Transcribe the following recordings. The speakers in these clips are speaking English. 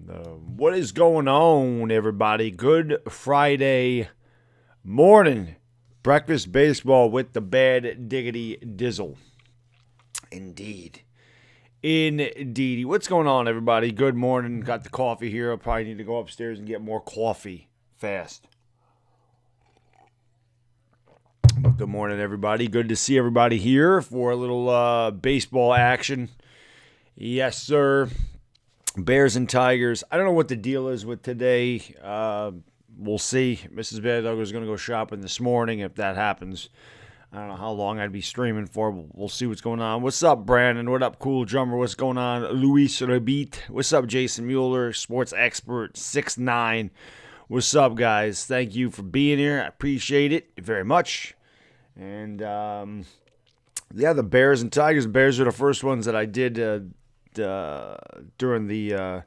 What is going on, everybody? Good Friday morning. Breakfast baseball with the bad diggity dizzle. Indeed. Indeed. What's going on, everybody? Good morning. Got the coffee here. I'll probably need to go upstairs and get more coffee fast. But good morning, everybody. Good to see everybody here for a little baseball action. Yes, sir. Bears and Tigers. I don't know what the deal is with today. We'll see. Mrs. Baddog was going to go shopping this morning. If that happens, I don't know how long I'd be streaming for. We'll see what's going on. What's up, Brandon? What up, Cool Drummer? What's going on, Luis Rabit? What's up, Jason Mueller, sports expert 6'9"? What's up, guys? Thank you for being here. I appreciate it very much. And yeah, the Bears and Tigers. The Bears are the first ones that I did during the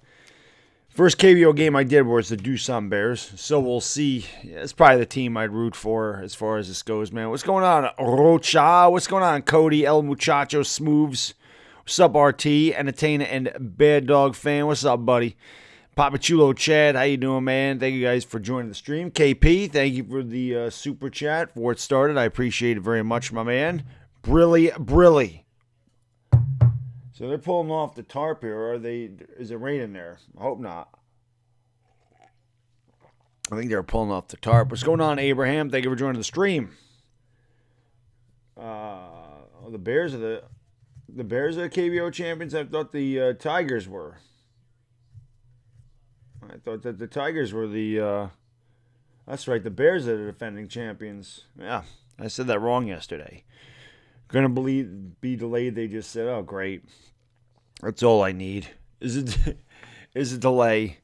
first KBO game I did was the Doosan Bears. So we'll see. Yeah, it's probably the team I'd root for as far as this goes, man. What's going on, Rocha? What's going on, Cody? El Muchacho Smooths. What's up, RT? Entertainer and Baddog fan. What's up, buddy? Papa Chulo Chad, how you doing, man? Thank you guys for joining the stream. KP, thank you for the super chat for it started. I appreciate it very much, my man. Brilly. So they're pulling off the tarp here, or are they? Is it raining there? I hope not. I think they're pulling off the tarp. What's going on, Abraham? Thank you for joining the stream. The Bears are the KBO champions. I thought the Tigers were. I thought that the Tigers were the. That's right. The Bears are the defending champions. Yeah, I said that wrong yesterday. Gonna be delayed. They just said, "Oh, great." That's all I need. Is a delay.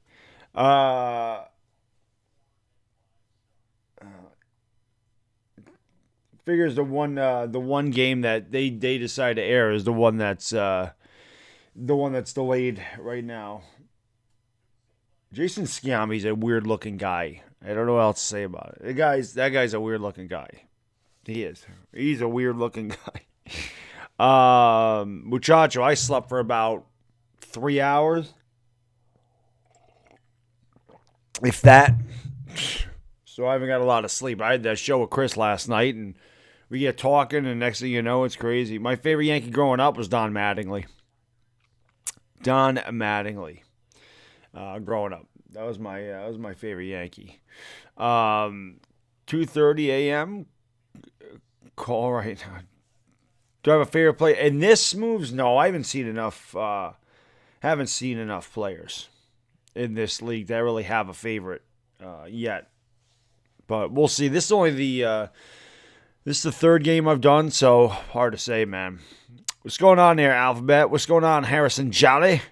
Figures the one game that they decide to air is the one that's delayed right now. Jason Sciammi's a weird looking guy. I don't know what else to say about it. That guy's a weird looking guy. He is. He's a weird looking guy. Muchacho, I slept for about 3 hours. If that. So I haven't got a lot of sleep. I had that show with Chris last night, and we get talking, and next thing you know, it's crazy. My favorite Yankee growing up was Don Mattingly. Growing up. That was my favorite Yankee. 2:30 a.m. Call right now. Do I have a favorite player? And this moves? No, I haven't seen enough. Haven't seen enough players in this league that really have a favorite yet. But we'll see. This is the third game I've done, so hard to say, man. What's going on there, Alphabet? What's going on, Harrison Jolly?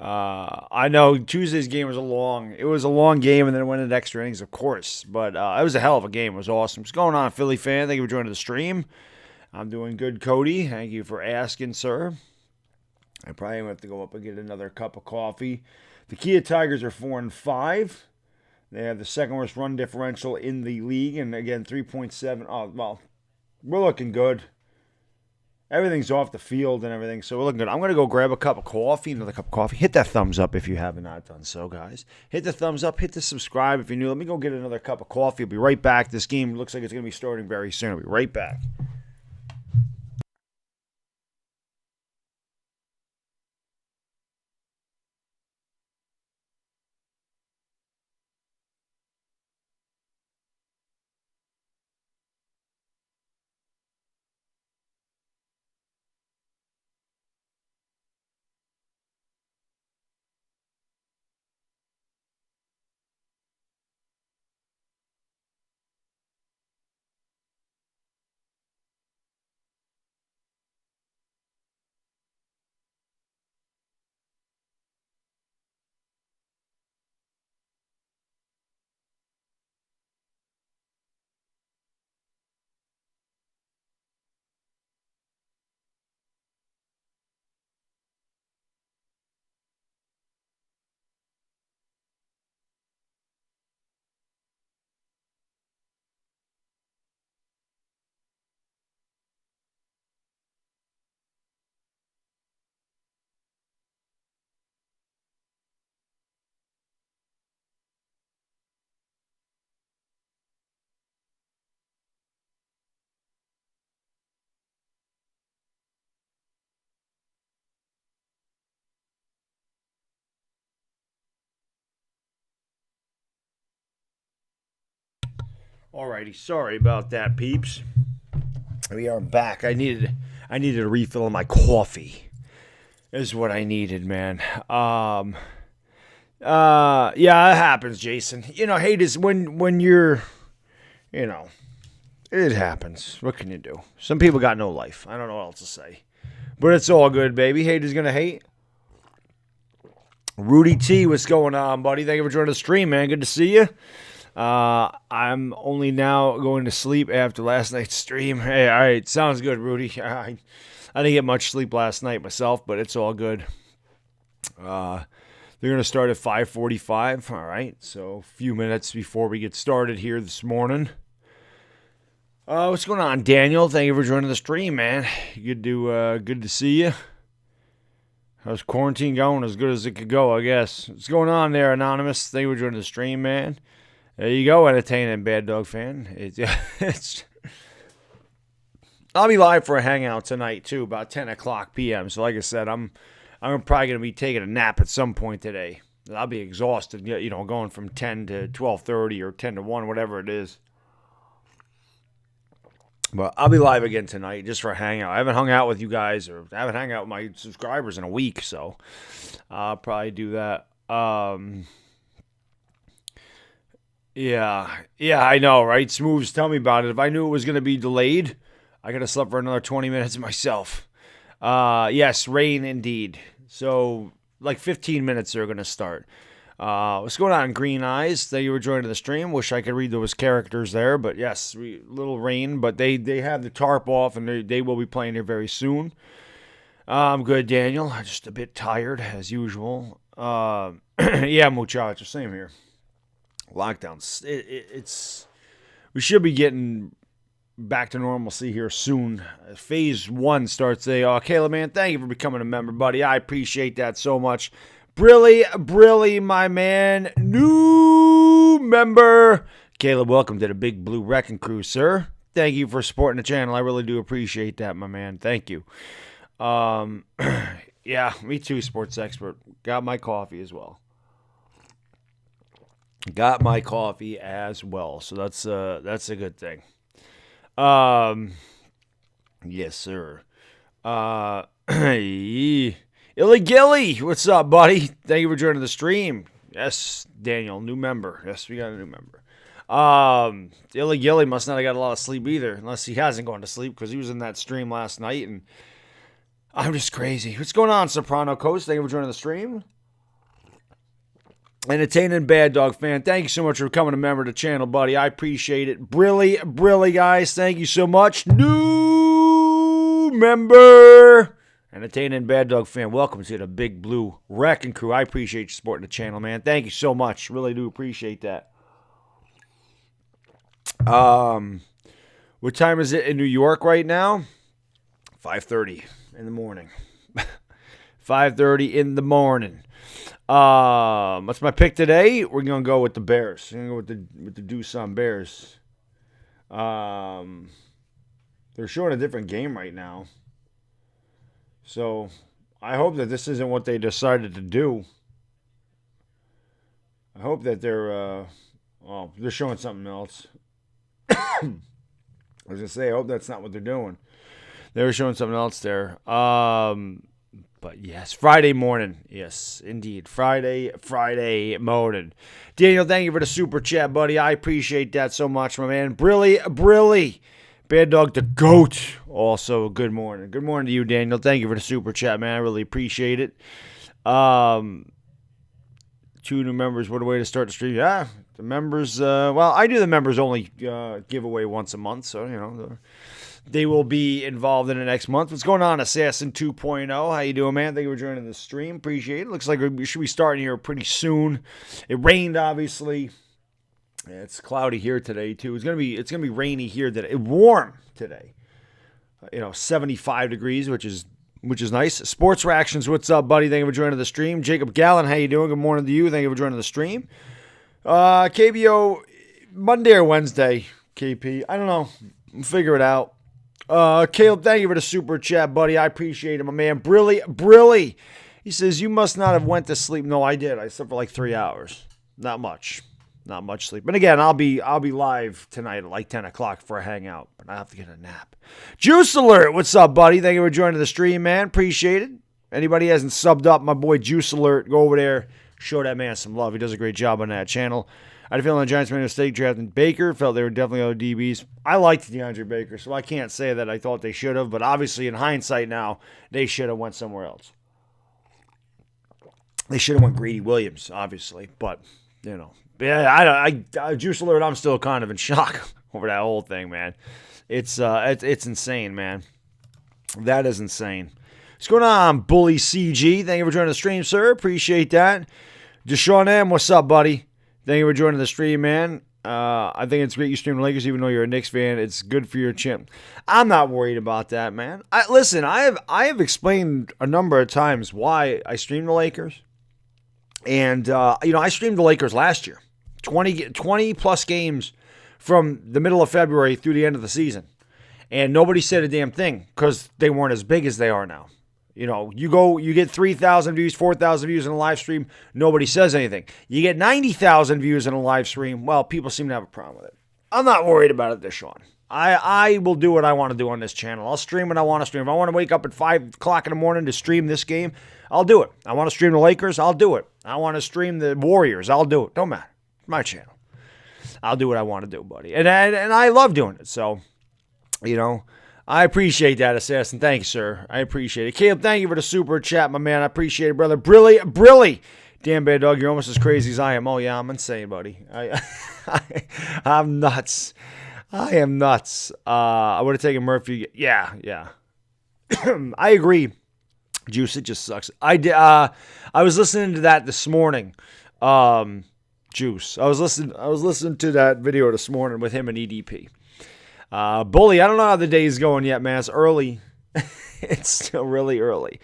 I know Tuesday's game was a long game, and then it went into extra innings, of course. But it was a hell of a game. It was awesome. What's going on, Philly fan? Thank you for joining the stream. I'm doing good, Cody. Thank you for asking, sir. I probably have to go up and get another cup of coffee. The Kia Tigers are 4-5. They have the second worst run differential in the league, and again 3.7. Oh, well, we're looking good. Everything's off the field and everything, so we're looking good. I'm going to go grab a cup of coffee, another cup of coffee. Hit that thumbs up if you have not done so, guys. Hit the thumbs up. Hit the subscribe if you're new. Let me go get another cup of coffee. I'll be right back. This game looks like it's going to be starting very soon. I'll be right back. Alrighty, sorry about that, peeps. We are back. I needed a refill on my coffee. Is what I needed, man. Yeah, it happens, Jason. You know, hate is when you're, you know, it happens. What can you do? Some people got no life. I don't know what else to say. But it's all good, baby. Hate is gonna hate. Rudy T, what's going on, buddy? Thank you for joining the stream, man. Good to see you. I'm only now going to sleep after last night's stream. Hey, all right, sounds good, Rudy. I didn't get much sleep last night myself, but it's all good. They're going to start at 5:45, all right, so a few minutes before we get started here this morning. What's going on, Daniel? Thank you for joining the stream, man. Good to see you. How's quarantine going? As good as it could go, I guess. What's going on there, Anonymous? Thank you for joining the stream, man. There you go, entertaining Baddog fan. I'll be live for a hangout tonight, too, about 10 o'clock p.m. So, like I said, I'm probably going to be taking a nap at some point today. I'll be exhausted, you know, going from 10 to 12:30 or 10 to 1, whatever it is. But I'll be live again tonight just for a hangout. I haven't hung out with you guys or I haven't hung out with my subscribers in a week, so I'll probably do that. Yeah, I know, right? Smooths, tell me about it. If I knew it was going to be delayed, I could have slept for another 20 minutes myself. Yes, rain indeed. So, like 15 minutes they're going to start. What's going on, Green Eyes? Thank you for joining the stream. Wish I could read those characters there, but yes, little rain. But they have the tarp off, and they will be playing here very soon. I'm good, Daniel. I'm just a bit tired, as usual. Yeah, muchacho, same here. Lockdowns. It's we should be getting back to normalcy here soon. Phase 1 starts today. Caleb, man, thank you for becoming a member, buddy. I appreciate that so much. Brilly, my man. New member. Caleb, welcome to the Big Blue Wrecking Crew, sir. Thank you for supporting the channel. I really do appreciate that, my man. Thank you. Yeah, me too, sports expert. Got my coffee as well. So that's a good thing. Yes, sir. Illy Gilly, what's up, buddy? Thank you for joining the stream. Yes, Daniel, new member. Yes, we got a new member. Illy Gilly must not have got a lot of sleep either, unless he hasn't gone to sleep because he was in that stream last night, and I'm just crazy. What's going on, Soprano Coast? Thank you for joining the stream. Entertaining Baddog fan, thank you so much for becoming a member of the channel, buddy. I appreciate it. Brilly, guys, thank you so much. New member. Entertaining Baddog fan, welcome to the Big Blue Wrecking Crew. I appreciate you supporting the channel, man. Thank you so much. Really do appreciate that. What time is it in New York right now? 5:30 in the morning. 5:30 in the morning. What's my pick today? We're gonna go with the Bears. We're gonna go with the Doosan Bears. They're showing a different game right now. So, I hope that this isn't what they decided to do. I hope that they're showing something else. I was going to say, I hope that's not what they're doing. They were showing something else there. But yes, Friday morning. Yes, indeed. Friday morning. Daniel, thank you for the super chat, buddy. I appreciate that so much, my man. Brilly. Baddog the GOAT. Also, good morning. Good morning to you, Daniel. Thank you for the super chat, man. I really appreciate it. 2 new members. What a way to start the stream. Yeah, the members. Well, I do the members only giveaway once a month, so, you know, they will be involved in the next month. What's going on, Assassin 2.0? How you doing, man? Thank you for joining the stream. Appreciate it. Looks like we should be starting here pretty soon. It rained, obviously. Yeah, it's cloudy here today too. It's gonna be rainy here today. Warm today. 75 degrees, which is nice. Sports Reactions, what's up, buddy? Thank you for joining the stream. Jacob Gallen, how you doing? Good morning to you. Thank you for joining the stream. KBO Monday or Wednesday. KP, I don't know. We'll figure it out. Caleb, thank you for the super chat, buddy. I appreciate it, my man. Brilly. He says you must not have went to sleep. No, I did. I slept for like 3 hours. Not much. Not much sleep. And again, I'll be live tonight at like 10 o'clock for a hangout, but I have to get a nap. Juice Alert, what's up, buddy? Thank you for joining the stream, man. Appreciate it. Anybody hasn't subbed up, my boy Juice Alert, go over there, show that man some love. He does a great job on that channel. I had a feeling the Giants made a mistake drafting Baker. Felt they were definitely other DBs. I liked DeAndre Baker, so I can't say that I thought they should have, but obviously in hindsight now, they should have went somewhere else. They should have went Greedy Williams, obviously, but, you know. Yeah, I Juice Alert, I'm still kind of in shock over that whole thing, man. It's insane, man. That is insane. What's going on, Bully CG? Thank you for joining the stream, sir. Appreciate that. Deshaun M, what's up, buddy? Thank you for joining the stream, man. I think it's great you stream the Lakers, even though you're a Knicks fan. It's good for your chimp. I'm not worried about that, man. Listen, I have explained a number of times why I stream the Lakers. And, I streamed the Lakers last year. 20-plus games from the middle of February through the end of the season. And nobody said a damn thing because they weren't as big as they are now. You know, you get 3,000 views, 4,000 views in a live stream, nobody says anything. You get 90,000 views in a live stream, well, people seem to have a problem with it. I'm not worried about it, Deshaun. I will do what I want to do on this channel. I'll stream what I want to stream. If I want to wake up at 5 o'clock in the morning to stream this game, I'll do it. I want to stream the Lakers, I'll do it. I want to stream the Warriors, I'll do it. Don't matter. It's my channel. I'll do what I want to do, buddy. And I love doing it. So, I appreciate that, Assassin. Thank you, sir. I appreciate it. Caleb, thank you for the super chat, my man. I appreciate it, brother. Brilly. Damn, Baddog, you're almost as crazy as I am. Oh, yeah, I'm insane, buddy. I'm nuts. I am nuts. I would have taken Murphy. Yeah. I agree. Juice, it just sucks. I was listening to that this morning. Juice. I was listening to that video this morning with him and EDP. Bully, I don't know how the day's going yet, man. It's early. It's still really early.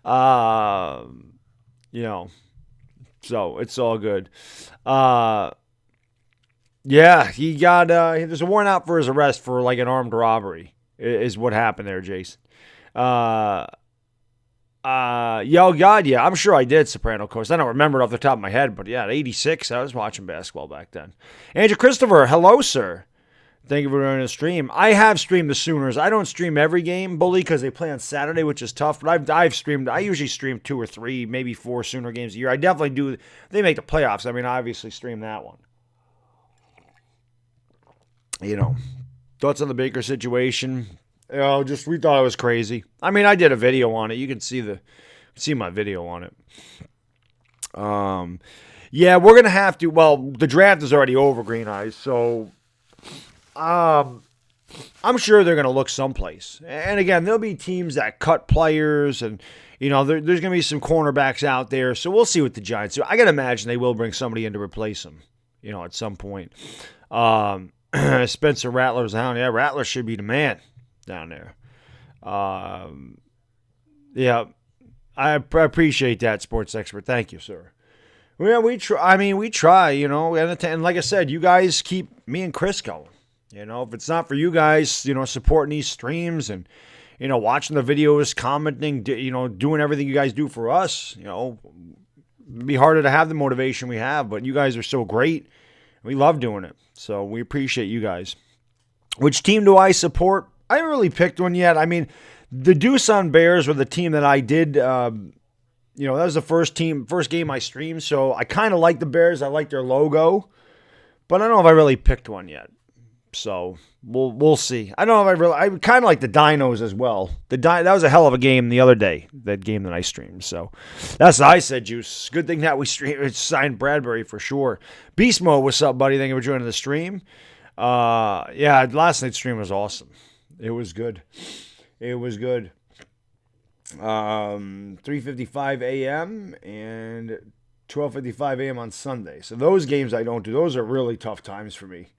So it's all good. Yeah, he got, there's a warrant out for his arrest for like an armed robbery is what happened there, Jason. Yeah, I'm sure I did, Soprano Coast. I don't remember it off the top of my head, but yeah, at 86, I was watching basketball back then. Andrew Christopher, hello, sir. Thank you for joining the stream. I have streamed the Sooners. I don't stream every game, Bully, because they play on Saturday, which is tough, but I've streamed, I usually stream 2 or 3, maybe 4 Sooner games a year. I definitely do, they make the playoffs. I mean, I obviously stream that one. Thoughts on the Baker situation? We thought it was crazy. I mean, I did a video on it. You can see my video on it. Yeah, we're gonna have to. Well, the draft is already over, Green Eyes. So, I'm sure they're gonna look someplace. And again, there'll be teams that cut players, and there's gonna be some cornerbacks out there. So we'll see what the Giants do. I gotta imagine they will bring somebody in to replace them. At some point. Spencer Rattler's down. Yeah, Rattler should be the man down there. Yeah, I appreciate that, sports expert. Thank you, sir. Yeah, we try. We try, and like I said, you guys keep me and Chris going. If it's not for you guys, supporting these streams and, watching the videos, commenting, doing everything you guys do for us, it'd be harder to have the motivation we have, but you guys are so great. We love doing it. So we appreciate you guys. Which team do I support? I haven't really picked one yet. I mean, the Doosan Bears were the team that I did. That was the first game I streamed. So I kind of like the Bears. I like their logo, but I don't know if I really picked one yet. So we'll see. I don't know if I kind of like the Dinos as well. That was a hell of a game the other day. That game that I streamed. So that's what I said, Juice. Good thing that we signed Bradbury for sure. Beast Mode, what's up, buddy? Thank you for joining the stream. Yeah, last night's stream was awesome. It was good. 3:55 a.m. and 12:55 a.m. on Sunday. So those games I don't do. Those are really tough times for me.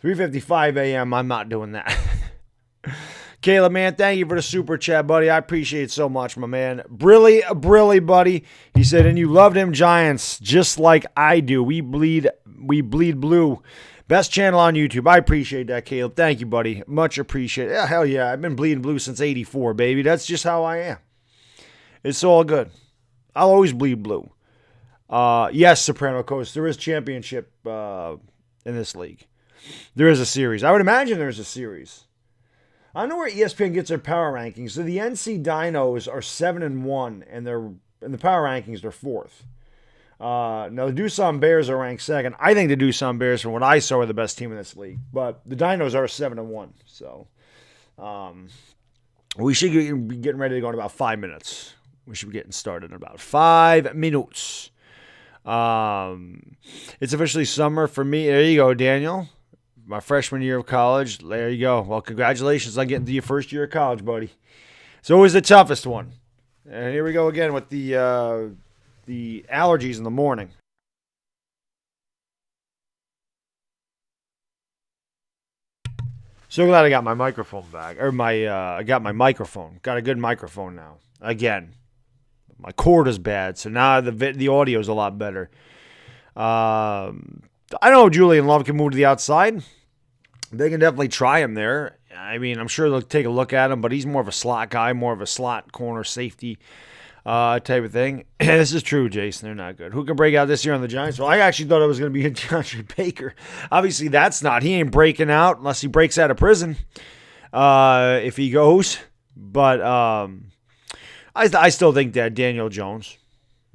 3:55 a.m. I'm not doing that. Caleb, man, thank you for the super chat, buddy. I appreciate it so much, my man. Brilly, buddy. He said, and you love them Giants just like I do. We bleed blue. Best channel on YouTube. I appreciate that, Caleb. Thank you, buddy. Much appreciated. Yeah, hell yeah. I've been bleeding blue since 84, baby. That's just how I am. It's all good. I'll always bleed blue. Yes, Soprano Coast. There is championship in this league. There is a series. I would imagine there's a series. I don't know where ESPN gets their power rankings. So the NC Dinos are 7-1, and they're in the power rankings. They're fourth. Now the Doosan Bears are ranked second. I think the Doosan Bears, from what I saw, are the best team in this league. But the Dinos are 7-1. So we should be getting ready to go in about 5 minutes. We should be getting started in about 5 minutes. It's officially summer for me. There you go, Daniel. My freshman year of college. There you go. Well, congratulations on getting to your first year of college, buddy. It's always the toughest one. And here we go again with the allergies in the morning. So glad I got my microphone back. I got my microphone. Got a good microphone now. Again. My cord is bad, so now the audio is a lot better. I know Julian Love can move to the outside. They can definitely try him there. I mean, I'm sure they'll take a look at him, but he's more of a slot guy, more of a slot corner safety type of thing. This is true, Jason. They're not good. Who can break out this year on the Giants? Well, I actually thought it was going to be DeAndre Baker. Obviously, that's not. He ain't breaking out unless he breaks out of prison if he goes. But I still think that Daniel Jones,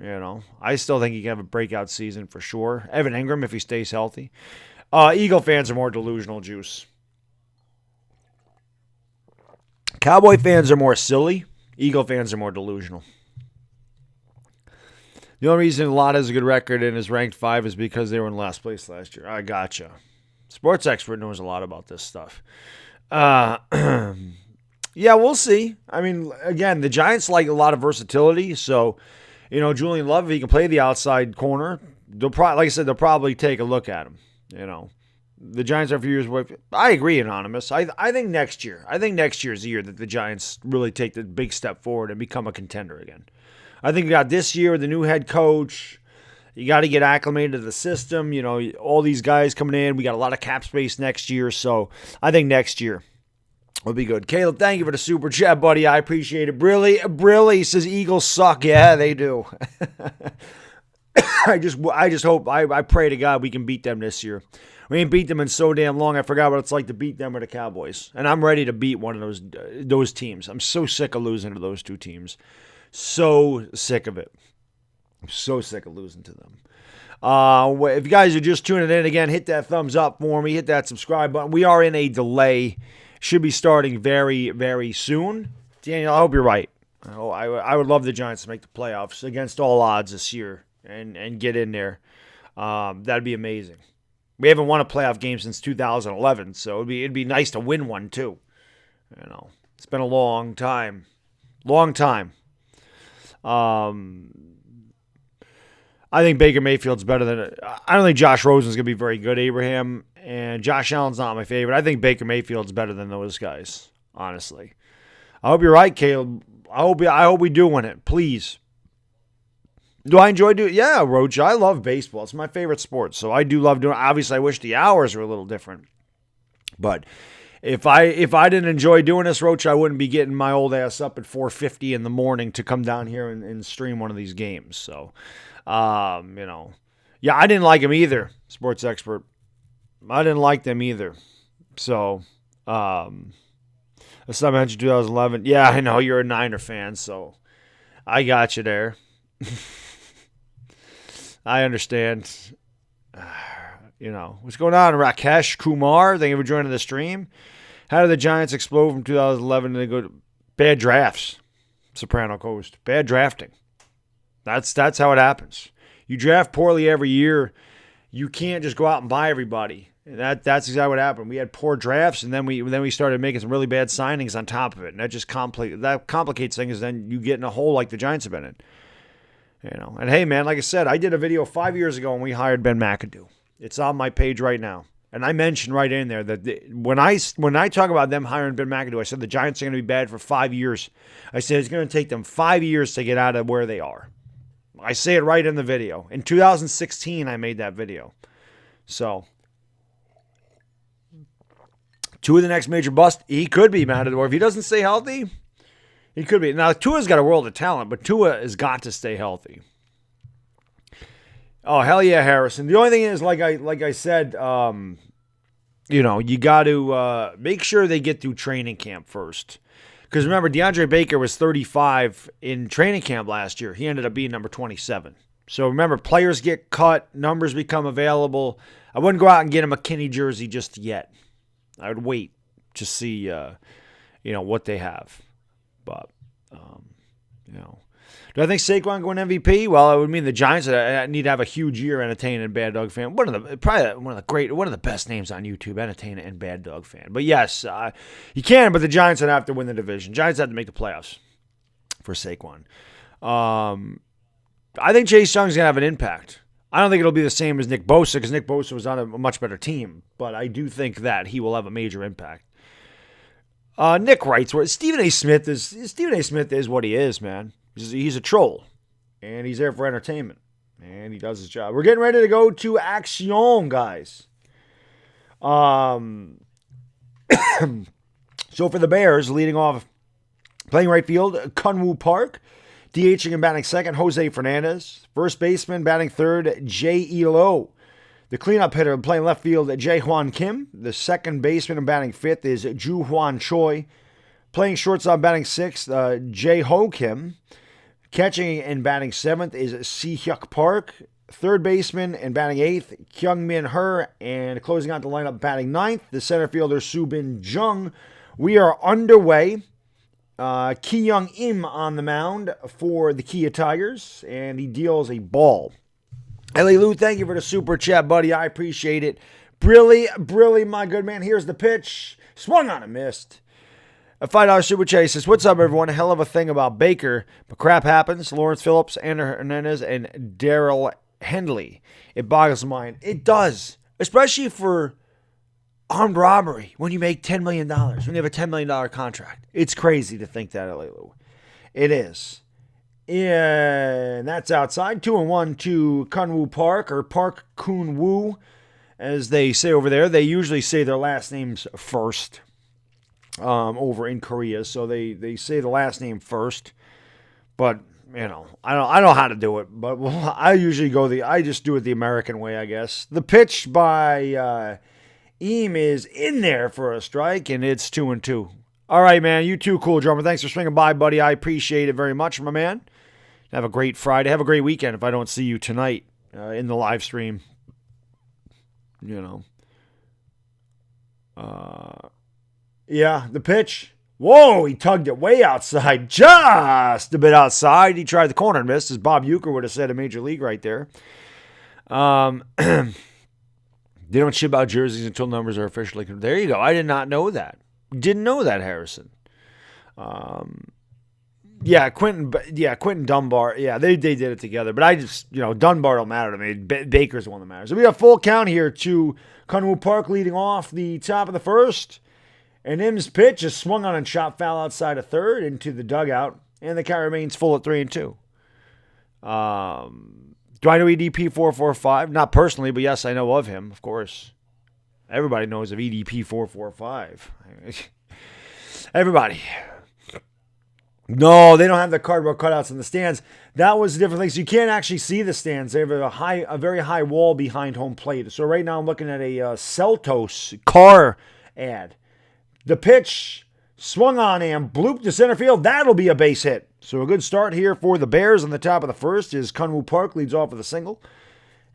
I still think he can have a breakout season for sure. Evan Ingram, if he stays healthy. Eagle fans are more delusional, Juice. Cowboy fans are more silly. Eagle fans are more delusional. The only reason Lott has a good record and is ranked 5 is because they were in last place last year. I gotcha. Sports expert knows a lot about this stuff. Yeah, we'll see. I mean, again, the Giants like a lot of versatility. So, Julian Love, if he can play the outside corner, they'll probably take a look at him. The Giants are a few years away. I agree, Anonymous. I think next year. I think next year is the year that the Giants really take the big step forward and become a contender again. I think you got this year with the new head coach. You got to get acclimated to the system. All these guys coming in. We got a lot of cap space next year. So I think next year will be good. Caleb, thank you for the super chat, buddy. I appreciate it. Brilly says Eagles suck. Yeah, they do. I just hope, I pray to God we can beat them this year. We ain't beat them in so damn long. I forgot what it's like to beat them or the Cowboys. And I'm ready to beat one of those teams. I'm so sick of losing to those two teams. So sick of it. I'm so sick of losing to them. If you guys are just tuning in again, hit that thumbs up for me. Hit that subscribe button. We are in a delay. Should be starting very, very soon. Daniel, I hope you're right. I would love the Giants to make the playoffs against all odds this year and get in there. That'd be amazing. We haven't won a playoff game since 2011, so it'd be nice to win one too. It's been a long time. Long time. I think Baker Mayfield's better than. I don't think Josh Rosen's going to be very good, Abraham, and Josh Allen's not my favorite. I think Baker Mayfield's better than those guys, honestly. I hope you're right, Caleb. I hope we do win it, please. Do I enjoy doing it? Yeah, Roach, I love baseball. It's my favorite sport, so I do love doing it. Obviously, I wish the hours were a little different, but if I didn't enjoy doing this, Roach, I wouldn't be getting my old ass up at 4:50 in the morning to come down here and stream one of these games. So, yeah, I didn't like them either, sports expert. I didn't like them either. So, let's not mention 2011. Yeah, I know you're a Niner fan, so I got you there. I understand. What's going on? Rakesh Kumar, thank you for joining the stream. How did the Giants explode from 2011 and they go to bad drafts? Soprano Coast. Bad drafting. That's how it happens. You draft poorly every year. You can't just go out and buy everybody. That's exactly what happened. We had poor drafts, and then we started making some really bad signings on top of it, and that just complicates things. Then you get in a hole like the Giants have been in. And hey, man, like I said, I did a video 5 years ago when we hired Ben McAdoo. It's on my page right now. And I mentioned right in there that when I talk about them hiring Ben McAdoo, I said the Giants are going to be bad for 5 years. I said it's going to take them 5 years to get out of where they are. I say it right in the video. In 2016, I made that video. So, Tua the next major bust? He could be, Matador. If he doesn't stay healthy, he could be. Now, Tua's got a world of talent, but Tua has got to stay healthy. Oh, hell yeah, Harrison. The only thing is, like I said, you got to make sure they get through training camp first. Because remember, DeAndre Baker was 35 in training camp last year. He ended up being number 27. So remember, players get cut, numbers become available. I wouldn't go out and get a McKinney jersey just yet. I would wait to see, what they have. But, do I think Saquon going MVP? Well, it would mean the Giants need to have a huge year. Entertaining and Baddog fan. One of the best names on YouTube. Entertainer and Baddog fan. But yes, you can. But the Giants would have to win the division. Giants have to make the playoffs for Saquon. I think Chase Young's gonna have an impact. I don't think it'll be the same as Nick Bosa because Nick Bosa was on a much better team. But I do think that he will have a major impact. Nick writes where Stephen A. Smith is what he is, man. He's a troll, and he's there for entertainment, and he does his job. We're getting ready to go to Action, guys. So for the Bears, leading off, playing right field, Kunwoo Park. DHing and batting second, Jose Fernandez. First baseman, batting third, J.E. Lowe. The cleanup hitter playing left field, Jae-Hwan Kim. The second baseman and batting fifth is Ju-Hwan Choi. Playing shortstop, batting sixth, Jae-Ho Kim. Catching and batting seventh is Si-Hyuk Park. Third baseman and batting eighth, Kyung-Min Her. And closing out the lineup, batting ninth, the center fielder, Soo-Bin Jung. We are underway. Ki-Young Im on the mound for the Kia Tigers, and he deals a ball. Ellie Lou, thank you for the super chat, buddy. I appreciate it. Brilly, my good man. Here's the pitch. Swung on and missed. A $5 super chat says, what's up, everyone? A hell of a thing about Baker, but crap happens. Lawrence Phillips, Andrew Hernandez, and Darrell Hendley. It boggles the mind. It does, especially for armed robbery when you make $10 million, when you have a $10 million contract. It's crazy to think that, Elilu. It is. And that's outside. 2-1 to Kunwoo Park, or Park Kun-woo, as they say over there. They usually say their last names first over in Korea, so they say the last name first. But, I don't know how to do it, but I usually I just do it the American way, I guess. The pitch by Eam is in there for a strike, and it's 2-2. All right, man. You too, Cool Drummer. Thanks for swinging by, buddy. I appreciate it very much, my man. Have a great Friday. Have a great weekend if I don't see you tonight in the live stream. Yeah, the pitch. Whoa, he tugged it way outside. Just a bit outside. He tried the corner and missed, as Bob Uecker would have said in Major League right there. They don't ship out jerseys until numbers are officially confirmed. There you go. I did not know that. Didn't know that, Harrison. Quentin Dunbar. Yeah, they did it together. But I just, Dunbar don't matter to me. Baker's the one that matters. So we have full count here to Kunwoo Park leading off the top of the first. And Im's pitch is swung on and shot foul outside of third into the dugout. And the count remains full at 3-2. Do I know EDP 445? Not personally, but yes, I know of him, of course. Everybody knows of EDP 445. Everybody. No, they don't have the cardboard cutouts in the stands. That was a different thing. So you can't actually see the stands. They have a very high wall behind home plate. So right now I'm looking at a Celtos car ad. The pitch swung on and blooped to center field. That'll be a base hit. So a good start here for the Bears on the top of the first is Kunwoo Park leads off with a single.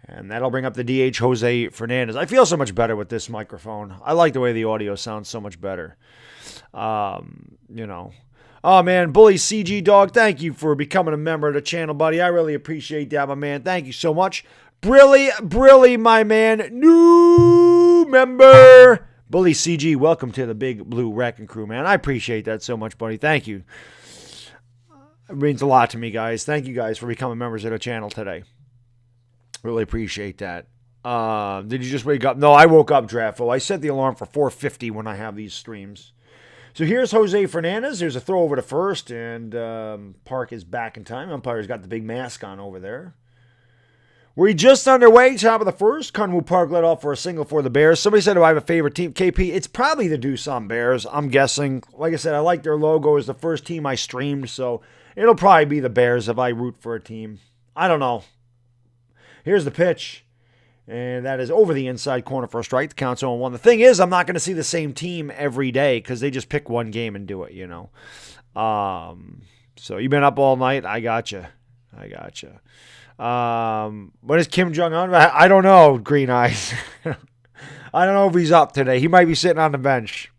And that'll bring up the DH, Jose Fernandez. I feel so much better with this microphone. I like the way the audio sounds so much better. Oh, man, Bully CG Dog, thank you for becoming a member of the channel, buddy. I really appreciate that, my man. Thank you so much. Brilly, my man. New member. Bully CG, welcome to the Big Blue Wrecking Crew, man. I appreciate that so much, buddy. Thank you. It means a lot to me, guys. Thank you guys for becoming members of the channel today. Really appreciate that. Did you just wake up? No, I woke up, Drafo. I set the alarm for 4:50 when I have these streams. So here's Jose Fernandez. There's a throw over to first, and Park is back in time. Umpire's got the big mask on over there. We're just underway, top of the first. Kunwoo Park led off for a single for the Bears. Somebody said, do I have a favorite team? KP, it's probably the Doosan Bears, I'm guessing. Like I said, I like their logo. It's the first team I streamed, so it'll probably be the Bears if I root for a team. I don't know. Here's the pitch. And that is over the inside corner for a strike. The count's 0-1. The thing is, I'm not going to see the same team every day because they just pick one game and do it, you know. So you've been up all night. I got you. When is Kim Jong-un? I don't know, Green Eyes. I don't know if he's up today. He might be sitting on the bench.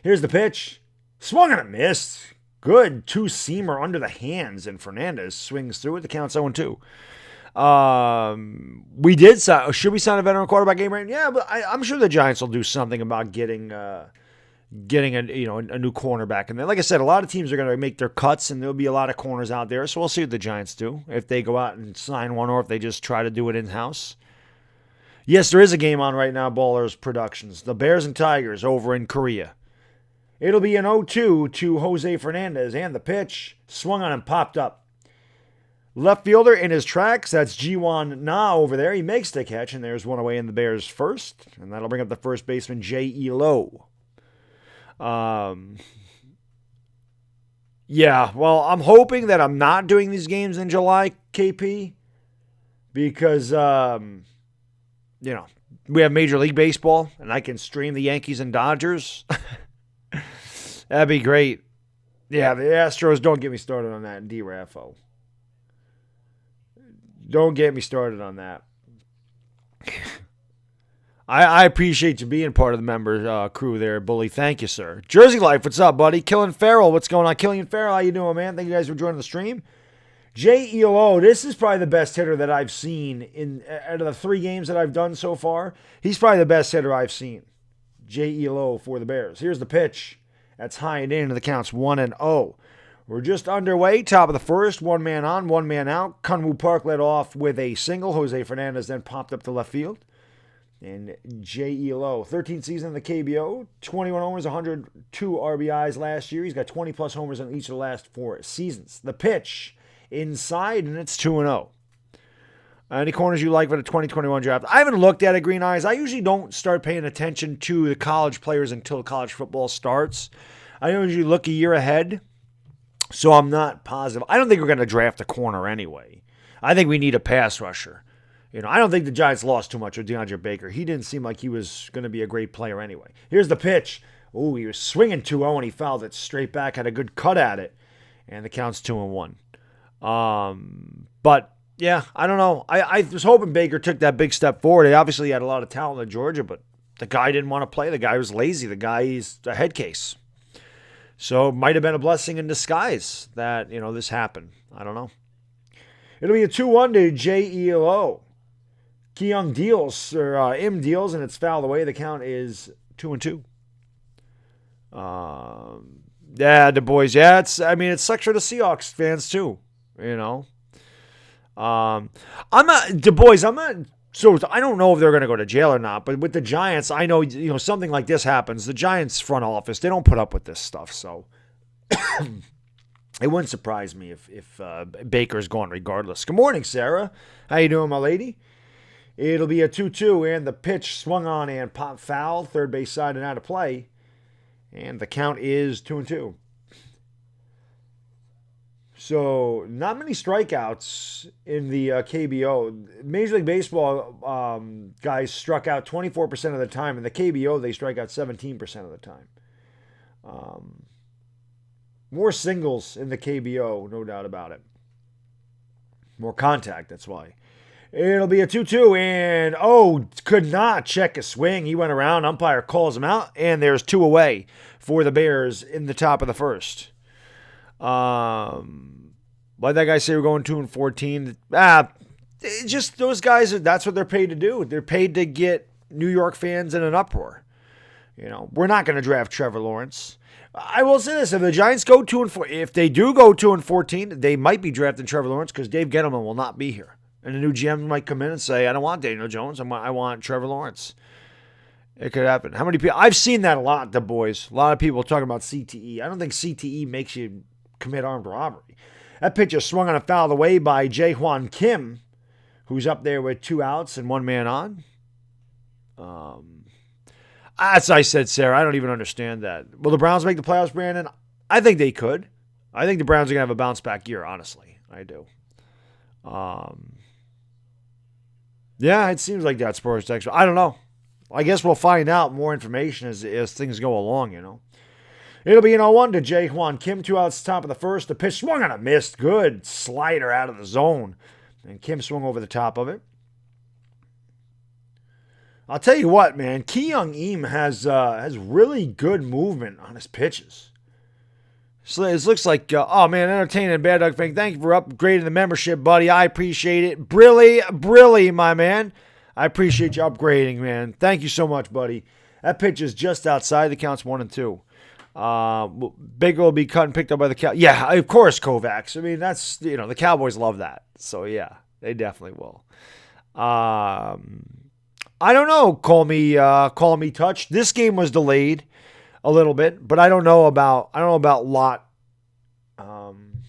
Here's the pitch. Swung and a missed. Good two-seamer under the hands, and Fernandez swings through it. The count's 0-2. We did sign. Should we sign a veteran quarterback game right now? Yeah, but I'm sure the Giants will do something about getting a new cornerback. And then, like I said, a lot of teams are going to make their cuts, and there'll be a lot of corners out there. So we'll see what the Giants do, if they go out and sign one or if they just try to do it in-house. Yes, there is a game on right now, Ballers Productions. The Bears and Tigers over in Korea. It'll be an 0-2 to Jose Fernandez, and the pitch swung on and popped up. Left fielder in his tracks, that's Jiwon Na over there. He makes the catch, and there's one away in the Bears first, and that'll bring up the first baseman, J.E. Lowe. Yeah, well, I'm hoping that I'm not doing these games in July, KP, because, we have Major League Baseball, and I can stream the Yankees and Dodgers. That'd be great. Yeah, the Astros, don't get me started on that, D-Raffo. Don't get me started on that. I appreciate you being part of the member crew there, Bully. Thank you, sir. Jersey Life, what's up, buddy? Killian Farrell, what's going on? Killian Farrell, how you doing, man? Thank you guys for joining the stream. J.E.L.O., this is probably the best hitter that I've seen out of the 3 games that I've done so far. He's probably the best hitter I've seen. J.E.L.O. for the Bears. Here's the pitch. That's high and in, and the count's 1-0. We're just underway, top of the first, 1 man on, 1 man out. Kunwoo Park led off with a single. Jose Fernandez then popped up to left field. And J.E.L.O., 13th season in the KBO, 21 homers, 102 RBIs last year. He's got 20-plus homers in each of the last 4 seasons. The pitch inside, and it's 2-0. Any corners you like for the 2021 draft? I haven't looked at it, Green Eyes. I usually don't start paying attention to the college players until college football starts. I usually look a year ahead. So I'm not positive. I don't think we're going to draft a corner anyway. I think we need a pass rusher. I don't think the Giants lost too much with DeAndre Baker. He didn't seem like he was going to be a great player anyway. Here's the pitch. Oh, he was swinging 2-0 and he fouled it straight back. Had a good cut at it. And the count's 2-1. But, yeah, I don't know. I was hoping Baker took that big step forward. He obviously had a lot of talent in Georgia, but the guy didn't want to play. The guy was lazy. The guy is a head case. So it might have been a blessing in disguise that, this happened. I don't know. It'll be a 2-1 to J.E.L.O. Keyoung deals, or M deals, and it's fouled away. The count is 2-2. Yeah, the boys. Yeah, it sucks for the Seahawks fans too. I'm not, Du Bois, so I don't know if they're going to go to jail or not, but with the Giants, I know, something like this happens. The Giants front office, they don't put up with this stuff, so it wouldn't surprise me if Baker's gone regardless. Good morning, Sarah. How you doing, my lady? It'll be a 2-2, and the pitch swung on and popped foul, third base side and out of play, and the count is 2-2. So, not many strikeouts in the KBO. Major League Baseball guys struck out 24% of the time. In the KBO, they strike out 17% of the time. More singles in the KBO, no doubt about it. More contact, that's why. It'll be a 2-2, and, could not check a swing. He went around, umpire calls him out, and there's 2 away for the Bears in the top of the first. Why'd that guy say we're going 2-14? Just those guys, that's what they're paid to do. They're paid to get New York fans in an uproar. We're not going to draft Trevor Lawrence. I will say this, if the Giants go 2-4, if they do go 2-14, they might be drafting Trevor Lawrence because Dave Gettleman will not be here. And the new GM might come in and say, I don't want Daniel Jones, I want Trevor Lawrence. It could happen. How many people? I've seen that a lot, the boys. A lot of people talking about CTE. I don't think CTE makes you commit armed robbery. That pitch is swung on a foul away by Jae-Hwan Kim, who's up there with 2 outs and 1 man on. As I said, Sarah, I don't even understand that. Will the Browns make the playoffs, Brandon? I think they could. I think the Browns are going to have a bounce-back year, honestly. I do. Yeah, it seems like that, Sports Extra. I don't know. I guess we'll find out more information as things go along, It'll be an 0-1 to Jae-Hwan Kim, 2 outs, top of the first. The pitch swung on a missed. Good slider out of the zone. And Kim swung over the top of it. I'll tell you what, man. Ki-Young Im has really good movement on his pitches. So it looks like, oh man, entertaining Baddog fan. Thank you for upgrading the membership, buddy. I appreciate it. Brilly, my man. I appreciate you upgrading, man. Thank you so much, buddy. That pitch is just outside. The count's 1-2. Big will be cut and picked up by the Cow. Yeah, of course, Kovacs. I mean, that's, the Cowboys love that. So yeah, they definitely will. I don't know. Call me touched. This game was delayed a little bit, but I don't know about Lot. I don't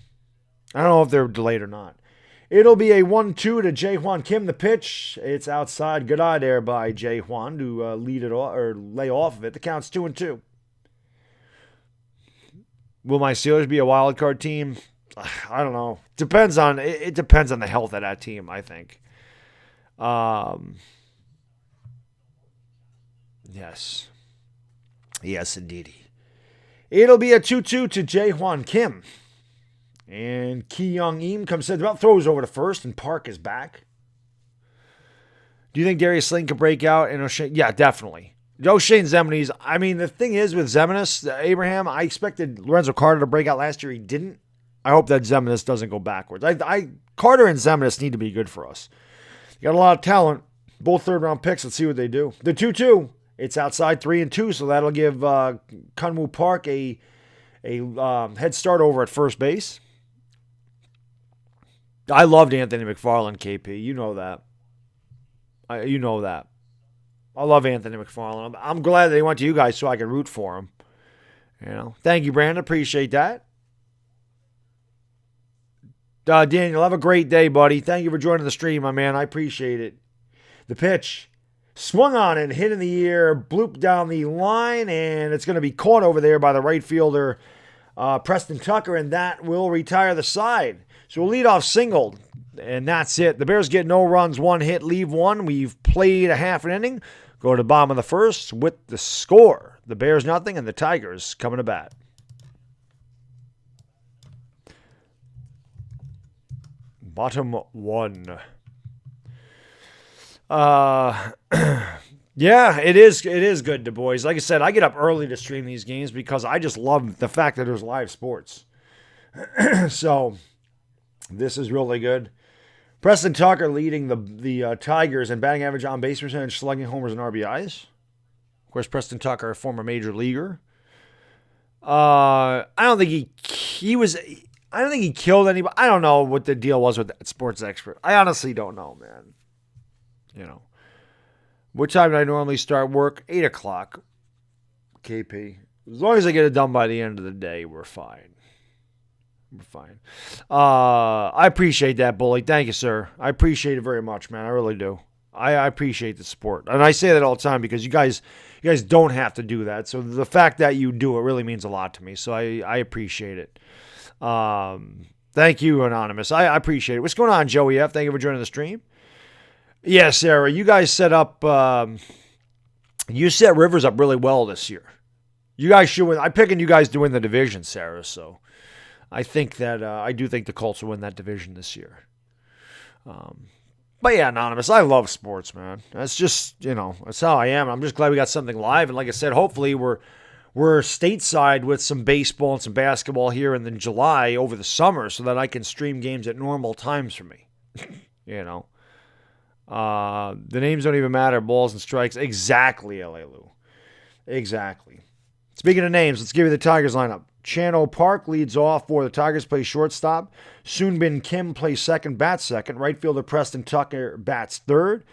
know if they're delayed or not. It'll be a 1-2 to Jae-Hwan Kim. The pitch, it's outside. Good eye there by Jae-Hwan to lead it off or lay off of it. The count's 2-2. Will my Steelers be a wild card team? I don't know. It depends on the health of that team, I think. Yes. Yes, indeedy. It'll be a 2-2 to Jae-Hwan Kim. And Ki-Young Im comes set about, throws over to first, and Park is back. Do you think Darius Slayton could break out? Yeah, definitely. O'Shane Zemini's, I mean, the thing is with Zeminis, Abraham, I expected Lorenzo Carter to break out last year. He didn't. I hope that Zeminis doesn't go backwards. Carter and Zeminis need to be good for us. You got a lot of talent. Both third-round picks. Let's see what they do. The 2-2. It's outside 3-2, so that'll give Kunwoo Park a head start over at first base. I loved Anthony McFarland, KP. You know that. I love Anthony McFarland. I'm glad that he went to you guys so I could root for him. Thank you, Brandon. Appreciate that. Daniel, have a great day, buddy. Thank you for joining the stream, my man. I appreciate it. The pitch swung on and hit in the air, blooped down the line, and it's going to be caught over there by the right fielder, Preston Tucker, and that will retire the side. So we'll lead off single, and that's it. The Bears get no runs, 1 hit, leave 1. We've played a half an inning. Go to the bottom of the first with the score. The Bears nothing, and the Tigers coming to bat. Bottom 1. Yeah, it is good, the boys. Like I said, I get up early to stream these games because I just love the fact that there's live sports. So this is really good. Preston Tucker leading the Tigers in batting average, on base percentage, slugging, homers, and RBIs. Of course, Preston Tucker, a former major leaguer. I don't think he killed anybody. I don't know what the deal was with that sports expert. I honestly don't know, man. What time do I normally start work? 8 o'clock. KP. As long as I get it done by the end of the day, we're fine. I appreciate that, Bully. Thank you, sir. I appreciate it very much, man. I really do. I appreciate the support. And I say that all the time because you guys don't have to do that. So the fact that you do it really means a lot to me. So I appreciate it. Thank you, Anonymous. I appreciate it. What's going on, Joey F? Thank you for joining the stream. Yeah, Sarah, you guys set up, you set Rivers up really well this year. You guys should win. I'm picking you guys to win the division, Sarah, so I think that, I do think the Colts will win that division this year. But yeah, Anonymous, I love sports, man. That's just, that's how I am. I'm just glad we got something live, and like I said, hopefully we're stateside with some baseball and some basketball here in July over the summer so that I can stream games at normal times for me, The names don't even matter. Balls and strikes. Exactly, L.A. Lou. Exactly. Speaking of names, let's give you the Tigers lineup. Chano Park leads off for the Tigers, plays shortstop. Soonbin Kim plays second, bats second. Right fielder Preston Tucker bats third.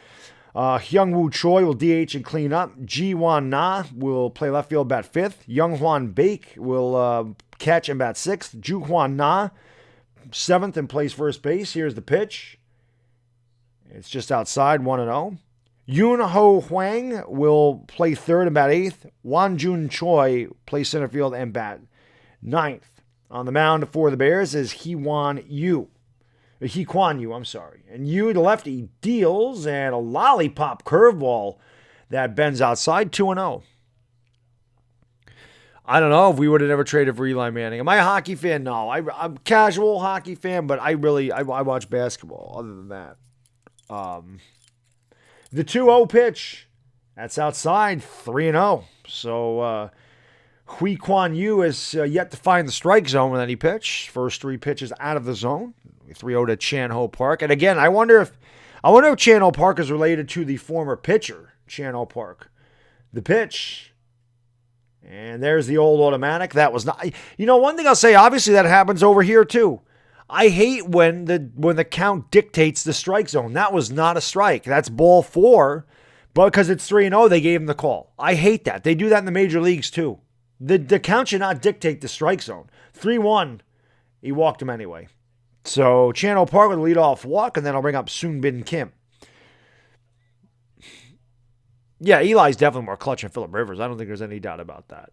Hyungwoo Choi will DH and clean up. Ji-Wan Na will play left field, bat fifth. Younghwan Baek will catch and bat sixth. Ju-Hwan Na, seventh, and plays first base. Here's the pitch. It's just outside, 1-0. Yoon-Ho Hwang will play third and bat eighth. Wan-Jun Choi plays center field and bat ninth. On the mound for the Bears is Hee-Won Yu. He Kwan Yu, I'm sorry. And Yu, the lefty, deals, and a lollipop curveball that bends outside 2-0. I don't know if we would have never traded for Eli Manning. Am I a hockey fan? No. I'm a casual hockey fan, but I watch basketball other than that. The 2-0 pitch, that's outside 3-0. So Hui Kwan Yu has yet to find the strike zone when he pitched. First 3 pitches out of the zone. 3-0 to Chan-Ho Park. And again, I wonder if Chan-Ho Park is related to the former pitcher, Chan-Ho Park. The pitch. And there's the old automatic. That was not. One thing I'll say, obviously that happens over here too. I hate when the count dictates the strike zone. That was not a strike. That's ball 4. But because it's 3-0, they gave him the call. I hate that. They do that in the major leagues too. The count should not dictate the strike zone. 3-1, he walked him anyway. So Chan-Ho Park with a leadoff walk, and then I'll bring up Soon Bin Kim. Yeah, Eli's definitely more clutch than Phillip Rivers. I don't think there's any doubt about that.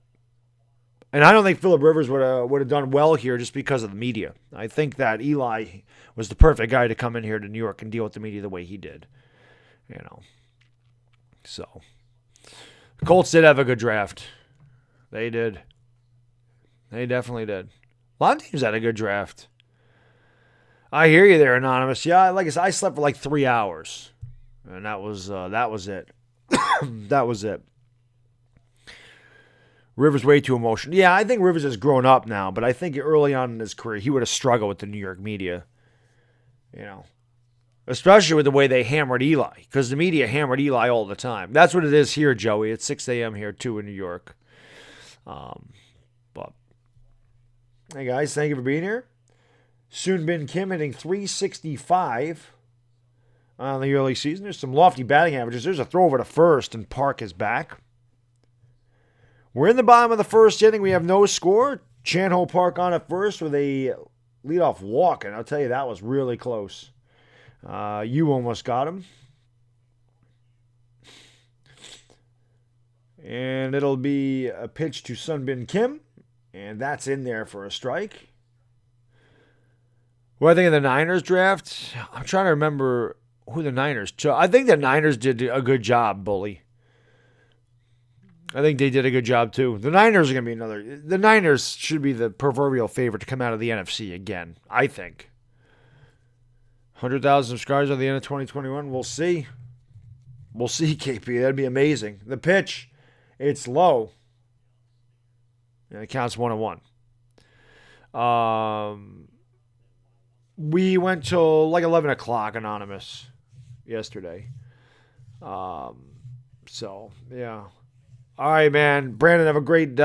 And I don't think Phillip Rivers would have done well here just because of the media. I think that Eli was the perfect guy to come in here to New York and deal with the media the way he did. So the Colts did have a good draft. They did. They definitely did. A lot of teams had a good draft. I hear you there, Anonymous. Yeah, like I said, I slept for like 3 hours. And that was it. That was it. Rivers way too emotional. Yeah, I think Rivers has grown up now, but I think early on in his career, he would have struggled with the New York media. Especially with the way they hammered Eli, because the media hammered Eli all the time. That's what it is here, Joey. It's 6 a.m. here, too, in New York. But, hey, guys, thank you for being here. Soon Bin Kim hitting .365 on the early season. There's some lofty batting averages. There's a throw over to first, and Park is back. We're in the bottom of the first inning. We have no score. Chan-Ho Park on at first with a leadoff walk, and I'll tell you, that was really close. You almost got him. And it'll be a pitch to Sun Bin Kim, and that's in there for a strike. What I think of the Niners draft? I'm trying to remember who the Niners chose. I think the Niners did a good job, Bully. I think they did a good job, too. The Niners are going to be another. The Niners should be the proverbial favorite to come out of the NFC again, I think. 100,000 subscribers at the end of 2021. We'll see. We'll see, KP. That'd be amazing. The pitch, it's low. And it counts 1-1. We went till like 11 o'clock, Anonymous, yesterday. So, yeah. All right, man. Brandon, have a great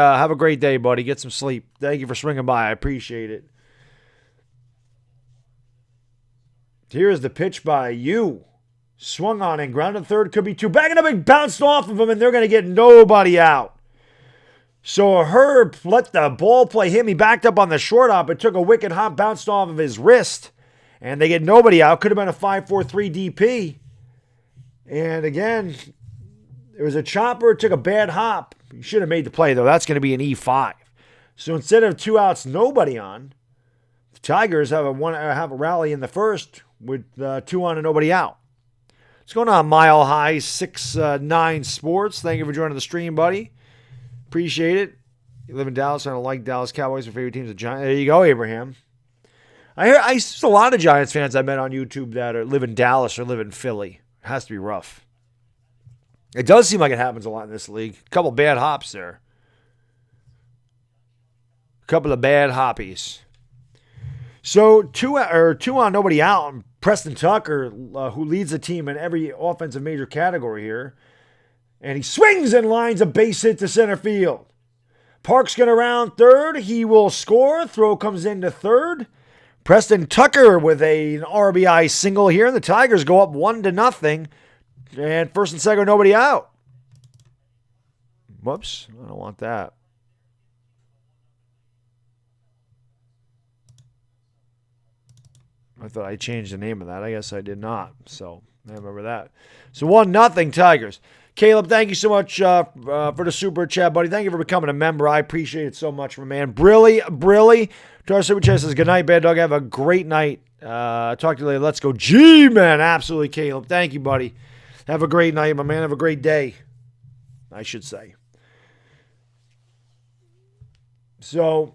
day, buddy. Get some sleep. Thank you for swinging by. I appreciate it. Here's the pitch by you. Swung on and grounded third. Could be 2. Backing up and bounced off of him, and they're going to get nobody out. So Herb let the ball play him. He backed up on the short hop. It took a wicked hop, bounced off of his wrist, and they get nobody out. Could have been a 5-4-3 DP. And again, it was a chopper. It took a bad hop. He should have made the play, though. That's going to be an E5. So instead of 2 outs, nobody on, the Tigers have a rally in the first with 2 on and nobody out. What's going on, Mile High 6'9 Sports? Thank you for joining the stream, buddy. Appreciate it. You live in Dallas. I don't like Dallas Cowboys. Your favorite team's the Giants. There you go, Abraham. There's a lot of Giants fans I met on YouTube that live in Dallas or live in Philly. It has to be rough. It does seem like it happens a lot in this league. A couple bad hops there. A couple of bad hoppies. So 2 on, nobody out. Preston Tucker, who leads the team in every offensive major category here. And he swings and lines a base hit to center field. Park's going to round third. He will score. Throw comes into third. Preston Tucker with an RBI single here. And the Tigers go up 1-0. And first and second, nobody out. Whoops. I don't want that. I thought I changed the name of that. I guess I did not. So I remember that. So 1-0 Tigers. Caleb, thank you so much for the super chat, buddy. Thank you for becoming a member. I appreciate it so much, my man. Brilly, to our super chat says, good night, Baddog. Have a great night. Talk to you later. Let's go. G-Man. Absolutely, Caleb. Thank you, buddy. Have a great night, my man. Have a great day, I should say. So,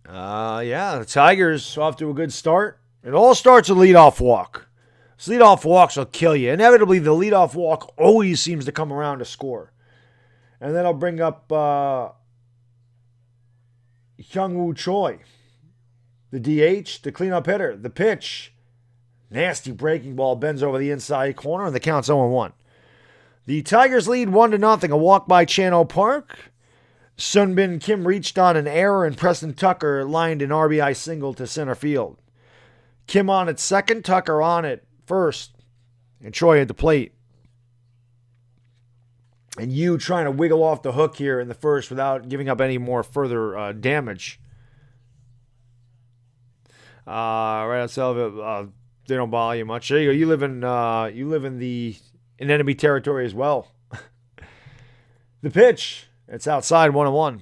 the Tigers off to a good start. It all starts with leadoff walk. This leadoff walks will kill you. Inevitably, the leadoff walk always seems to come around to score. And then I'll bring up Hyung-woo Choi, the DH, the cleanup hitter, the pitch. Nasty breaking ball bends over the inside corner, and the count's 0-1. The Tigers lead 1-0, a walk by Chano Park. Sunbin Kim reached on an error, and Preston Tucker lined an RBI single to center field. Kim on at second, Tucker on at first, and Choi at the plate. And you trying to wiggle off the hook here in the first without giving up any more further damage. Right outside they don't bother you much. There you go. You live in enemy territory as well. The pitch. It's outside 1-1.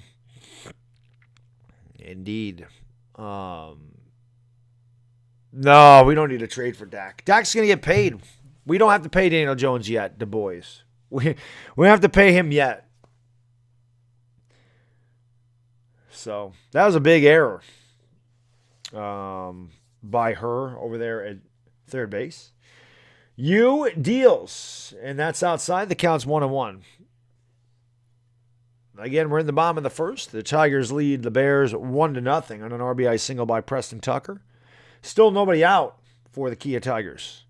Indeed. No, we don't need a trade for Dak. Dak's going to get paid. We don't have to pay Daniel Jones yet, the boys. We don't have to pay him yet. So, that was a big error by her over there at third base. You deals, and that's outside. The count's 1-1. Again, we're in the bottom of the first. The Tigers lead the Bears 1-0 on an RBI single by Preston Tucker. Still nobody out for the Kia Tigers.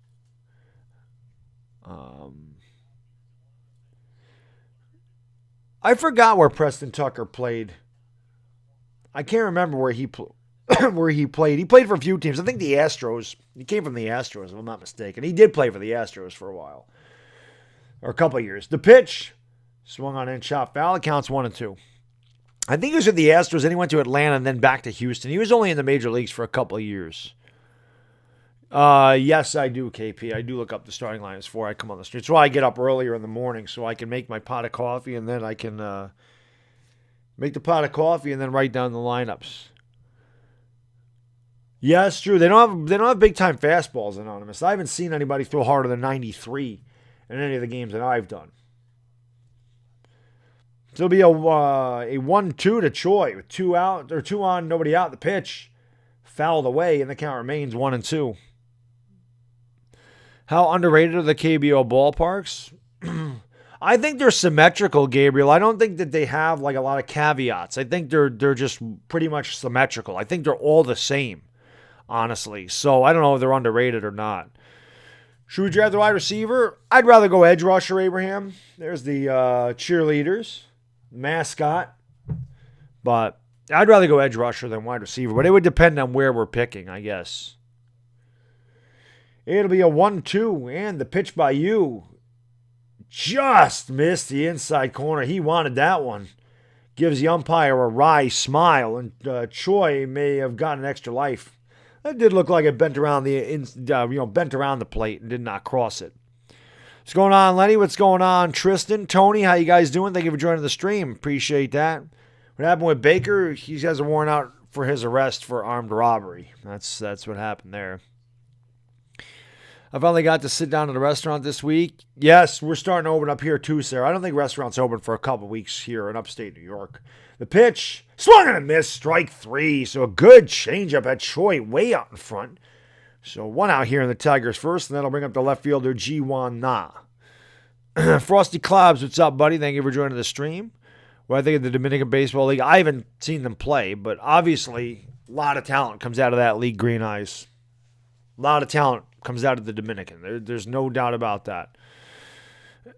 I forgot where Preston Tucker played. I can't remember where he played. He played for a few teams. I think the Astros. He came from the Astros, if I'm not mistaken. He did play for the Astros for a while. Or a couple of years. The pitch. Swung on in, shot foul. It counts 1-2. I think he was with the Astros, then he went to Atlanta and then back to Houston. He was only in the major leagues for a couple of years. Yes, I do, KP. I do look up the starting lineups before I come on the street. That's why I get up earlier in the morning so I can make my pot of coffee and then I can make the pot of coffee and then write down the lineups. Yes, true. They don't have big time fastballs, Anonymous. I haven't seen anybody throw harder than 93 in any of the games that I've done. So it'll be a 1-2 to Choi with 2 out or 2 on, nobody out. The pitch fouled away, and the count remains 1-2. How underrated are the KBO ballparks? I think they're symmetrical, Gabriel. I don't think that they have like a lot of caveats. I think they're just pretty much symmetrical. I think they're all the same, honestly. So I don't know if they're underrated or not. Should we draft the wide receiver? I'd rather go edge rusher, Abraham. There's the cheerleaders. Mascot, but I'd rather go edge rusher than wide receiver, but it would depend on where we're picking, I guess. It'll be a 1-2, and the pitch by you just missed the inside corner. He wanted that one. Gives the umpire a wry smile, and Choi may have gotten extra life. That did look like it bent around the plate and did not cross it. What's going on, Lenny? What's going on, Tristan? Tony, how you guys doing? Thank you for joining the stream. Appreciate that. What happened with Baker? He has a warrant out for his arrest for armed robbery. That's what happened there. I finally got to sit down at a restaurant this week. Yes, we're starting to open up here too, Sarah. I don't think restaurants open for a couple weeks here in upstate New York. The pitch, swung and a miss, strike 3. So a good changeup at Choi way out in front. So 1 out here in the Tigers first, and then I'll bring up the left fielder, Ji-Wan Na. Frosty Clobbs, what's up, buddy? Thank you for joining the stream. What I think of the Dominican Baseball League, I haven't seen them play, but obviously a lot of talent comes out of that league, Green Eyes. A lot of talent comes out of the Dominican. There's no doubt about that.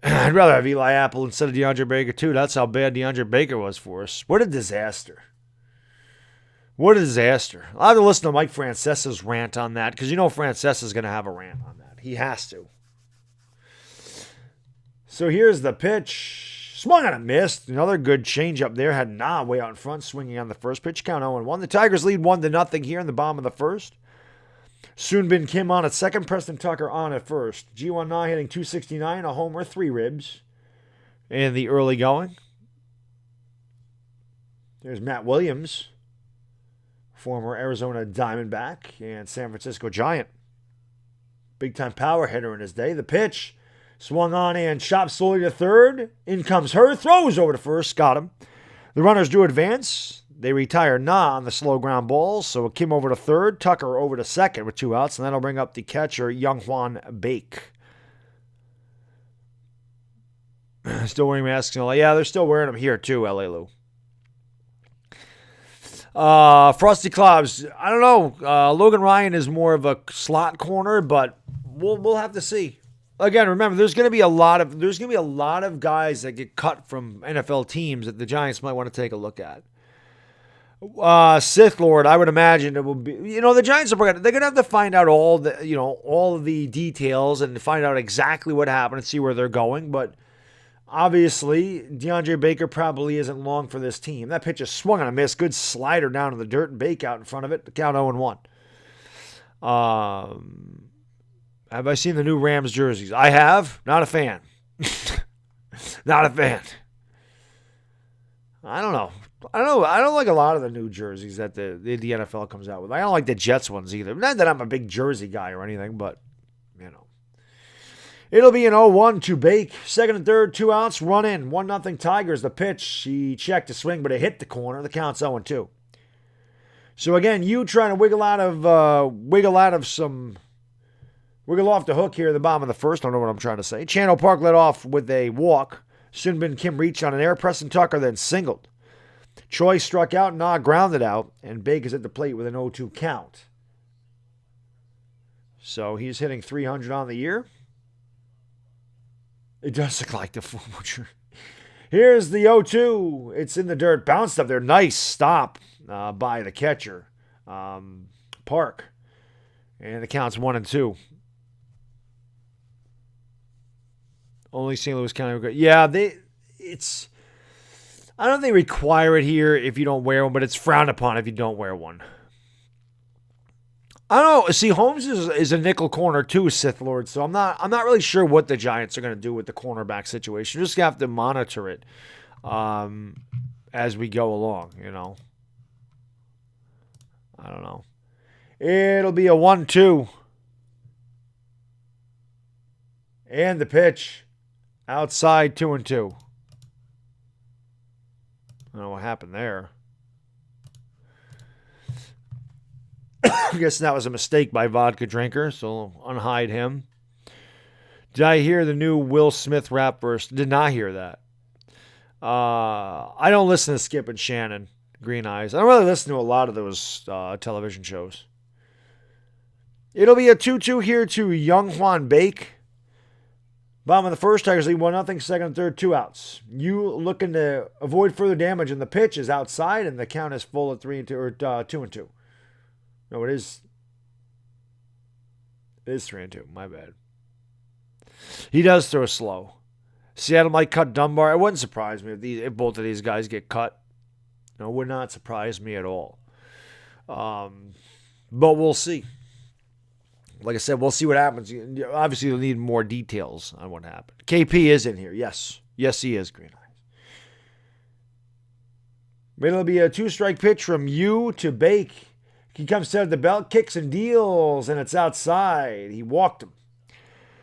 I'd rather have Eli Apple instead of DeAndre Baker, too. That's how bad DeAndre Baker was for us. What a disaster. What a disaster. I'll have to listen to Mike Francesa's rant on that, because you know Francesa's going to have a rant on that. He has to. So here's the pitch. Swung and a missed. Another good changeup there. Had Na way out in front, swinging on the first pitch. Count 0-1. The Tigers lead 1-0 here in the bottom of the first. Soon Bin Kim on at second, Preston Tucker on at first. Ji-Hwan Na hitting 269, a homer, 3 ribs in the early going. There's Matt Williams, former Arizona Diamondback and San Francisco Giant. Big-time power hitter in his day. The pitch swung on and chopped slowly to third. In comes Hurd, throws over to first, got him. The runners do advance. They retire Na on the slow ground balls, so Kim over to third, Tucker over to second with 2 outs, and that'll bring up the catcher, Younghwan Baek. Still wearing masks. Yeah, they're still wearing them here too, LA Lou. Frosty Clouds, I don't know. Logan Ryan is more of a slot corner, but we'll have to see. Again, remember, there's going to be a lot of guys that get cut from NFL teams that the Giants might want to take a look at. Sith Lord, I would imagine it will be. The Giants they're going to have to find out all the details and find out exactly what happened and see where they're going. But obviously, DeAndre Baker probably isn't long for this team. That pitch is swung on a miss. Good slider down to the dirt and Baker out in front of it. The count 0-1. Have I seen the new Rams jerseys? I have. Not a fan. Not a fan. I don't know. I don't like a lot of the new jerseys that the NFL comes out with. I don't like the Jets ones either. Not that I'm a big jersey guy or anything, but, It'll be an 0-1 to Baek. Second and third, 2 outs, run in. 1-0 Tigers. The pitch, he checked the swing, but it hit the corner. The count's 0-2. So again, you trying to wiggle off the hook here at the bottom of the first. I don't know what I'm trying to say. Channel Park led off with a walk. Soon Bin Kim reached on an air. Preston Tucker then singled. Choi struck out, Na grounded out, and Baek is at the plate with an 0-2 count. So he's hitting 300 on the year. It does look like the former. Here's the 0-2. It's in the dirt. Bounced up there. Nice stop by the catcher, Park. And the count's 1-2. Only St. Louis County. Yeah, I don't think they require it here if you don't wear one, but it's frowned upon if you don't wear one. I don't know. See, Holmes is a nickel corner too, Sith Lord. So I'm not really sure what the Giants are going to do with the cornerback situation. Just have to monitor it as we go along. I don't know. It'll be a 1-2, and the pitch outside 2-2. I don't know what happened there. I guess that was a mistake by Vodka Drinker, so unhide him. Did I hear the new Will Smith rap verse? Did not hear that. I don't listen to Skip and Shannon, Green Eyes. I don't really listen to a lot of those television shows. It'll be a 2-2 here to Younghwan Baek. Bottom of the first, Tigers lead 1-0. Second and third, 2 outs. You looking to avoid further damage, and the pitch is outside, and the count is full at 3-2 or 2-2. No, it is. It is 3-2. My bad. He does throw slow. Seattle might cut Dunbar. It wouldn't surprise me if both of these guys get cut. No, it would not surprise me at all. But we'll see. Like I said, we'll see what happens. Obviously, you'll need more details on what happened. KP is in here. Yes. Yes, he is, Green Eyes. It'll be a 2-strike pitch from you to Baek. He comes to the belt, kicks and deals, and it's outside. He walked him.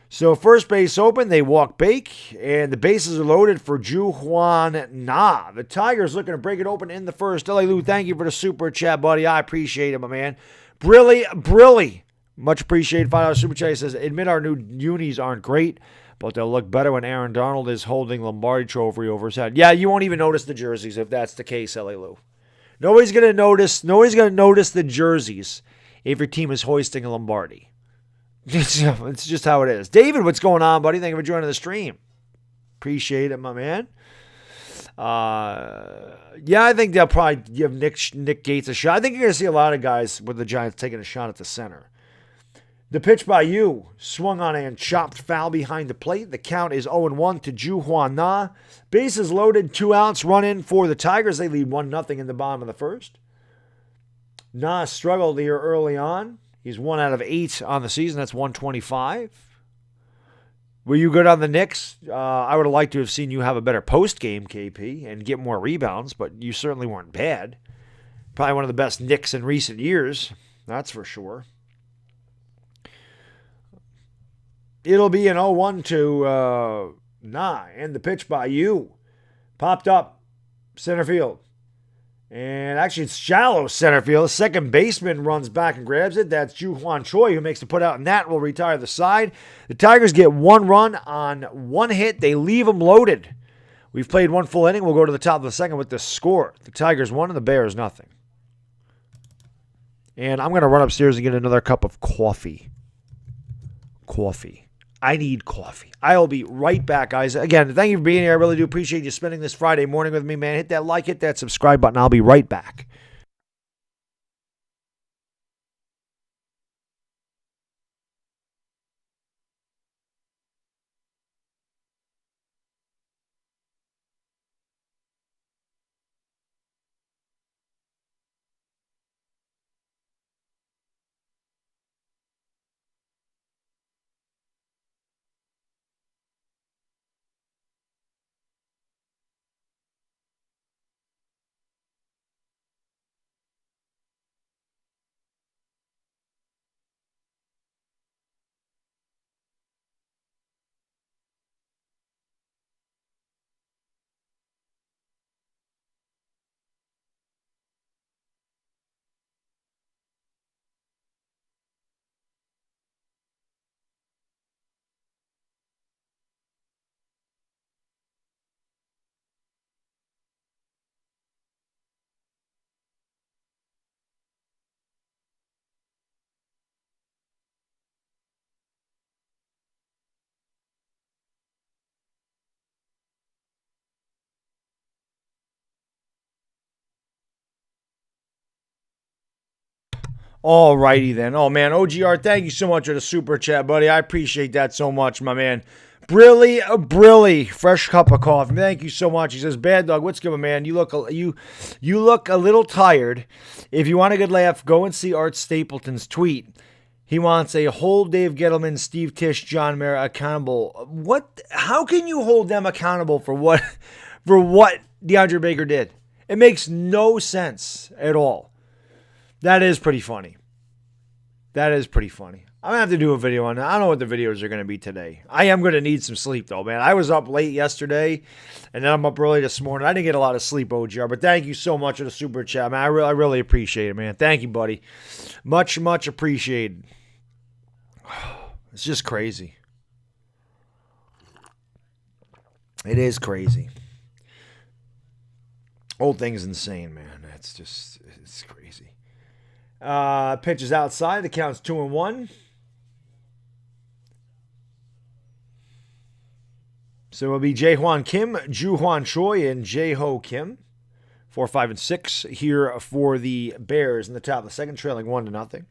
So first base open, they walk Baek, and the bases are loaded for Ji-Hwan Na. The Tigers looking to break it open in the first. LA Lou, thank you for the super chat, buddy. I appreciate it, my man. Brilly. Much appreciated. $5 super chat. He says, admit our new unis aren't great, but they'll look better when Aaron Donald is holding Lombardi Trophy over his head. Yeah, you won't even notice the jerseys if that's the case, LA Lou. Nobody's gonna notice the jerseys if your team is hoisting a Lombardi. It's just how it is. David, what's going on, buddy? Thank you for joining the stream. Appreciate it, my man. Yeah, I think they'll probably give Nick Gates a shot. I think you're gonna see a lot of guys with the Giants taking a shot at the center. The pitch by you, swung on and chopped foul behind the plate. The count is 0-1 to Ji-Hwan Na. Bases loaded, 2 outs, run in for the Tigers. They lead 1-0 in the bottom of the first. Na struggled here early on. He's 1 out of 8 on the season. That's 125. Were you good on the Knicks? I would have liked to have seen you have a better post-game, KP, and get more rebounds, but you certainly weren't bad. Probably one of the best Knicks in recent years. That's for sure. It'll be an 0-1 to 9. And the pitch by you. Popped up. Center field. And actually, it's shallow center field. The second baseman runs back and grabs it. That's Ju-Hwan Choi who makes the put out, and that will retire the side. The Tigers get 1 run on 1 hit. They leave them loaded. We've played 1 full inning. We'll go to the top of the second with the score. The Tigers 1 and the Bears nothing. And I'm going to run upstairs and get another cup of coffee. I need coffee. I'll be right back, guys. Again, thank you for being here. I really do appreciate you spending this Friday morning with me, man. Hit that like, hit that subscribe button. I'll be right back. All righty then. Oh, man, OGR, thank you so much for the super chat, buddy. I appreciate that so much, my man. Brilly, fresh cup of coffee. Thank you so much. He says, Baddog, what's good, my man? You look a little tired. If you want a good laugh, go and see Art Stapleton's tweet. He wants a whole Dave Gettleman, Steve Tisch, John Mayer accountable. What? How can you hold them accountable for what DeAndre Baker did? It makes no sense at all. That is pretty funny. I'm going to have to do a video on that. I don't know what the videos are going to be today. I am going to need some sleep, though, man. I was up late yesterday, and then I'm up early this morning. I didn't get a lot of sleep, OGR, but thank you so much for the super chat, man. I really appreciate it, man. Thank you, buddy. Much appreciated. It's just crazy. It is crazy. Whole thing's insane, man. It's crazy. Pitch is outside. The count's 2-1. So it'll be Jae-Hwan Kim, Ju-Hwan Choi, and Jae-Ho Kim. 4, 5, and 6 here for the Bears in the top of the second, trailing 1-0.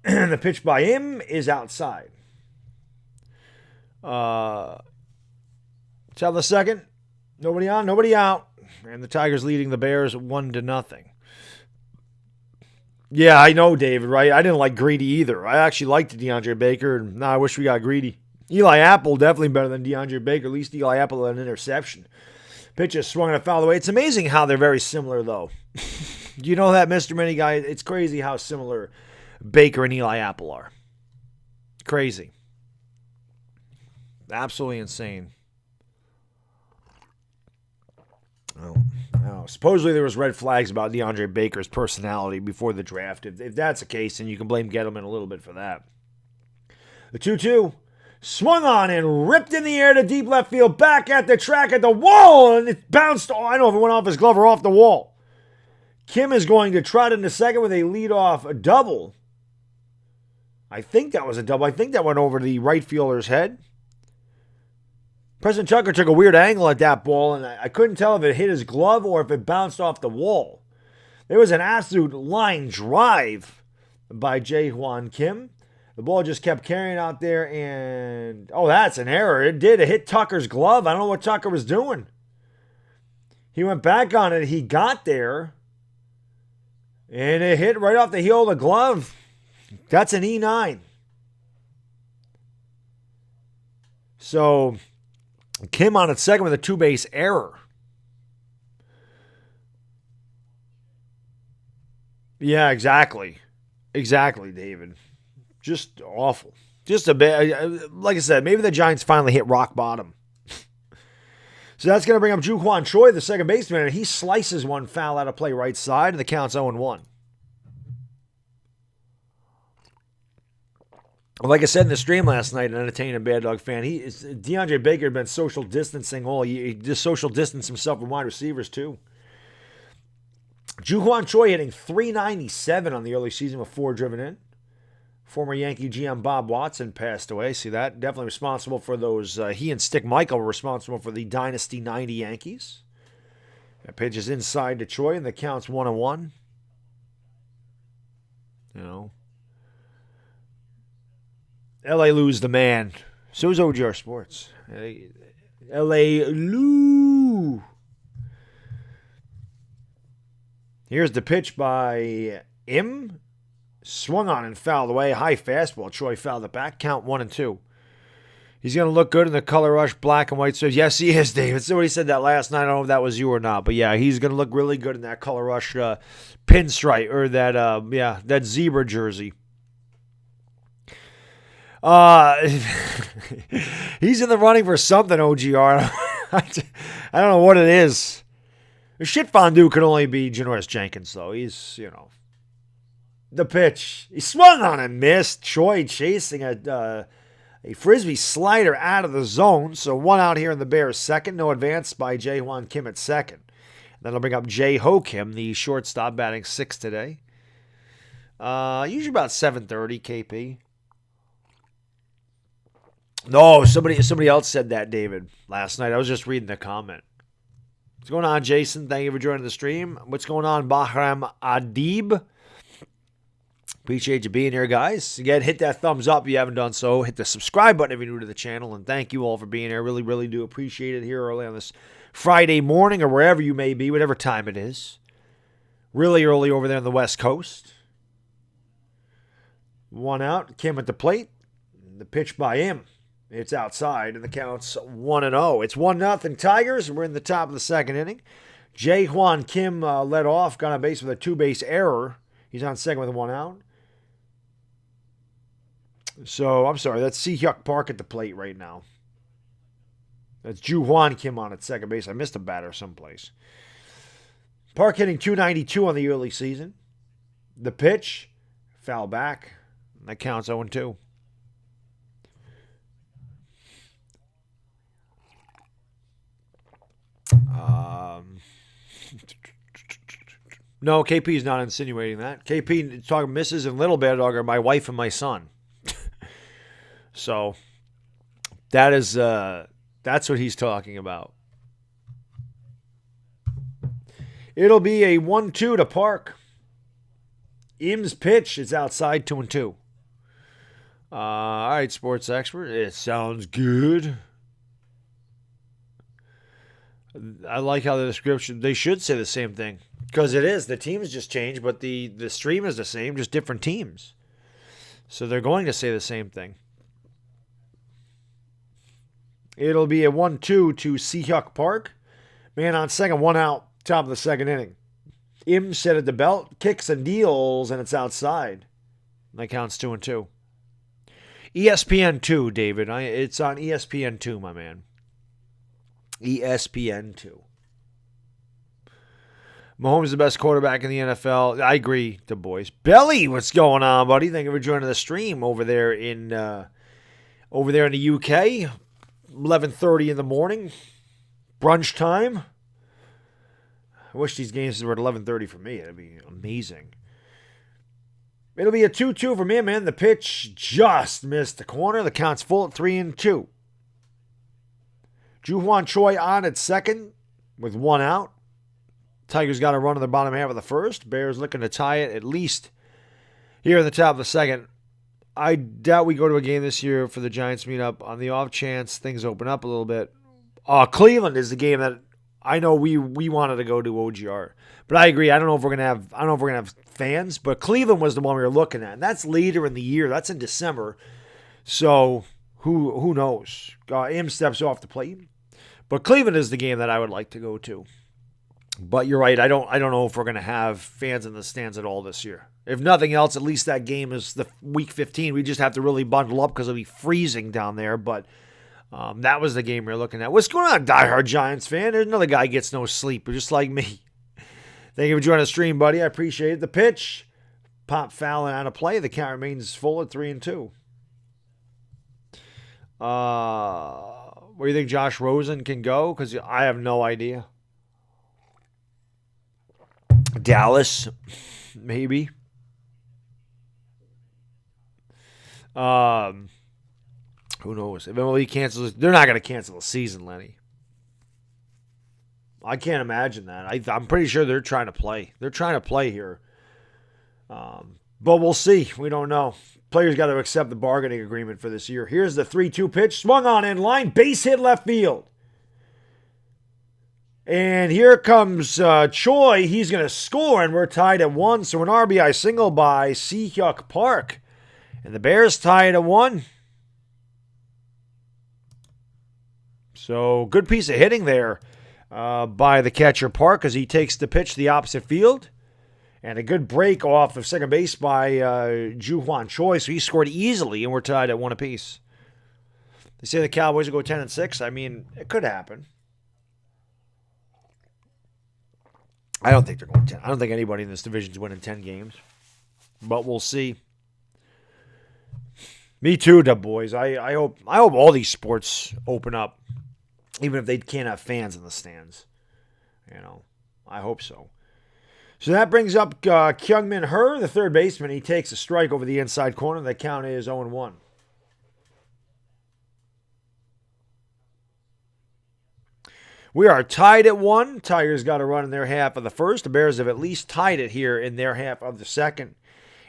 The pitch by him is outside. Top of the second. Nobody on, nobody out. And the Tigers leading the Bears 1-0. Yeah, I know, David, right? I didn't like Greedy either. I actually liked DeAndre Baker, and I wish we got Greedy. Eli Apple, definitely better than DeAndre Baker. At least Eli Apple had an interception. Pitch is swung and a foul away. It's amazing how they're very similar, though. Do you know that, Mr. Many Guy? It's crazy how similar Baker and Eli Apple are. Crazy. Absolutely insane. Oh. Supposedly there was red flags about DeAndre Baker's personality before the draft. If that's the case, then you can blame Gettleman a little bit for that. The 2-2 swung on and ripped in the air to deep left field, back at the track at the wall, and it bounced. I don't know if it went off his glove or off the wall. Kim is going to trot into second with a leadoff double. I think that was a double. I think that went over the right fielder's head. Preston Tucker took a weird angle at that ball, and I couldn't tell if it hit his glove or if it bounced off the wall. There was an absolute line drive by Jae-Hwan Kim. The ball just kept carrying out there, and that's an error. It did. It hit Tucker's glove. I don't know what Tucker was doing. He went back on it. He got there, and it hit right off the heel of the glove. That's an E9. So Kim on at second with a two-base error. Yeah, exactly. Exactly, David. Just awful. Just a bit. Like I said, maybe the Giants finally hit rock bottom. So that's going to bring up Ju-Hwan Choi, the second baseman, and he slices one foul out of play right side, and the count's 0-1. Like I said in the stream last night, an entertaining Baddog fan, DeAndre Baker had been social distancing all year. He just social distanced himself from wide receivers, too. Ju-Hwan Choi hitting .397 on the early season with 4 driven in. Former Yankee GM Bob Watson passed away. See that? Definitely responsible for those. He and Stick Michael were responsible for the Dynasty 90 Yankees. That pitch is inside to Choi, and the count's 1-1. You know. LA lose the man. So is OGR Sports. LA Lou. Here's the pitch by Im. Swung on and fouled away. High fastball. Choi fouled it back. Count 1-2. He's going to look good in the color rush black and white. So yes, he is, David. Somebody said that last night. I don't know if that was you or not. But yeah, he's going to look really good in that color rush pinstripe or that zebra jersey. He's in the running for something, OGR. I don't know what it is. The shit fondue could only be Janoris Jenkins, though. He's, the pitch. He swung on and missed. Choi chasing a Frisbee slider out of the zone. So 1 out here in the Bears' second. No advance by Jae-Hwan Kim at second. That'll bring up Jae-Ho Kim, the shortstop, batting 6th today. Usually about 7:30 KP. No, somebody else said that, David, last night. I was just reading the comment. What's going on, Jason? Thank you for joining the stream. What's going on, Bahram Adib? Appreciate you being here, guys. Again, hit that thumbs up if you haven't done so. Hit the subscribe button if you're new to the channel. And thank you all for being here. Really, really do appreciate it here early on this Friday morning or wherever you may be, whatever time it is. Really early over there on the West Coast. 1 out. Kim at the plate. The pitch by him. It's outside, and the count's 1-0. It's 1-0 Tigers. We're in the top of the second inning. Jae-Hwan Kim led off, got on base with a 2-base error. He's on second with 1 out. So, I'm sorry, that's Si-Hyuk Park at the plate right now. That's Ju-Hwan Kim on at second base. I missed a batter someplace. Park hitting .292 on the early season. The pitch, foul back. That counts 0-2. No, KP's not insinuating that. KP talking Mrs. and Little Baddog are my wife and my son. So that's what he's talking about. It'll be a 1-2 to Park. Im's pitch is outside 2-2. All right, sports expert. It sounds good. I like how the description, they should say the same thing. Because it is. The teams just changed, but the stream is the same, just different teams. So they're going to say the same thing. It'll be a 1-2 to Si-Hyuk Park. Man on second, 1 out, top of the second inning. Im set at the belt, kicks and deals, and it's outside. That counts 2-2. ESPN 2, David. It's on ESPN 2, my man. ESPN 2. Mahomes is the best quarterback in the NFL. I agree, the boys. Belly, what's going on, buddy? Thank you for joining the stream over there in the UK. 11:30 in the morning. Brunch time. I wish these games were at 11:30 for me. That'd be amazing. It'll be a 2-2 for me, man. The pitch just missed the corner. The count's full at 3-2. Ju-Hwan Choi on at second with 1 out. Tigers got a run in the bottom half of the first. Bears looking to tie it at least here in the top of the second. I doubt we go to a game this year for the Giants meetup. On the off chance things open up a little bit. Cleveland is the game that I know we wanted to go to OGR, but I agree. I don't know if we're gonna have fans. But Cleveland was the one we were looking at. And that's later in the year. That's in December. So who knows? Im steps off the plate, but Cleveland is the game that I would like to go to. But you're right. I don't know if we're gonna have fans in the stands at all this year. If nothing else, at least that game is the week 15. We just have to really bundle up because it'll be freezing down there. But that was the game we were looking at. What's going on, diehard Giants fan? There's another guy gets no sleep, just like me. Thank you for joining the stream, buddy. I appreciate it. The pitch. Pop foul and out of play. The count remains full at 3-2. Where do you think Josh Rosen can go? Because I have no idea. Dallas, maybe. Who knows? If MLB cancels, they're not going to cancel the season, Lenny. I can't imagine that. I'm pretty sure they're trying to play. They're trying to play here. But we'll see. We don't know. Players got to accept the bargaining agreement for this year. Here's the 3-2 pitch. Swung on in line. Base hit left field. And here comes Choi. He's going to score, and we're tied at 1. So an RBI single by Si-Hyuk Park. And the Bears tied at 1. So good piece of hitting there by the catcher Park as he takes the pitch to the opposite field. And a good break off of second base by Ju-Hwan Choi. So he scored easily, and we're tied at 1 apiece. They say the Cowboys will go 10-6. I mean, it could happen. I don't think they're going 10. I don't think anybody in this division is winning 10 games. But we'll see. Me too, Dub Boys. I hope all these sports open up, even if they can't have fans in the stands. You know, I hope so. So that brings up Kyung-Min Hur, the third baseman. He takes a strike over the inside corner. The count is 0-1. We are tied at 1. Tigers got a run in their half of the first. The Bears have at least tied it here in their half of the second.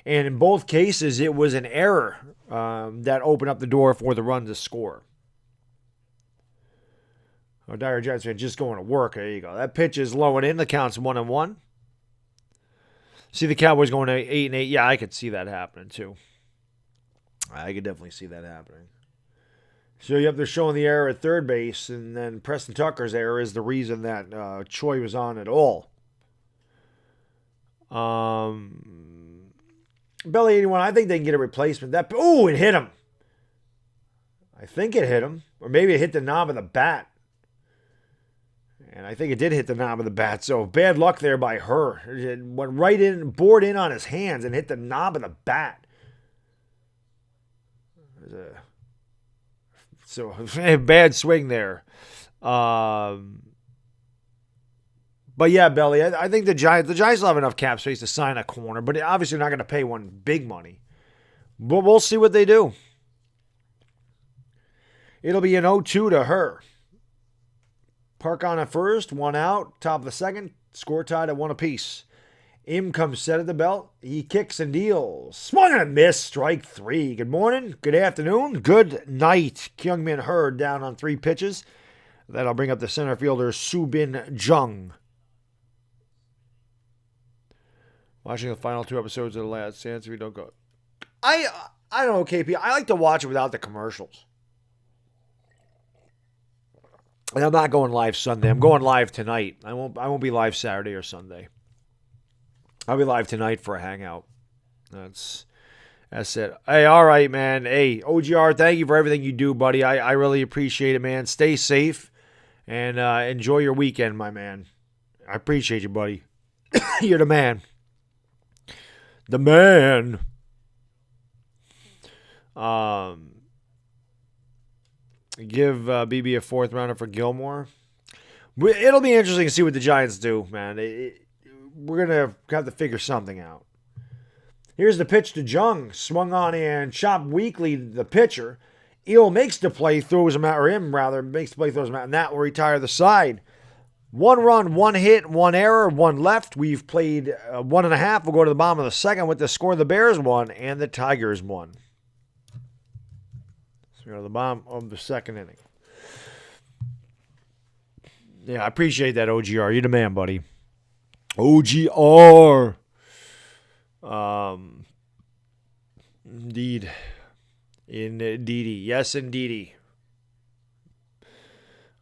And in both cases, it was an error that opened up the door for the run to score. Oh, Dire Giants fan just going to work. There you go. That pitch is low and in. The count's 1-1. See the Cowboys going to 8-8. Yeah, I could see that happening too. I could definitely see that happening. So you have they're showing the error at third base, and then Preston Tucker's error is the reason that Choi was on at all. Belly 81, I think they can get a replacement. It hit him. I think it hit him. Or maybe it hit the knob of the bat. And I think it did hit the knob of the bat. So bad luck there by her. It went right in, bored in on his hands and hit the knob of the bat. So bad swing there. But yeah, Belly, I think the Giants will have enough cap space to sign a corner, but obviously not going to pay one big money. But we'll see what they do. It'll be an 0-2 to her. Park on at first, 1 out, top of the second, score tied at 1 apiece. Im comes set at the belt. He kicks and deals. Swung and a miss, strike 3. Good morning, good afternoon, good night. Kyung-Min Hur down on 3 pitches. That'll bring up the center fielder, Soo-Bin Jung. Watching the final 2 episodes of The Last Dance, if we don't go. I don't know, KP. I like to watch it without the commercials. And I'm not going live Sunday. I'm going live tonight. I won't be live Saturday or Sunday. I'll be live tonight for a hangout. That's it. Hey, all right, man. Hey, OGR, thank you for everything you do, buddy. I really appreciate it, man. Stay safe and enjoy your weekend, my man. I appreciate you, buddy. You're the man. The man. Give BB a 4th rounder for Gilmore. It'll be interesting to see what the Giants do, man. We're going to have to figure something out. Here's the pitch to Jung. Swung on and chopped weakly the pitcher. Eel makes the play, throws him out, or him rather, makes the play, throws him out, and that will retire the side. 1 run, 1 hit, 1 error, 1 left. We've played 1.5. We'll go to the bottom of the second with the score. The Bears won and the Tigers won. So we go to the bottom of the second inning. Yeah, I appreciate that, OGR. You're the man, buddy. OGR. Indeed. Indeedy. Yes, indeedy.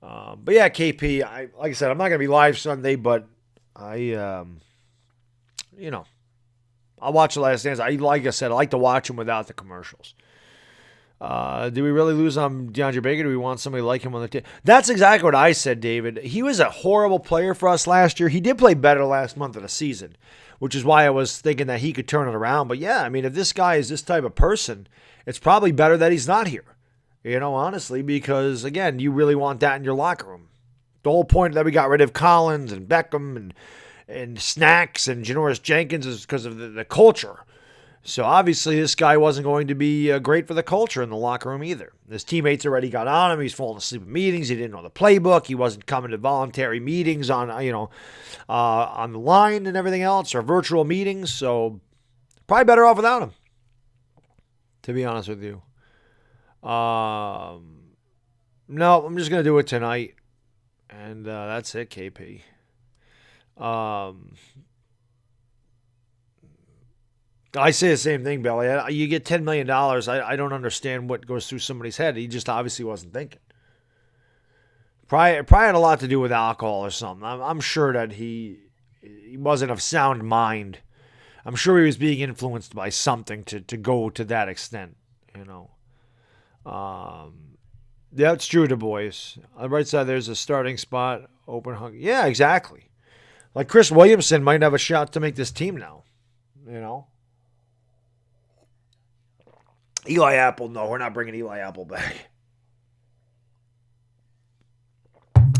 But yeah, KP, like I said, I'm not going to be live Sunday, but you know, I'll watch The Last Dance. Like I said, I like to watch them without the commercials. Do we really lose on DeAndre Baker? Do we want somebody like him on the team? That's exactly what I said, David. He was a horrible player for us last year. He did play better last month of the season, which is why I was thinking that he could turn it around. But yeah, I mean, if this guy is this type of person, it's probably better that he's not here. Honestly, because, again, you really want that in your locker room. The whole point that we got rid of Collins and Beckham and Snacks and Janoris Jenkins is because of the culture. So, obviously, this guy wasn't going to be great for the culture in the locker room either. His teammates already got on him. He's falling asleep in meetings. He didn't know the playbook. He wasn't coming to voluntary meetings on the line and everything else, or virtual meetings. So, probably better off without him, to be honest with you. No, I'm just going to do it tonight. And that's it, KP. I say the same thing, Belly. You get $10 million. I don't understand what goes through somebody's head. He just obviously wasn't thinking. Probably had a lot to do with alcohol or something. I'm sure that he wasn't of sound mind. I'm sure he was being influenced by something to go to that extent, Yeah, it's true, Du Bois. On the right side, there's a starting spot, open hug. Yeah, exactly. Like Chris Williamson might have a shot to make this team now, Eli Apple, no, we're not bringing Eli Apple back.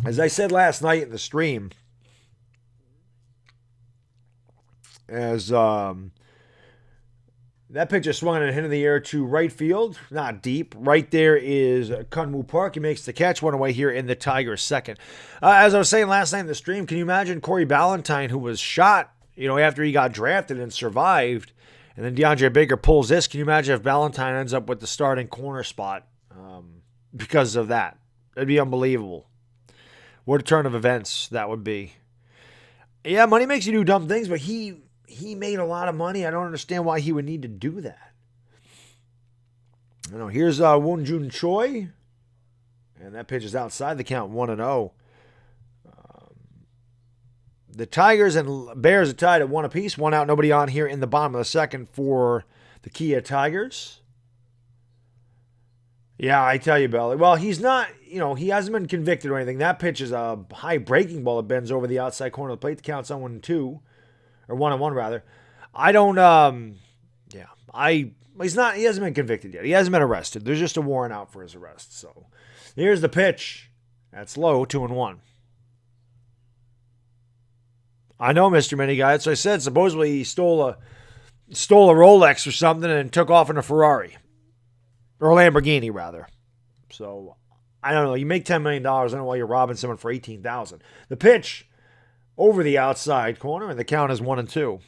As I said last night in the stream, as that pitch is swung on a hit in the air to right field, not deep. Right there is Kunmu Park. He makes the catch, one away here in the Tigers' second. As I was saying last night in the stream, can you imagine Corey Ballantyne, who was shot, after he got drafted and survived, and then DeAndre Baker pulls this? Can you imagine if Ballantyne ends up with the starting corner spot because of that? It'd be unbelievable. What a turn of events that would be. Yeah, money makes you do dumb things, but he made a lot of money. I don't understand why he woon need to do that. Here's Woon Jun Choi. And that pitch is outside the count, 1-0. The Tigers and Bears are tied at 1 apiece. 1 out, nobody on here in the bottom of the second for the Kia Tigers. Yeah, I tell you, Belly. Well, he's not, he hasn't been convicted or anything. That pitch is a high breaking ball that bends over the outside corner of the plate. The count's on 1-2. Or 1-1 rather. I don't, he hasn't been convicted yet. He hasn't been arrested. There's just a warrant out for his arrest. So here's the pitch. That's low, 2-1. I know, Mr. Mini Guy. That's what I said. Supposedly he stole a Rolex or something and took off in a Ferrari. Or a Lamborghini, rather. So, I don't know. You make $10 million. I don't know why you're robbing someone for $18,000. The pitch over the outside corner, and the count is 1-2.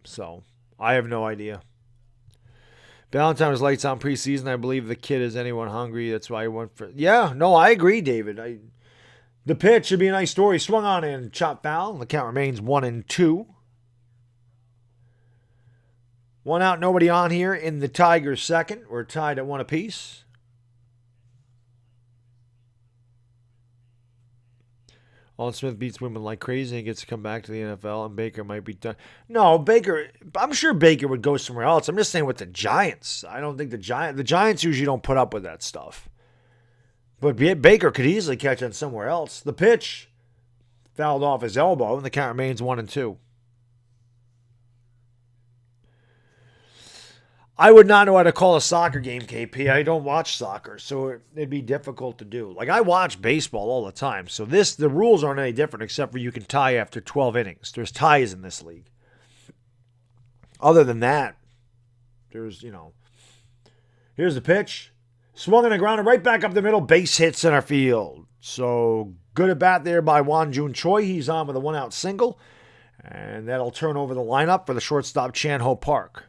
So I have no idea. Ballantyne was lights on preseason. I believe the kid is anyone hungry. That's why he went for. Yeah, no, I agree, David. The pitch should be a nice story. Swung on and chopped foul. The count remains 1-2. 1 out, nobody on here in the Tigers' second. We're tied at 1 apiece. Alden Smith beats women like crazy and gets to come back to the NFL, and Baker might be done. No, Baker, I'm sure Baker would go somewhere else. I'm just saying with the Giants. I don't think the Giants usually don't put up with that stuff. But Baker could easily catch on somewhere else. The pitch fouled off his elbow, and the count remains 1-2. I would not know how to call a soccer game, KP. I don't watch soccer, so it'd be difficult to do. Like, I watch baseball all the time, so the rules aren't any different except for you can tie after 12 innings. There's ties in this league. Other than that, here's the pitch. Swung on the ground and right back up the middle. Base hit center field. So, good at bat there by Won Jun Choi. He's on with a 1-out single, and that'll turn over the lineup for the shortstop, Chan Ho Park.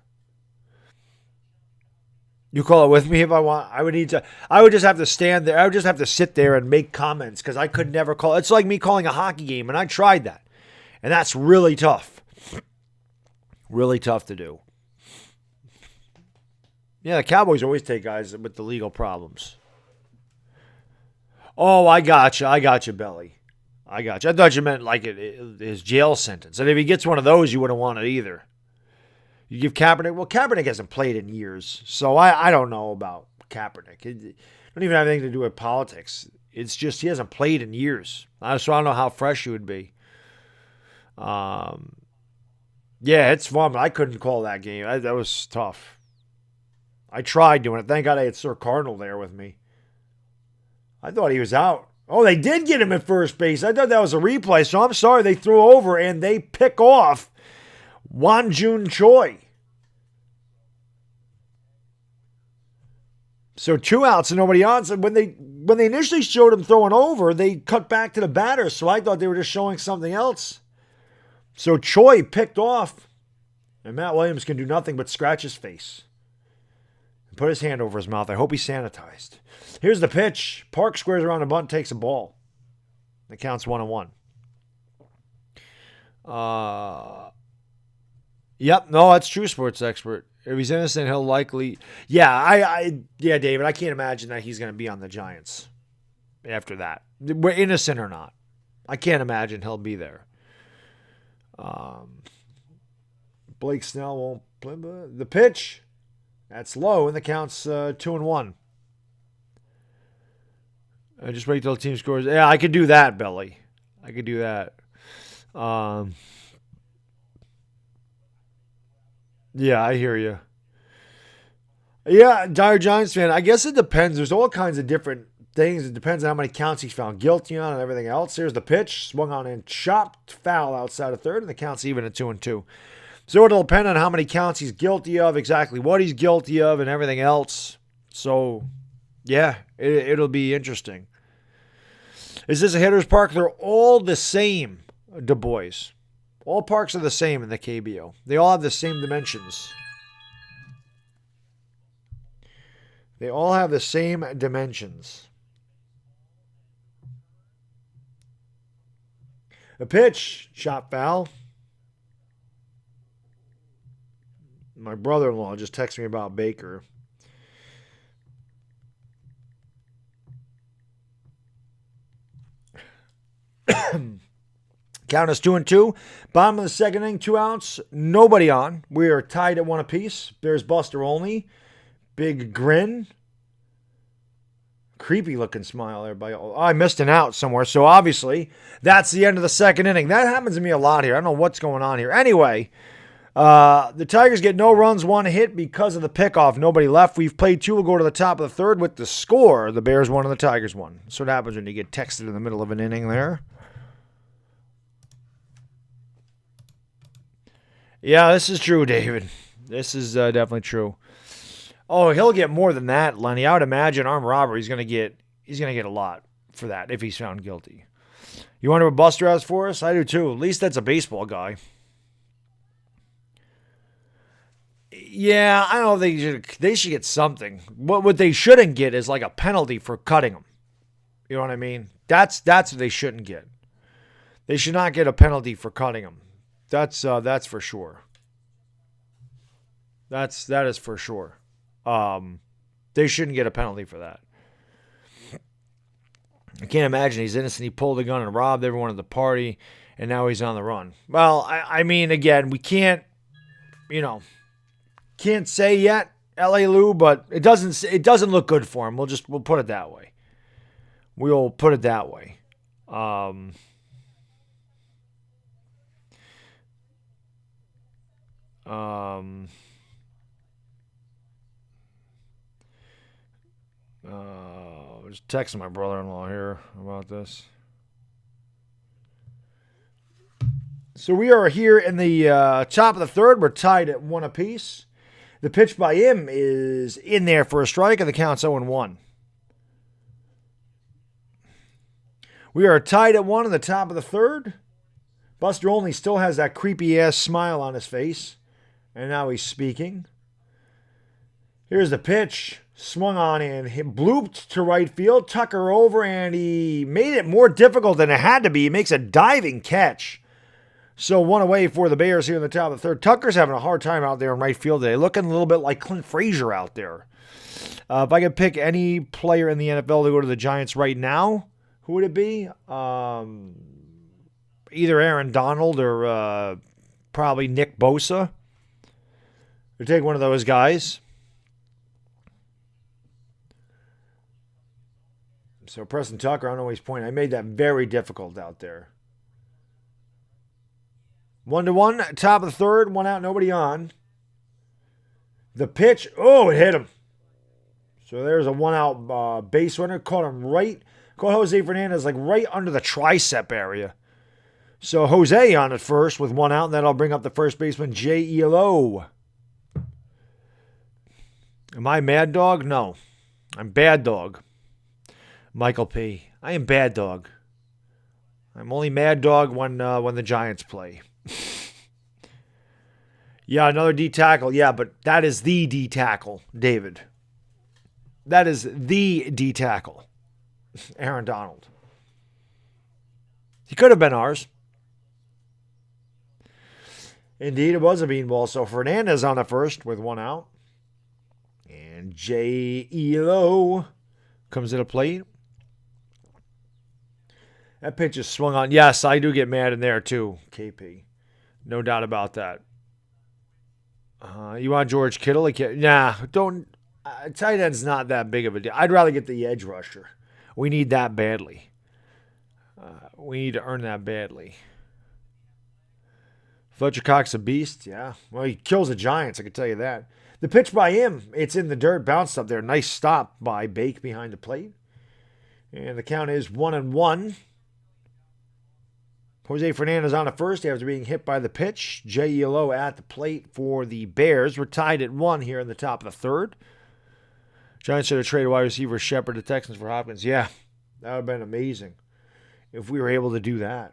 You call it with me if I want. I would need to. I would just have to stand there. I would just have to sit there and make comments because I could never call. It's like me calling a hockey game, and I tried that, and that's really tough. Really tough to do. Yeah, the Cowboys always take guys with the legal problems. Oh, I got you. I got you, Belly. I got you. I thought you meant like his jail sentence. And if he gets one of those, you wouldn't want it either. You give Kaepernick. Well, Kaepernick hasn't played in years, so I don't know about Kaepernick. It don't even have anything to do with politics. It's just he hasn't played in years. So I don't know how fresh he would be. Yeah, it's fun, but I couldn't call that game. That was tough. I tried doing it. Thank God I had Sir Cardinal there with me. I thought he was out. Oh, they did get him at first base. I thought that was a replay, so I'm sorry. They threw over and they pick off Wanjun Choi. So 2 outs and nobody on. So when they initially showed him throwing over, they cut back to the batter. So I thought they were just showing something else. So Choi picked off, and Matt Williams can do nothing but scratch his face and put his hand over his mouth. I hope he's sanitized. Here's the pitch. Park squares around the bunt, takes a ball. It counts 1-1. Yep, no, that's true, sports expert. If he's innocent, he'll likely. Yeah, yeah, David. I can't imagine that he's going to be on the Giants after that. We're innocent or not, I can't imagine he'll be there. Blake Snell won't play. The pitch, that's low, and the count's 2-1. Just wait till the team scores. Yeah, I could do that, Belly. I could do that. Yeah, I hear you. Yeah, dire Giants fan. I guess it depends. There's all kinds of different things. It depends on how many counts he's found guilty on and everything else. Here's the pitch. Swung on and chopped foul outside of third, and the count's even at 2-2. So it'll depend on how many counts he's guilty of, exactly what he's guilty of, and everything else. So, yeah, it'll be interesting. Is this a hitter's park? They're all the same, Du Bois. All parks are the same in the KBO. They all have the same dimensions. They all have the same dimensions. A pitch, shot foul. My brother-in-law just texted me about Baker. Count is 2-2. Bottom of the second inning, 2 outs, nobody on. We are tied at 1 apiece. Bears Buster only. Big grin. Creepy looking smile there. I missed an out somewhere. So obviously, that's the end of the second inning. That happens to me a lot here. I don't know what's going on here. Anyway, the Tigers get no runs, 1 hit because of the pickoff. Nobody left. We've played 2. We'll go to the top of the third with the score. The Bears won and the Tigers won. That's what happens when you get texted in the middle of an inning there. Yeah, this is true, David. This is definitely true. Oh, he'll get more than that, Lenny. I would imagine armed robbery. He's gonna get a lot for that if he's found guilty. You wonder what Buster has for us? I do too. At least that's a baseball guy. Yeah, I don't think they should get something. What they shouldn't get is like a penalty for cutting them. You know what I mean? That's what they shouldn't get. They should not get a penalty for cutting them. That's for sure. That is for sure. They shouldn't get a penalty for that. I can't imagine he's innocent. He pulled a gun and robbed everyone at the party, and now he's on the run. Well, I mean, again, we can't say yet, L.A. Lou, but it doesn't look good for him. We'll put it that way. We'll put it that way. Just texting my brother-in-law here about this. So we are here in the top of the third. We're tied at 1 apiece. The pitch by him is in there for a strike, and the count's 0-1. We are tied at 1 in the top of the third. Buster Olney still has that creepy-ass smile on his face, and now he's speaking. Here's the pitch. Swung on and hit, blooped to right field. Tucker over, and he made it more difficult than it had to be. He makes a diving catch. So one away for the Bears here in the top of the third. Tucker's having a hard time out there in right field today. Looking a little bit like Clint Frazier out there. If I could pick any player in the NFL to go to the Giants right now, who would it be? Either Aaron Donald or probably Nick Bosa. Or take one of those guys. So Preston Tucker, I don't know what he's pointing. I made that very difficult out there. 1-1, top of the third, one out, nobody on. The pitch, oh, it hit him. So there's a one-out base runner. Caught Jose Fernandez like right under the tricep area. So Jose on at first with one out, and that'll bring up the first baseman, J.E.L.O. Am I Mad Dog? No. I'm Bad Dog. Michael P. I am Bad Dog. I'm only Mad Dog when the Giants play. Yeah, another D tackle. Yeah, but that is the D tackle, David. That is the D tackle. Aaron Donald. He could have been ours. Indeed, it was a beanball. So Fernandez on the first with one out. And J.E.L.O. comes to the plate. That pitch is swung on. Yes, I do get mad in there too, KP. No doubt about that. You want George Kittle? Nah, don't. Tight end's not that big of a deal. I'd rather get the edge rusher. We need that badly. We need to earn that badly. Fletcher Cox's a beast, yeah. Well, he kills the Giants, I can tell you that. The pitch by him, it's in the dirt, bounced up there. Nice stop by Bake behind the plate. And the count is 1-1. Jose Fernandez on at first after being hit by the pitch. J.E.L.O. at the plate for the Bears. We're tied at 1 here in the top of the third. Giants should have traded wide receiver Shepard to Texans for Hopkins. Yeah, that would have been amazing if we were able to do that.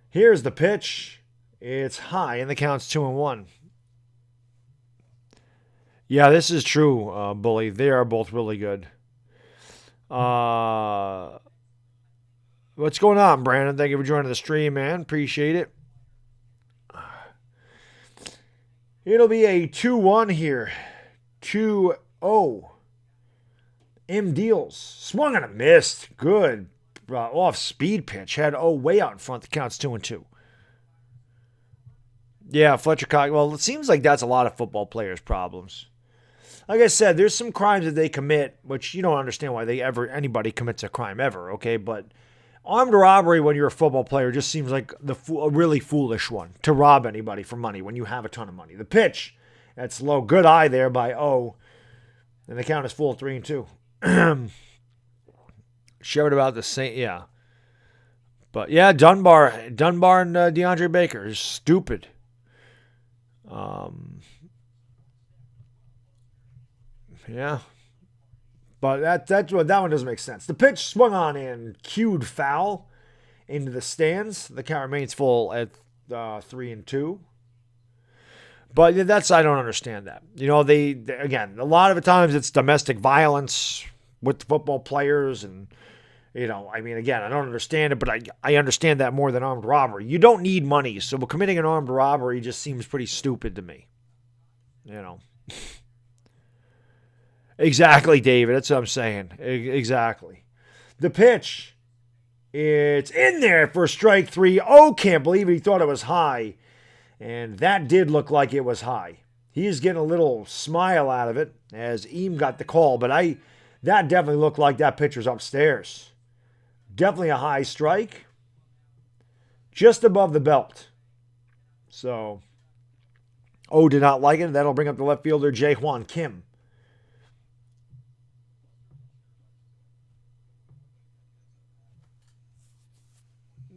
Here's the pitch. It's high, and the count's 2-1. Yeah, this is true, Bully. They are both really good. What's going on, Brandon? Thank you for joining the stream, man. Appreciate it. It'll be a 2-1 here. 2-0. M. Deals. Swung and a missed. Good. Off-speed pitch. Had way out in front. The count's 2-2. Yeah, Fletcher Cox. Well, it seems like that's a lot of football players' problems. Like I said, there's some crimes that they commit, which you don't understand why anybody commits a crime ever, okay? But armed robbery when you're a football player just seems like a really foolish one, to rob anybody for money when you have a ton of money. The pitch, that's low. Good eye there by O. And the count is full 3-2. Showed about the same, yeah. But yeah, Dunbar and DeAndre Baker is stupid. Yeah. But that one doesn't make sense. The pitch swung on and cued foul into the stands. The count remains full at 3-2. But I don't understand that. You know, they again, a lot of the times it's domestic violence with the football players, and you know, I mean, again, I don't understand it, but I understand that more than armed robbery. You don't need money, so committing an armed robbery just seems pretty stupid to me. You know. Exactly, David. That's what I'm saying. Exactly. The pitch. It's in there for strike 3. Oh, can't believe it. He thought it was high. And that did look like it was high. He's getting a little smile out of it as Eam got the call. But that definitely looked like that pitcher's upstairs. Definitely a high strike. Just above the belt. So, did not like it. That'll bring up the left fielder, Jae-Hwan Kim.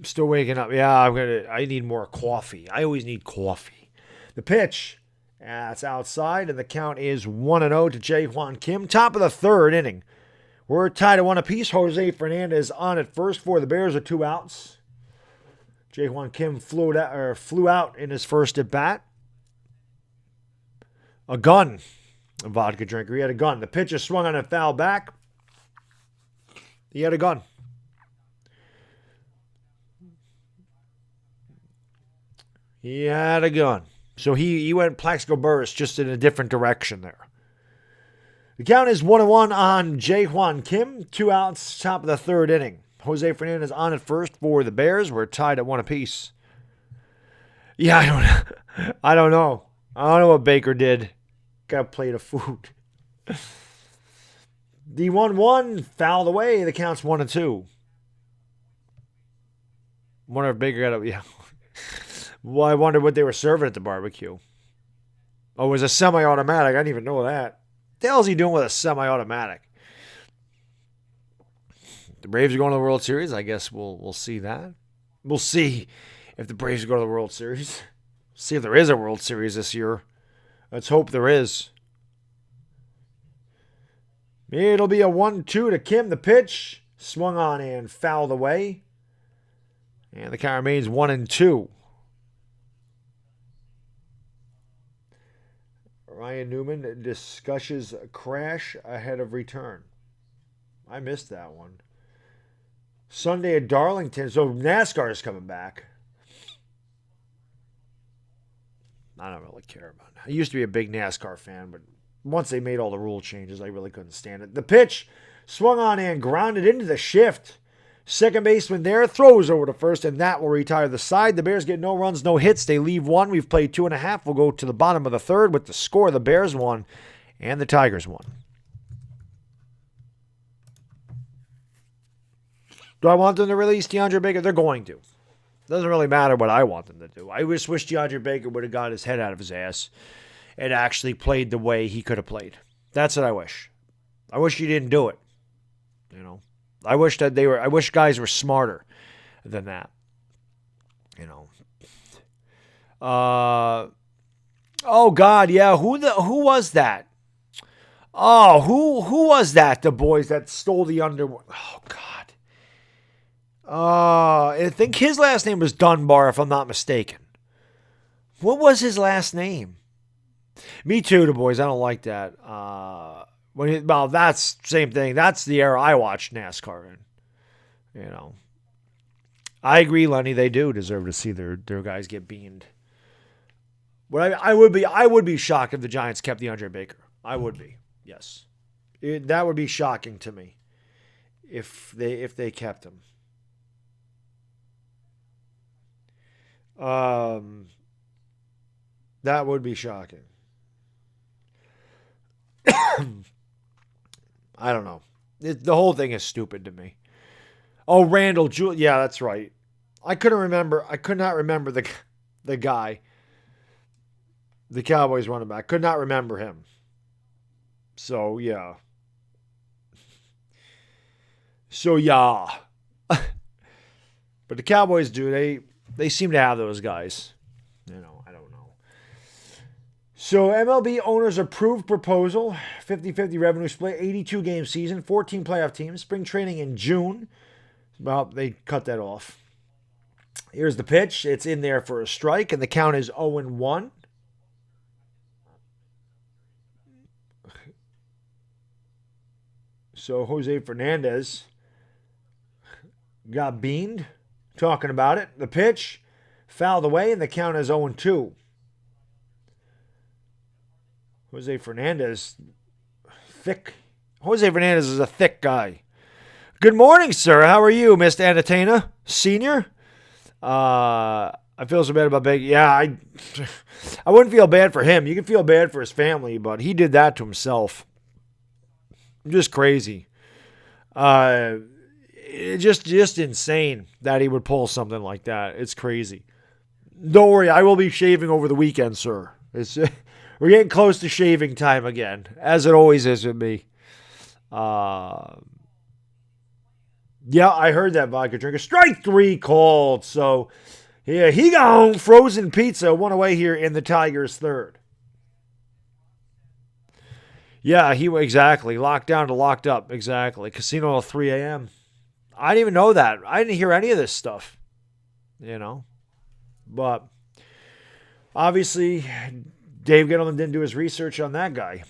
Still waking up. Yeah, I need more coffee. I always need coffee. The pitch. That's outside, and the count is 1-0 to Jae-Hwan Kim. Top of the third inning. We're tied at 1 apiece. Jose Fernandez on at first for the Bears with 2 outs. Jae-Hwan Kim flew out in his first at bat. A gun. A vodka drinker. He had a gun. The pitcher swung on a foul back. He had a gun. He had a gun. So he went Plaxico Burress just in a different direction there. The count is 1-1 on Jae-Hwan Kim. 2 outs, top of the third inning. Jose Fernandez on at first for the Bears. We're tied at 1 apiece. Yeah, I don't know. I don't know what Baker did. Got a plate of food. The 1-1 fouled away. The count's 1-2. Wonder if Baker got a... Yeah. Well, I wonder what they were serving at the barbecue. Oh, it was a semi-automatic. I didn't even know that. What the hell is he doing with a semi-automatic? The Braves are going to the World Series. I guess we'll see that. We'll see if the Braves go to the World Series. See if there is a World Series this year. Let's hope there is. It'll be a 1-2 to Kim. The pitch swung on and fouled away. And the count remains 1-2. Ryan Newman discusses crash ahead of return. I missed that one. Sunday at Darlington. So NASCAR is coming back. I don't really care about it. I used to be a big NASCAR fan, but once they made all the rule changes, I really couldn't stand it. The pitch swung on and grounded into the shift. Second baseman there throws over to first, and that will retire the side. The Bears get no runs, no hits. They leave 1. We've played 2.5. We'll go to the bottom of the third with the score. The Bears won, and the Tigers won. Do I want them to release DeAndre Baker? They're going to. Doesn't really matter what I want them to do. I just wish DeAndre Baker would have got his head out of his ass and actually played the way he could have played. That's what I wish. I wish he didn't do it. You know, I wish guys were smarter than that. You know. Oh God, yeah. Who was that? Oh, who was that? The boys that stole the underwear. Oh God. I think his last name was Dunbar, if I'm not mistaken. What was his last name? Me too, the boys. I don't like that. That's same thing. That's the era I watched NASCAR in. You know, I agree, Lenny. They do deserve to see their guys get beaned. But I would be shocked if the Giants kept DeAndre Baker. I would be. Yes, that would be shocking to me if they kept him. That would be shocking. I don't know. The whole thing is stupid to me. Oh, Randall Jewell. Yeah, that's right. I could not remember the guy. The Cowboys running back. Could not remember him. So, yeah. But the Cowboys do. They seem to have those guys. You know, I don't know. So MLB owners approved proposal, 50-50 revenue split, 82-game season, 14 playoff teams, spring training in June. Well, they cut that off. Here's the pitch. It's in there for a strike, and the count is 0-1. So Jose Fernandez got beaned. Talking about it. The pitch fouled away, and the count is 0-2. Jose Fernandez, thick. Jose Fernandez is a thick guy. Good morning, sir. How are you, Mr. Anatana, Senior? I feel so bad about Baker. Yeah, I wouldn't feel bad for him. You can feel bad for his family, but he did that to himself. Just crazy. Just insane that he would pull something like that. It's crazy. Don't worry, I will be shaving over the weekend, sir. We're getting close to shaving time again, as it always is with me. Yeah, I heard that vodka drinker. Strike 3 called. So, yeah, he got home. Frozen pizza, 1 away here in the Tigers' third. Yeah, exactly. Locked down to locked up. Exactly. Casino till 3 a.m. I didn't even know that. I didn't hear any of this stuff. You know? But obviously, Dave Gettleman didn't do his research on that guy.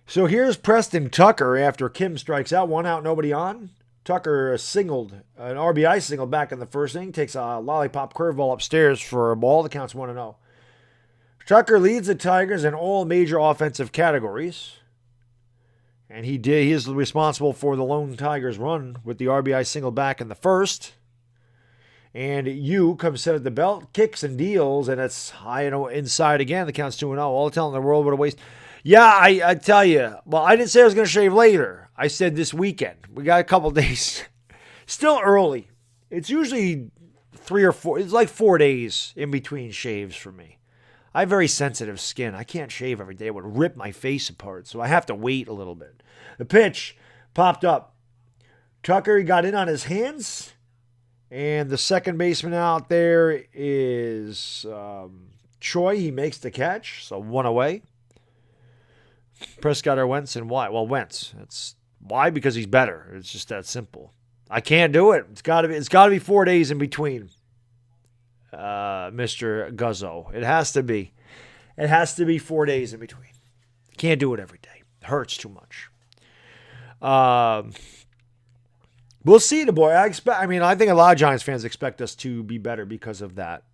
So here's Preston Tucker after Kim strikes out. 1 out, nobody on. Tucker singled, an RBI single back in the first inning. Takes a lollipop curveball upstairs for a ball. The count's 1-0. Tucker leads the Tigers in all major offensive categories. And he is responsible for the lone Tigers run with the RBI single back in the first. And Yu comes set at the belt, kicks and deals, and it's high and inside again. The count's 2-0. All the talent in the world, what a waste. Yeah, I tell you. Well, I didn't say I was going to shave later. I said this weekend. We got a couple days. Still early. It's usually 3 or 4. It's like 4 days in between shaves for me. I have very sensitive skin. I can't shave every day. It would rip my face apart, so I have to wait a little bit. The pitch popped up. Tucker got in on his hands, and the second baseman out there is Choi. He makes the catch, so 1 away. Prescott or Wentz, and why? Well, Wentz. That's why, because he's better. It's just that simple. I can't do it. It's got to be 4 days in between. Mr. Guzzo. It has to be. It has to be 4 days in between. Can't do it every day. It hurts too much. We'll see the boy. I think a lot of Giants fans expect us to be better because of that.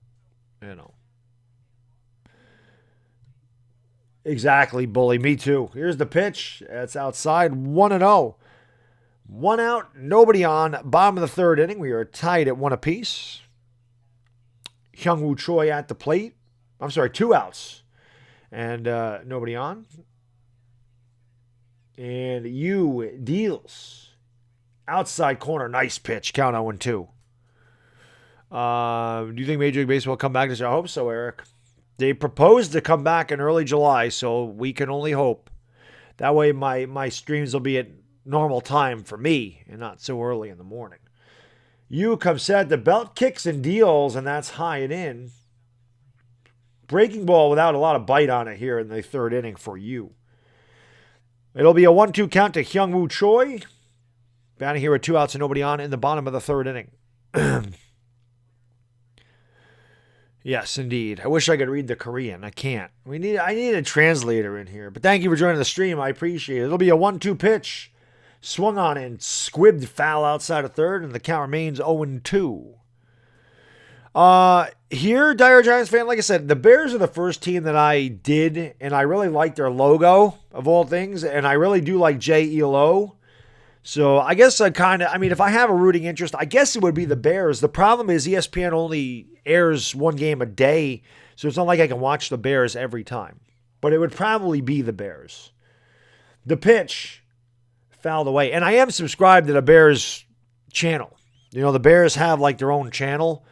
Exactly, bully. Me too. Here's the pitch. It's outside. 1-0. 1 out, nobody on. Bottom of the third inning. We are tied at 1 apiece. Hyung-woo Choi at the plate. I'm sorry, 2 outs. And nobody on. And Yu deals. Outside corner. Nice pitch. Count 0-2. Do you think Major League Baseball will come back this year? I hope so, Eric. They proposed to come back in early July, so we can only hope. That way my streams will be at normal time for me and not so early in the morning. Yu comes set, the belt kicks and deals, and that's high and in. Breaking ball without a lot of bite on it here in the third inning for Yu. It'll be a 1-2 count to Hyung-woo Choi. Batting here with 2 outs and nobody on in the bottom of the third inning. Yes, indeed. I wish I could read the Korean. I can't. I need a translator in here. But thank you for joining the stream. I appreciate it. It'll be a 1-2 pitch. Swung on and squibbed foul outside of third, and the count remains 0-2. Here, Dire Giants fan, like I said, the Bears are the first team that I did, and I really like their logo, of all things, and I really do like J-E-L-O. So I guess if I have a rooting interest, I guess it would be the Bears. The problem is ESPN only airs 1 game a day, so it's not like I can watch the Bears every time. But it would probably be the Bears. The pitch fouled away. And I am subscribed to the Bears channel. The Bears have like their own channel,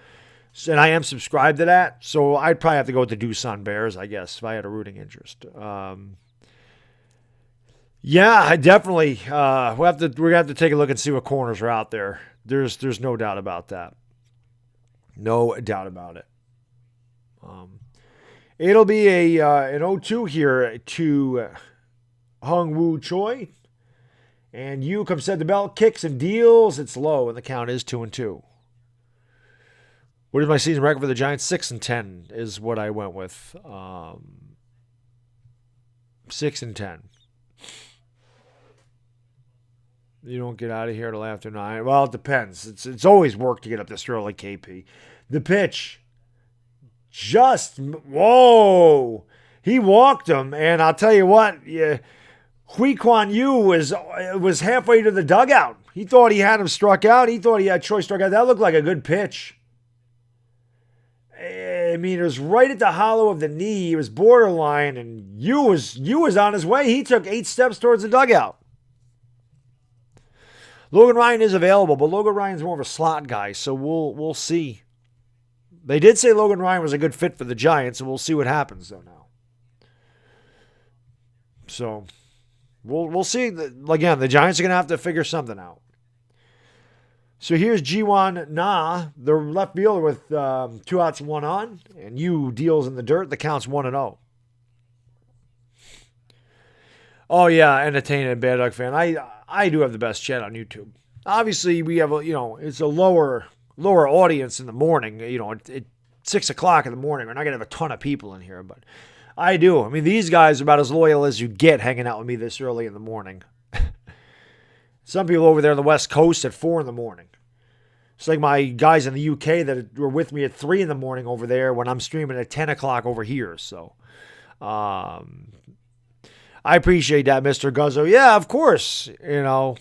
and I am subscribed to that. So I'd probably have to go with the Doosan Bears, I guess, if I had a rooting interest. Yeah, I definitely. We're gonna have to take a look and see what corners are out there. There's no doubt about that. No doubt about it. It'll be an 0-2 here to Hyung-woo Choi, and Yu comes set the belt, kicks and deals. It's low, and the count is 2-2. What is my season record for the Giants? 6-10 is what I went with. 6-10. You don't get out of here till after 9. Well, it depends. It's always work to get up this early, KP. The pitch. Whoa. He walked him, and I'll tell you what, Hui Kwan Yu was halfway to the dugout. He thought he had him struck out. He thought he had Choi struck out. That looked like a good pitch. I mean, it was right at the hollow of the knee. It was borderline, and Yu was on his way. He took 8 steps towards the dugout. Logan Ryan is available, but Logan Ryan's more of a slot guy, so we'll see. They did say Logan Ryan was a good fit for the Giants, and we'll see what happens though now. So we'll see. Again, the Giants are going to have to figure something out. So here's Jiwon Na, the left fielder with 2 outs and 1 on, and Yu deals in the dirt. The count's 1-0. Oh yeah, entertaining Baddog fan. I do have the best chat on YouTube. Obviously, we have it's a lower audience in the morning. It 6 o'clock in the morning. We're not going to have a ton of people in here, but I do. I mean, these guys are about as loyal as you get hanging out with me this early in the morning. Some people over there on the West Coast at 4 in the morning. It's like my guys in the UK that were with me at 3 in the morning over there when I'm streaming at 10 o'clock over here. So, I appreciate that, Mr. Guzzo. Yeah, of course. You know,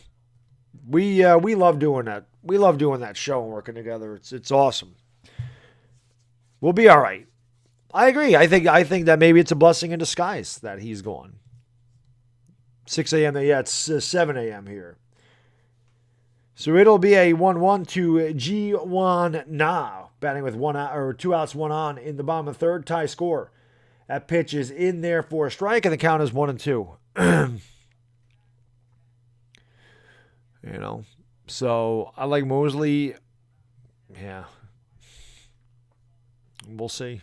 we love doing that. We love doing that show and working together. It's awesome. We'll be all right. I agree. I think that maybe it's a blessing in disguise that he's gone. 6 a.m. Yeah, it's 7 a.m. here. So it'll be a 1-1 to G1 Na, batting with 2 outs, 1 on in the bottom of the third. Tie score. That pitch is in there for a strike, and the count is 1-2. You know, so I like Mosley. Yeah, we'll see.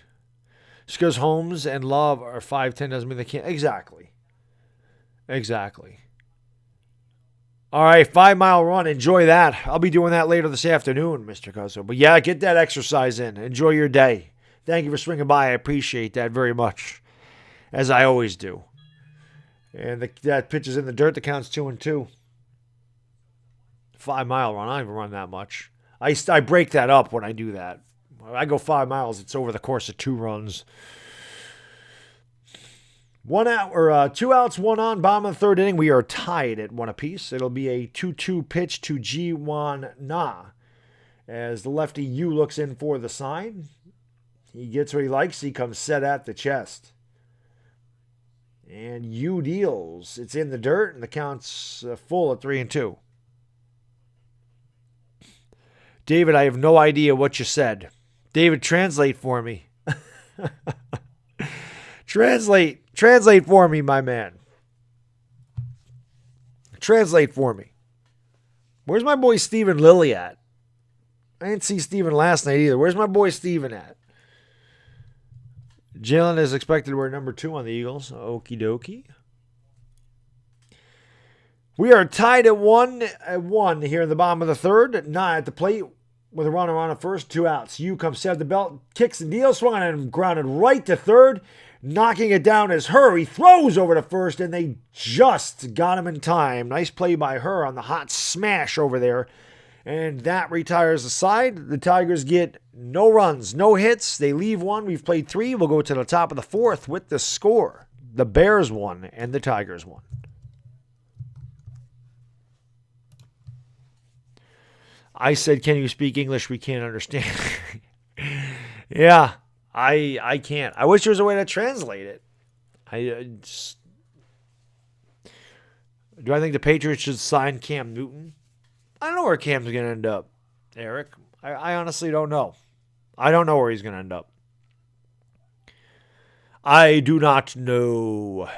Just because Holmes and Love are 5'10" doesn't mean they can't. Exactly. All right, 5 Mile Run. Enjoy that. I'll be doing that later this afternoon, Mr. Cuzzo. But yeah, get that exercise in. Enjoy your day. Thank you for swinging by. I appreciate that very much, as I always do. And that pitch is in the dirt. The count's 2-2. 5 Mile Run. I don't even run that much. I break that up when I do that. When I go 5 miles, it's over the course of 2 runs. 1 out or 2 outs, 1 on, bottom of the third inning. We are tied at 1 apiece. It'll be a 2-2 pitch to Ji-Wan Na as the lefty Yu looks in for the sign. He gets what he likes. He comes set at the chest. And Yu deals. It's in the dirt, and the count's full at 3-2. David, I have no idea what you said. David, translate for me. Translate for me, my man. Translate for me. Where's my boy Stephen Lilly at? I didn't see Stephen last night either. Where's my boy Stephen at? Jalen is expected to wear number 2 on the Eagles. Okie dokie. We are tied at 1 here in the bottom of the third. Na at the plate with a runner on at first. 2 outs. Yu comes set the belt, kicks and deals, swung and grounded right to third. Knocking it down is Her. He throws over to first, and they just got him in time. Nice play by Her on the hot smash over there. And that retires the side. The Tigers get no runs, no hits. They leave 1. We've played 3. We'll go to the top of the 4th with the score. The Bears won and the Tigers won. I said, can you speak English? We can't understand. Yeah. I can't. I wish there was a way to translate it. Do I think the Patriots should sign Cam Newton? I don't know where Cam's going to end up, Eric. I honestly don't know. I don't know where he's going to end up. I do not know.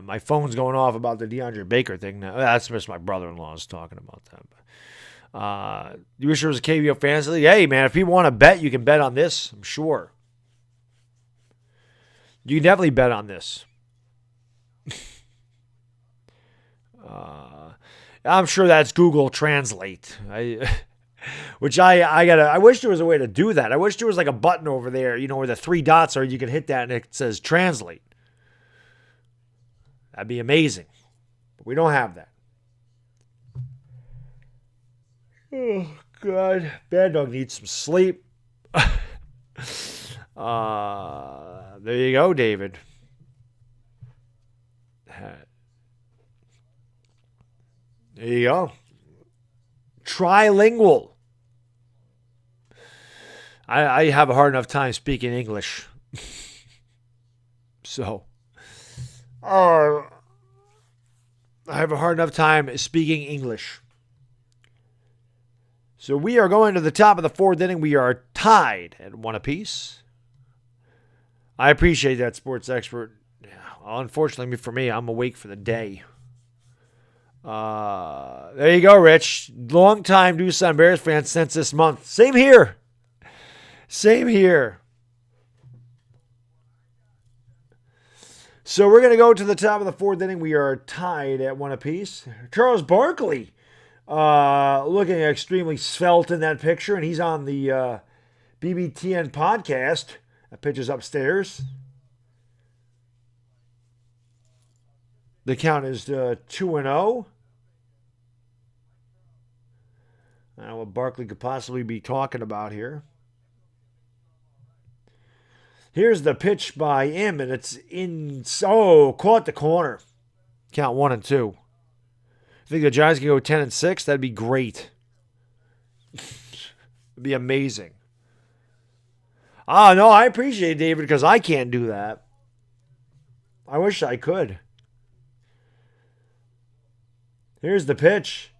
My phone's going off about the DeAndre Baker thing now. That's just my brother-in-law is talking about that. You wish there was a KBO Fantasy League? Hey, man, if people want to bet, you can bet on this, I'm sure. You can definitely bet on this. I'm sure that's Google Translate. I wish there was a way to do that. I wish there was like a button over there, you know, where the 3 dots are. You could hit that and it says translate. That'd be amazing. But we don't have that. Oh, God. Baddog needs some sleep. There you go, David. There you go. Trilingual. I have a hard enough time speaking English. So, I have a hard enough time speaking English. So we are going to the top of the 4th inning. We are tied at 1 apiece. I appreciate that, sports expert. Unfortunately for me, I'm awake for the day. There you go, Rich. Long time Doosan Bears fan since this month. Same here. So we're going to go to the top of the 4th inning. We are tied at 1 apiece. Charles Barkley looking extremely svelte in that picture, and he's on the BBTN podcast. That pitch is upstairs. The count is 2-0. I don't know what Barkley could possibly be talking about here. Here's the pitch by him, and it's in. Oh, caught the corner. Count 1-2. I think the Giants can go 10-6. That'd be great. It'd be amazing. No, I appreciate it, David, because I can't do that. I wish I could. Here's the pitch.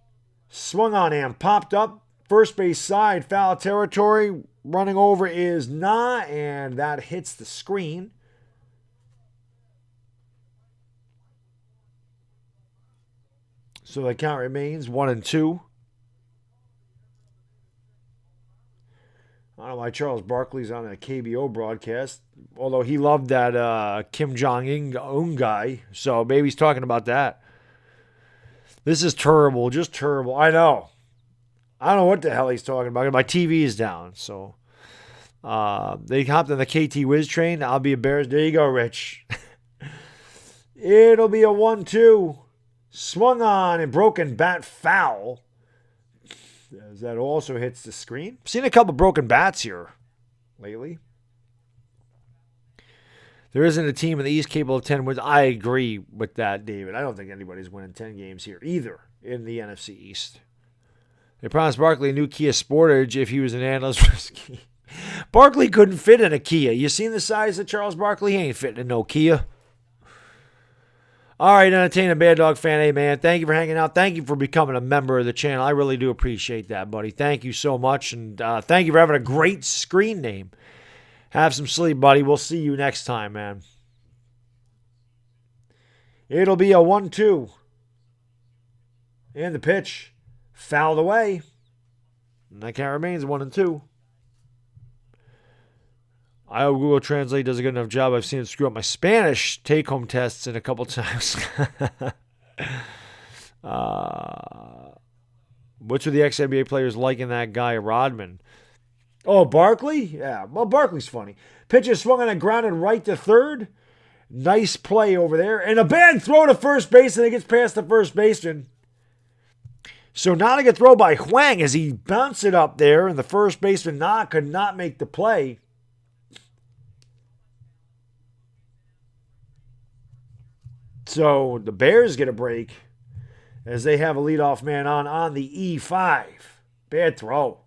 Swung on him. Popped up. First base side. Foul territory. Running over is nah. And that hits the screen. So the count remains 1-2. I don't know why Charles Barkley's on a KBO broadcast. Although he loved that Kim Jong-un guy. So maybe he's talking about that. This is terrible, just terrible. I know. I don't know what the hell he's talking about. My TV is down, so they hopped on the KT Wiz train. I'll be a Bears. There you go, Rich. It'll be a 1-2. Swung on and broken bat foul. As that also hits the screen. Seen a couple broken bats here lately. There isn't a team in the East capable of 10 wins. I agree with that, David. I don't think anybody's winning 10 games here either in the NFC East. They promised Barkley a new Kia Sportage if he was an analyst for his Kia. Barkley couldn't fit in a Kia. You seen the size of Charles Barkley? He ain't fitting in no Kia. All right, Entertainment Baddog fan. Hey, man, thank you for hanging out. Thank you for becoming a member of the channel. I really do appreciate that, buddy. Thank you so much. And thank you for having a great screen name. Have some sleep, buddy. We'll see you next time, man. It'll be a 1-2. And the pitch fouled away. And that count remains 1-2. I hope Google Translate does a good enough job. I've seen it screw up my Spanish take-home tests in a couple times. Which of the ex-NBA players liking that guy, Rodman? Oh, Barkley? Yeah, well, Barkley's funny. Pitcher swung on a grounded right to third. Nice play over there. And a bad throw to first base, and it gets past the first baseman. So not a good throw by Huang as he bounced it up there, and the first baseman could not make the play. So the Bears get a break as they have a leadoff man on the E5. Bad throw.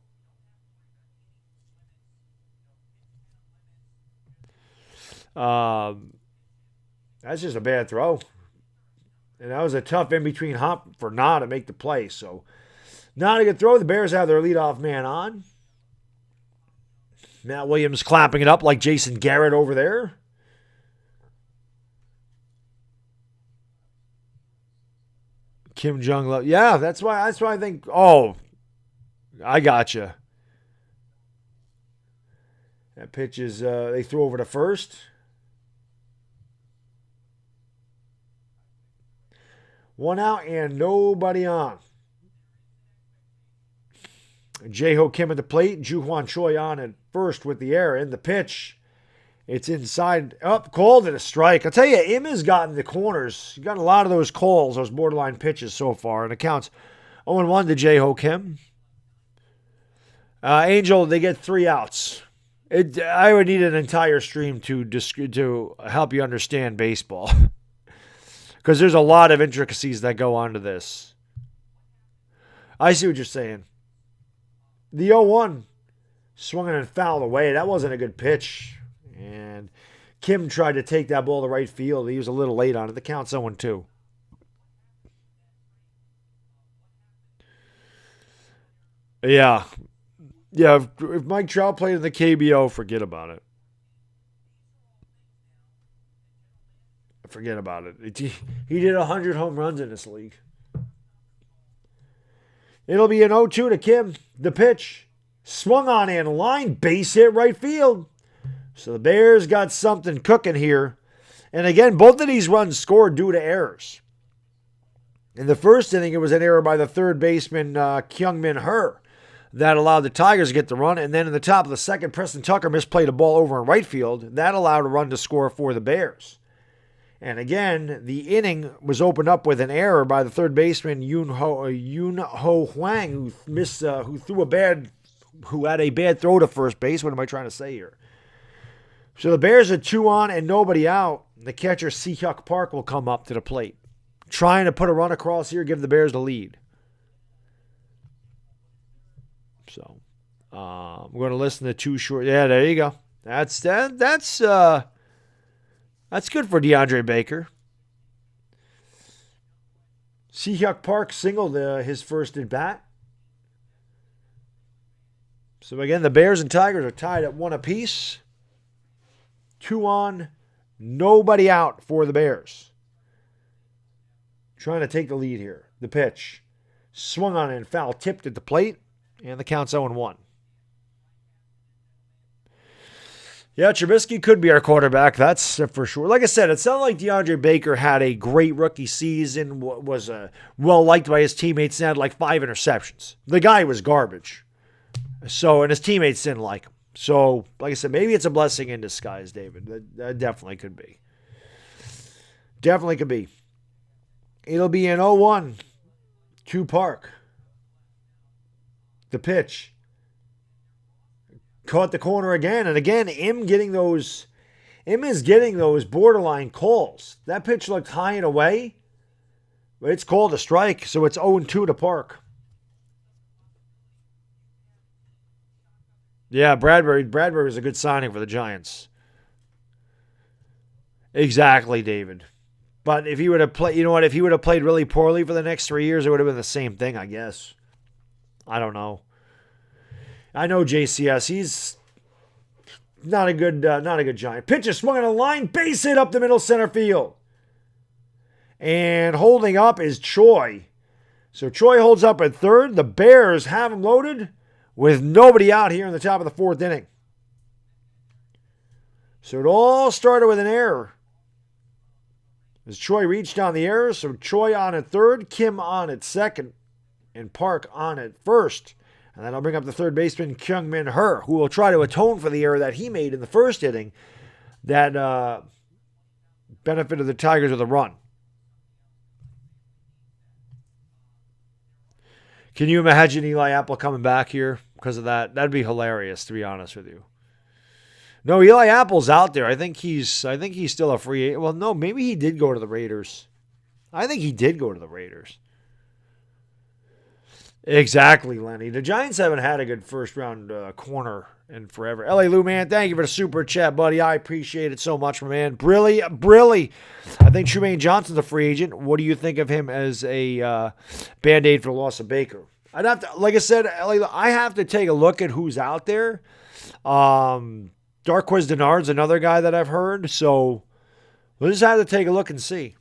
That's just a bad throw. And that was a tough in-between hop for Na to make the play. So not a good throw. The Bears have their leadoff man on. Matt Williams clapping it up like Jason Garrett over there. Kim Jong-un. Yeah, that's why I think. Oh, I gotcha. That pitch is they threw over to first. One out and nobody on. Jae-Ho Kim at the plate. Ju-Hwan Choi on at first with the error in the pitch. It's inside. Up, called it a strike. I'll tell you, Im has gotten the corners. He's gotten a lot of those calls, those borderline pitches so far. And it counts 0-1 to Jae-Ho Kim. Angel, they get 3 outs. I would need an entire stream to help you understand baseball. Because there's a lot of intricacies that go onto this. I see what you're saying. The 0-1 swung and fouled away. That wasn't a good pitch. And Kim tried to take that ball to right field. He was a little late on it. The count's 0-2. Yeah. Yeah, if Mike Trout played in the KBO, forget about it. Forget about it. He did 100 home runs in this league. It'll be an 0-2 to Kim. The pitch swung on and line, base hit right field. So the Bears got something cooking here. And again, both of these runs scored due to errors. In the first inning, it was an error by the third baseman, Kyung-Min Her. that allowed the Tigers to get the run. And then in the top of the second, Preston Tucker misplayed a ball over in right field. That allowed a run to score for the Bears. And again, the inning was opened up with an error by the third baseman Yun Ho Huang, who had a bad throw to first base. What am I trying to say here? So the Bears are 2 on and nobody out. The catcher Si-Hyuk Park will come up to the plate, trying to put a run across here, give the Bears the lead. So we're going to listen to 2 short. Yeah, there you go. That's good for DeAndre Baker. Si-Hyuk Park singled his first at bat. So again, the Bears and Tigers are tied at 1 apiece. 2 on, nobody out for the Bears. Trying to take the lead here. The pitch. Swung on and foul tipped at the plate. And the count's 0-1. Yeah, Trubisky could be our quarterback. That's for sure. Like I said, it sounded like DeAndre Baker had a great rookie season, was well-liked by his teammates, and had like 5 interceptions. The guy was garbage. So, and his teammates didn't like him. So, like I said, maybe it's a blessing in disguise, David. That definitely could be. Definitely could be. It'll be an 0-1 to Park. The pitch. Caught the corner again. And again, Im is getting those borderline calls. That pitch looked high and away. But it's called a strike. So it's 0-2 to Park. Yeah, Bradbury is a good signing for the Giants. Exactly, David. But if he would have played, if he would have played really poorly for the next 3 years, it would have been the same thing, I guess. I don't know. I know JCS. He's not a good Giant. Pitch is swung on a line, base hit up the middle center field. And holding up is Choi. So Choi holds up at third. The Bears have him loaded with nobody out here in the top of the 4th inning. So it all started with an error. As Choi reached on the error, so Choi on at third, Kim on at second, and Park on at first. And then I'll bring up the third baseman, Kyung-Min Her, who will try to atone for the error that he made in the first inning that benefited the Tigers with a run. Can you imagine Eli Apple coming back here because of that? That'd be hilarious, to be honest with you. No, Eli Apple's out there. I think he's still a free agent. Well, no, maybe he did go to the Raiders. I think he did go to the Raiders. Exactly, Lenny. The Giants haven't had a good first-round corner in forever. L.A. Lou, man, thank you for the super chat, buddy. I appreciate it so much, my man. Brilly. I think Trumaine Johnson's a free agent. What do you think of him as a Band-Aid for the loss of Baker? I'd have to, like I said, L.A. I have to take a look at who's out there. Darquez Denard's another guy that I've heard, so we'll just have to take a look and see,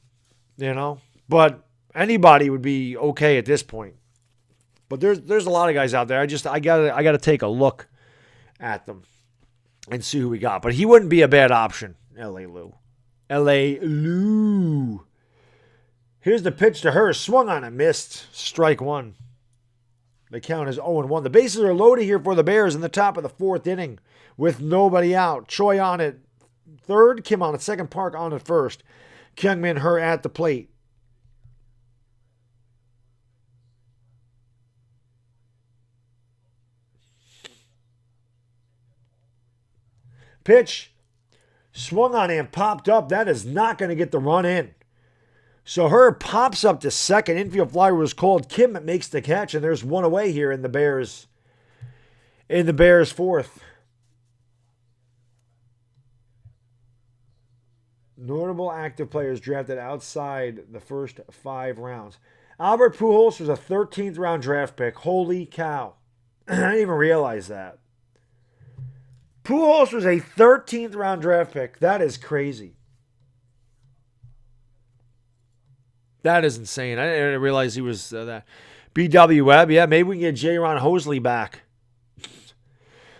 But anybody would be okay at this point. But there's a lot of guys out there. I gotta take a look at them and see who we got. But he wouldn't be a bad option, L.A. Lou. L.A. Lou. Here's the pitch to Her. Swung on and missed. Strike 1. The count is 0-1. The bases are loaded here for the Bears in the top of the 4th inning with nobody out. Choi on at third. Kim on at second. Park on at first. Kyung-Min Her at the plate. Pitch swung on and popped up. That is not going to get the run in. So Her pops up to second. Infield fly was called. Kim makes the catch, and there's one away here in the Bears. In the Bears' 4th. Notable active players drafted outside the first 5 rounds. Albert Pujols was a 13th round draft pick. Holy cow. I didn't even realize that. Pujols was a 13th round draft pick. That is crazy. That is insane. I didn't realize he was that. B.W. Webb, yeah, maybe we can get J-Ron Hosley back.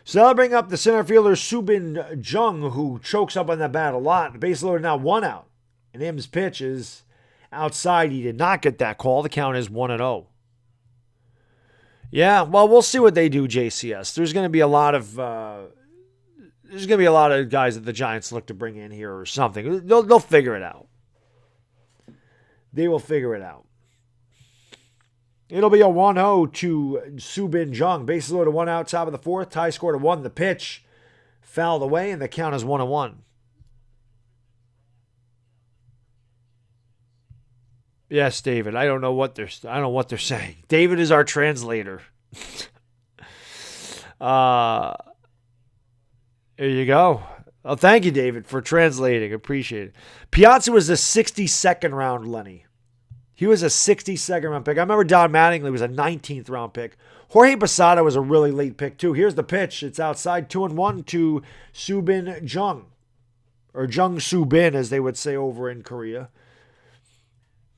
So I'll bring up the center fielder Subin Jung, who chokes up on that bat a lot. The base loader now 1 out. And Im's pitch is outside. He did not get that call. The count is 1-0. Yeah, well, we'll see what they do, JCS. There's going to be a lot of guys that the Giants look to bring in here or something. They'll figure it out. They will figure it out. It'll be a 1-0 to Subin Jung. Bases loaded, one out, top of the fourth. Tie score to 1. The pitch fouled away, and the count is 1-1. Yes, David. I don't know what they're saying. David is our translator. uh There you go. Oh, thank you, David, for translating. Appreciate it. Piazza was a 62nd round, Lenny. He was a 62nd round pick. I remember Don Mattingly was a 19th round pick. Jorge Posada was a really late pick, too. Here's the pitch. It's outside, 2-1 to Subin Jung. Or Jung Subin, as they would say over in Korea.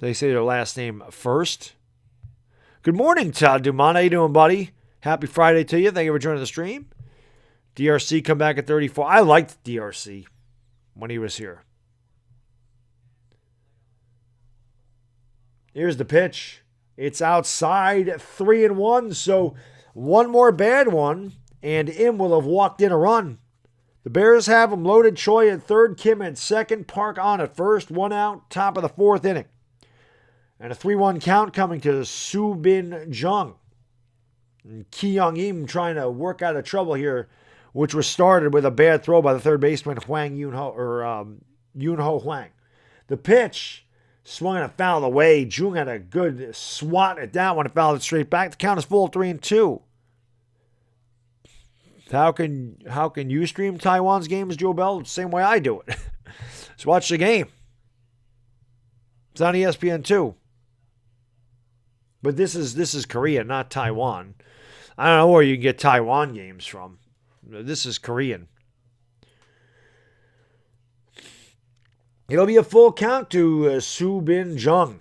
They say their last name first. Good morning, Todd Dumont. How you doing, buddy? Happy Friday to you. Thank you for joining the stream. DRC come back at 34. I liked DRC when he was here. Here's the pitch. It's outside, 3-1. So one more bad one, and Im will have walked in a run. The Bears have him loaded. Choi at third, Kim at second, Park on at first. One out, top of the fourth inning. And a 3-1 count coming to Subin Jung. And Ki Young Im trying to work out of trouble here, which was started with a bad throw by the third baseman Yoon Ho Hwang. The pitch swung and fouled away. Jung had a good swat at that one and fouled it straight back. The count is full, 3-2. How can you stream Taiwan's games, Joe Bell? The same way I do it. Just watch the game. It's on ESPN 2. But this is Korea, not Taiwan. I don't know where you can get Taiwan games from. This is Korean. It'll be a full count to Subin Jung.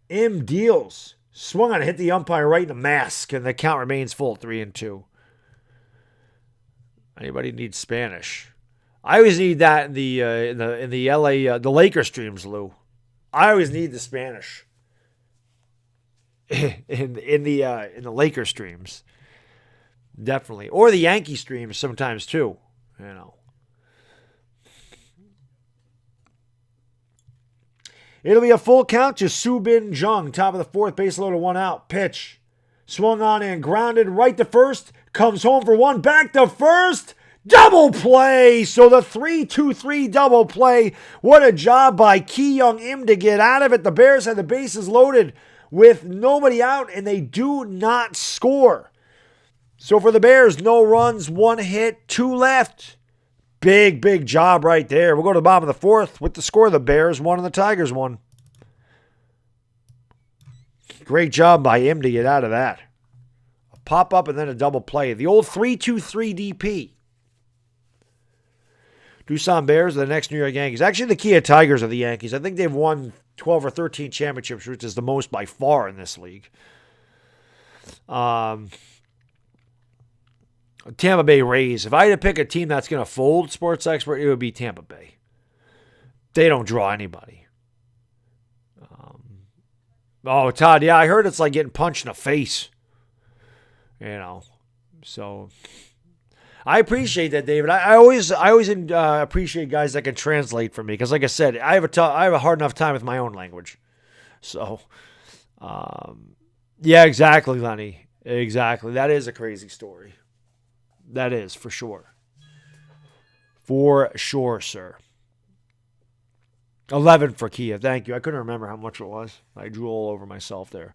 Im deals. Swung on, hit the umpire right in the mask, and the count remains full, 3-2. Anybody needs Spanish? I always need that in the LA the Laker streams, Lou. I always need the Spanish in the Laker streams. Definitely. Or the Yankee streams sometimes too. You know. It'll be a full count to Subin Jung. Top of the fourth, base loaded, one out. Pitch. Swung on and grounded right to first. Comes home for one. Back to first. Double play. So the 3-2-3 double play. What a job by Ki Young Im to get out of it. The Bears had the bases loaded with nobody out, and they do not score. So for the Bears, no runs, one hit, two left. Big job right there. We'll go to the bottom of the fourth with the score. The Bears won and the Tigers won. Great job by him to get out of that. A pop-up and then a double play. The old 3-2-3 DP. Doosan Bears are the next New York Yankees. Actually, the Kia Tigers are the Yankees. I think they've won 12 or 13 championships, which is the most by far in this league. Tampa Bay Rays. If I had to pick a team that's going to fold, Sports Expert, it would be Tampa Bay. They don't draw anybody. Todd, yeah, I heard it's like getting punched in the face. You know, so I appreciate that, David. I always appreciate guys that can translate for me because, like I said, I have a hard enough time with my own language. So, yeah, exactly, Lenny. Exactly. That is a crazy story. That is, for sure. For sure, sir. 11 for Kia. Thank you. I couldn't remember how much it was. I drew all over myself there.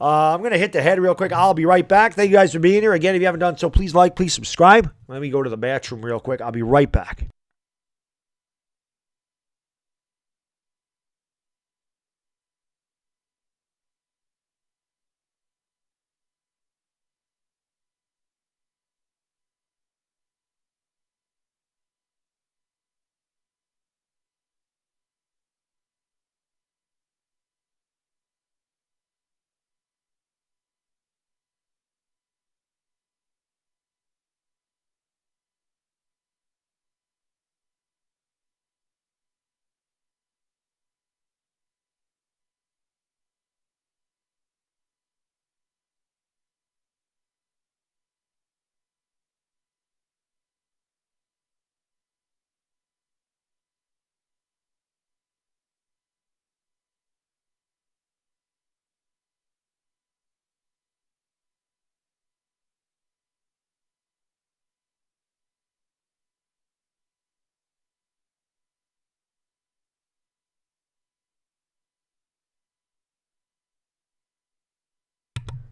I'm going to hit the head real quick. I'll be right back. Thank you guys for being here. Again, if you haven't done so, please like, please subscribe. Let me go to the bathroom real quick. I'll be right back.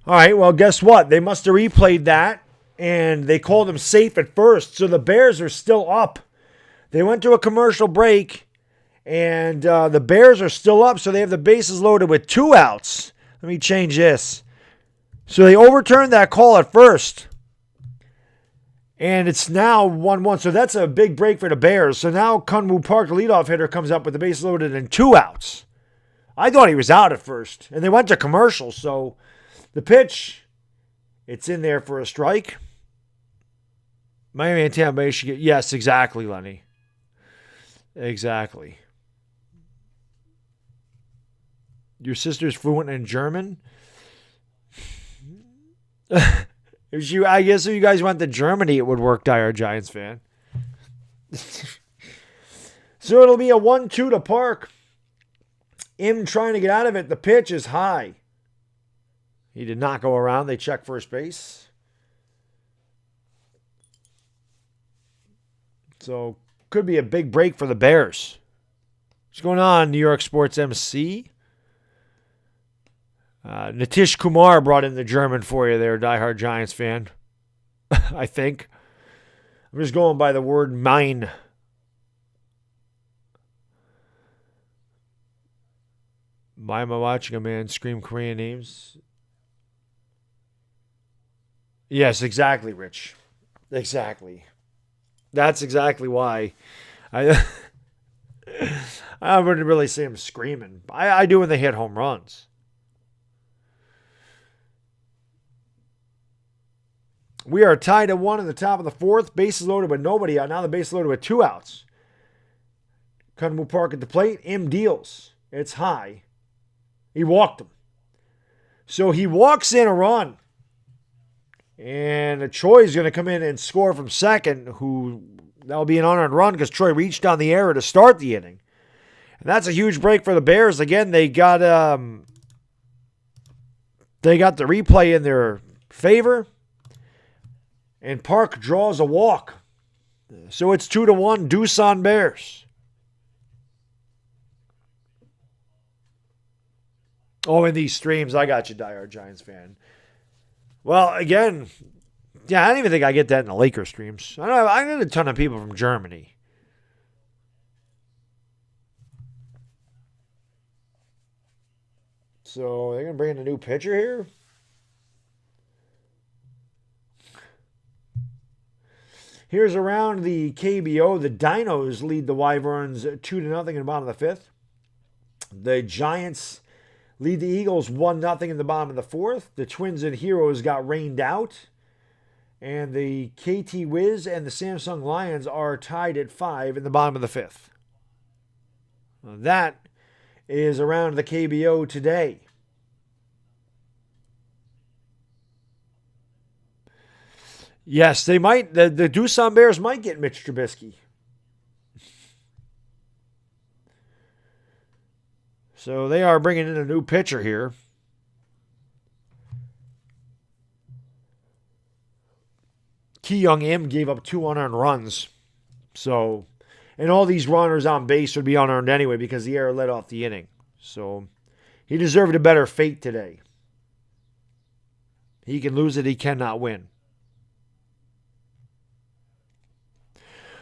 All right, well, guess what? They must have replayed that, and they called him safe at first. So the Bears are still up. They went to a commercial break, and the Bears are still up, so they have the bases loaded with 2 outs. Let me change this. So they overturned that call at first, and it's now 1-1. So that's a big break for the Bears. So now Kunwoo Park, the leadoff hitter, comes up with the bases loaded and 2 outs. I thought he was out at first, and they went to commercial, so the pitch, it's in there for a strike. Miami and Tampa Bay should get... Yes, exactly, Lenny. Exactly. Your sister's fluent in German? I guess if you guys went to Germany, it would work, Dire Giants fan. So it'll be a 1-2 to Park. Im trying to get out of it. The pitch is high. He did not go around. They check first base. So could be a big break for the Bears. What's going on, New York Sports MC? Nitish Kumar brought in the German for you there, diehard Giants fan. I think. I'm just going by the word mine. Why am I watching a man scream Korean names? Yes, exactly, Rich. Exactly. That's exactly why. I wouldn't really say I'm screaming. I do when they hit home runs. We are tied at 1 in the top of the 4th. Bases loaded with nobody out. Now the base loaded with 2 outs. Kunwoo Park at the plate. Im deals. It's high. He walked him. So he walks in a run. And Troy is going to come in and score from second, that'll be an unearned run because Troy reached down the error to start the inning. And that's a huge break for the Bears. Again, they got the replay in their favor. And Park draws a walk. So it's 2-1, Doosan Bears. Oh, in these streams, I got you, diehard Giants fan. Well, again, yeah, I don't even think I get that in the Lakers streams. I get a ton of people from Germany. So they're going to bring in a new pitcher here? Here's around the KBO. The Dinos lead the Wyverns 2-0 in the bottom of the 5th. The Giants lead the Eagles 1-0 in the bottom of the 4th. The Twins and Heroes got rained out. And the KT Wiz and the Samsung Lions are tied at 5 in the bottom of the 5th. That is around the KBO today. Yes, they might. The Doosan Bears might get Mitch Trubisky. So they are bringing in a new pitcher here. Ki-Young Im gave up 2 unearned runs. So, and all these runners on base would be unearned anyway because the error led off the inning. So he deserved a better fate today. He can lose it, he cannot win.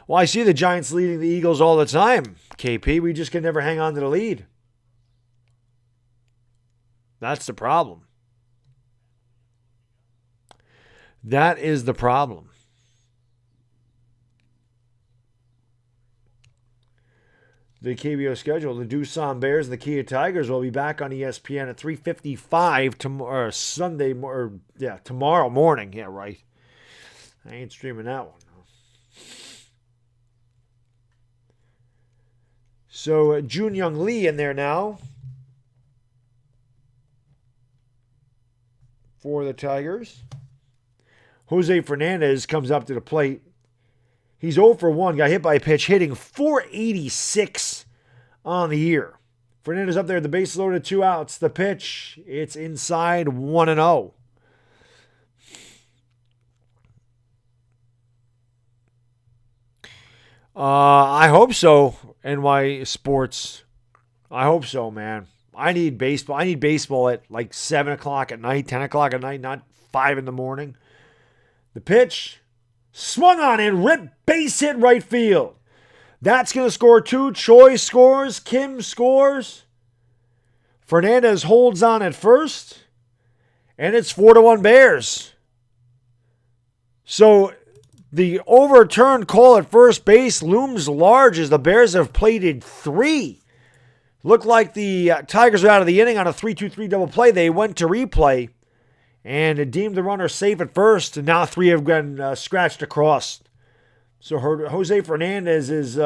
Well, I see the Giants leading the Eagles all the time, KP. We just can never hang on to the lead. That's the problem. That is the problem. The KBO schedule, the Doosan Bears and the Kia Tigers will be back on ESPN at 3:55 tomorrow morning. Yeah, right. I ain't streaming that one. So, Jun Young Lee in there now for the Tigers. Jose Fernandez comes up to the plate. He's 0 for 1, got hit by a pitch, hitting .486 on the year. Fernandez up there, the base loaded, 2 outs. The pitch, it's inside 1-0. I hope so, NY Sports. I hope so, man. I need baseball. I need baseball at like 7 o'clock at night, 10 o'clock at night, not 5 in the morning. The pitch, swung on and ripped, base hit right field. That's going to score 2. Choi scores. Kim scores. Fernandez holds on at first. And it's 4-1 Bears. So the overturned call at first base looms large as the Bears have plated 3. Looked like the Tigers were out of the inning on a 3-2-3 double play. They went to replay and deemed the runner safe at first. And now 3 have been scratched across. So Jose Fernandez's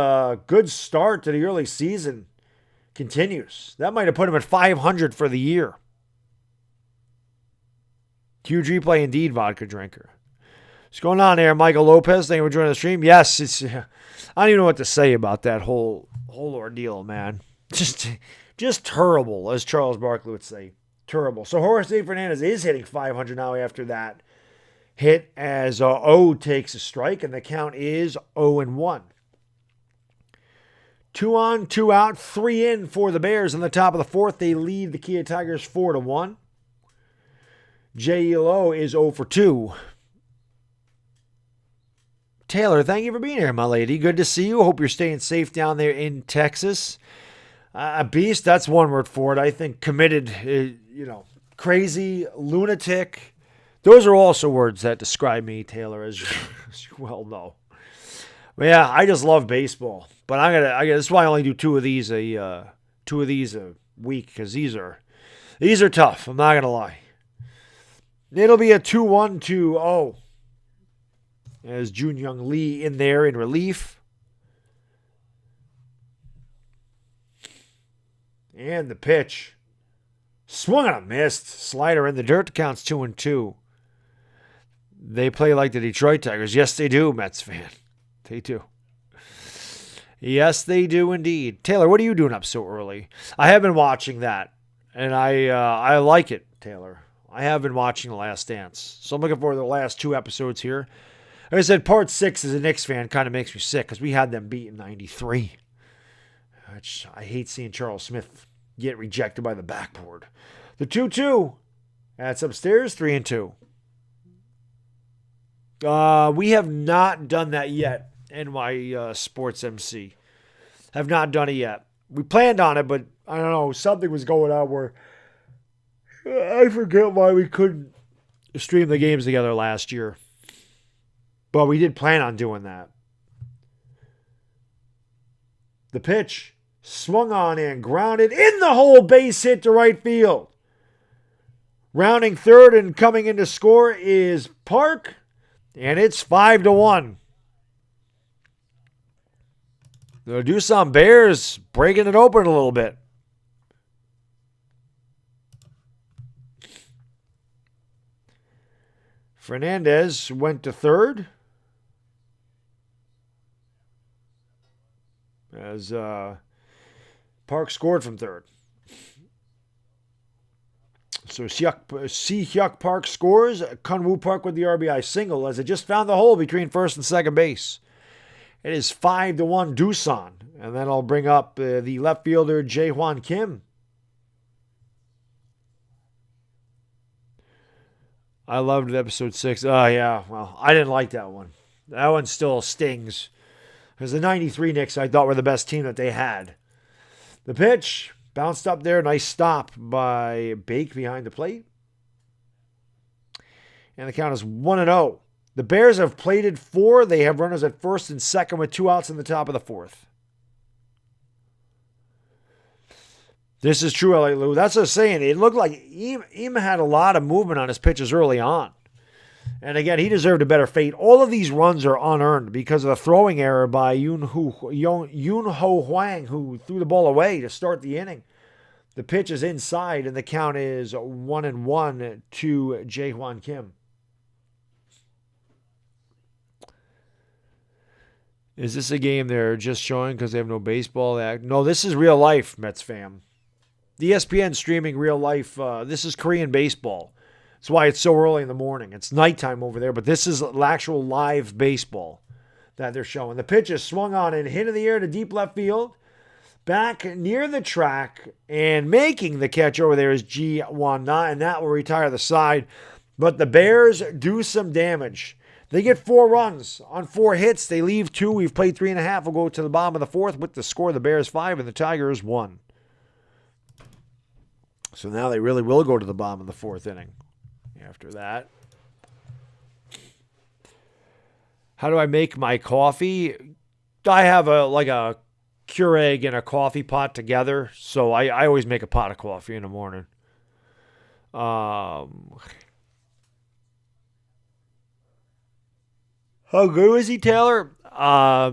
good start to the early season continues. That might have put him at 500 for the year. Huge replay indeed, vodka drinker. What's going on there, Michael Lopez? Thank you for joining the stream. Yes, it's. I don't even know what to say about that whole ordeal, man. Just terrible, as Charles Barkley would say. Terrible. So Jose Fernandez is hitting 500 now after that hit as O takes a strike, and the count is 0-1. 2 on, 2 out, 3 in for the Bears. In the top of the 4th, they lead the Kia Tigers 4-1. J.E.L.O. is 0 for 2. Taylor, thank you for being here, my lady. Good to see you. Hope you're staying safe down there in Texas. A beast, that's one word for it. I think committed, crazy, lunatic. Those are also words that describe me, Taylor, as you well know. But yeah, I just love baseball. But this is why I only do 2 of these a week, because these are tough. I'm not gonna lie. It'll be a 2-1-2-0 as Jun Young Lee in there in relief. And the pitch. Swung on a missed. Slider in the dirt. Counts 2-2. They play like the Detroit Tigers. Yes, they do, Mets fan. They do. Yes, they do indeed. Taylor, what are you doing up so early? I have been watching that, and I like it, Taylor. I have been watching The Last Dance, so I'm looking forward to the last 2 episodes here. Like I said, part 6 as a Knicks fan kind of makes me sick because we had them beat in 93. I hate seeing Charles Smith get rejected by the backboard. The 2-2. That's upstairs, 3-2. We have not done that yet, NY Sports MC. Have not done it yet. We planned on it, but I don't know, something was going on where I forget why we couldn't stream the games together last year. But we did plan on doing that. The pitch swung on and grounded in the hole, base hit to right field. Rounding third and coming in to score is Park, and it's 5-1. The Doosan Bears breaking it open a little bit. Fernandez went to third as Park scored from third. So Si-Hyuk Park scores. Kunwoo Park with the RBI single as it just found the hole between first and second base. It is 5-1 Doosan. And then I'll bring up the left fielder, Jae-Hwan Kim. I loved episode 6. Oh, yeah. Well, I didn't like that one. That one still stings. Because the 93 Knicks, I thought, were the best team that they had. The pitch bounced up there. Nice stop by Bake behind the plate. And the count is 1-0. The Bears have plated 4. They have runners at first and second with 2 outs in the top of the 4th. This is true, L.A. Lou. That's what I was saying. It looked like Ema had a lot of movement on his pitches early on. And again, he deserved a better fate. All of these runs are unearned because of the throwing error by Yoon Ho Hwang, who threw the ball away to start the inning. The pitch is inside, and the count is 1-1 to Jae-Hwan Kim. Is this a game they're just showing because they have no baseball? No, this is real life, Mets fam. The ESPN streaming real life. This is Korean baseball. That's why it's so early in the morning. It's nighttime over there, but this is actual live baseball that they're showing. The pitch is swung on and hit in the air to deep left field Back near the track and making the catch over there is G19, and that will retire the side. But the Bears do some damage. They get 4 runs on 4 hits. They leave 2. We've played 3.5. We'll go to the bottom of the 4th with the score: the Bears 5 and the Tigers 1. So now they really will go to the bottom of the 4th inning. After that, how do I make my coffee? I have a Keurig and a coffee pot together, so I always make a pot of coffee in the morning. How good was he, Taylor? I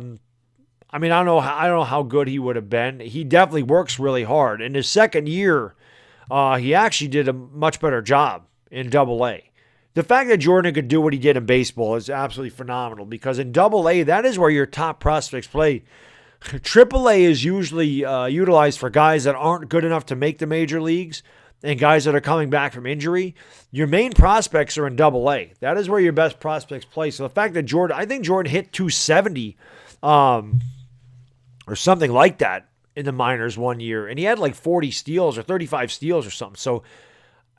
don't know how good he would have been. He definitely works really hard. In his second year, he actually did a much better job in Double-A. The fact that Jordan could do what he did in baseball is absolutely phenomenal, because in Double-A, that is where your top prospects play. Triple-A is usually utilized for guys that aren't good enough to make the major leagues and guys that are coming back from injury. Your main prospects are in Double-A. That is where your best prospects play. So the fact that I think Jordan hit 270 or something like that in the minors one year, and he had like 40 steals or 35 steals or something. So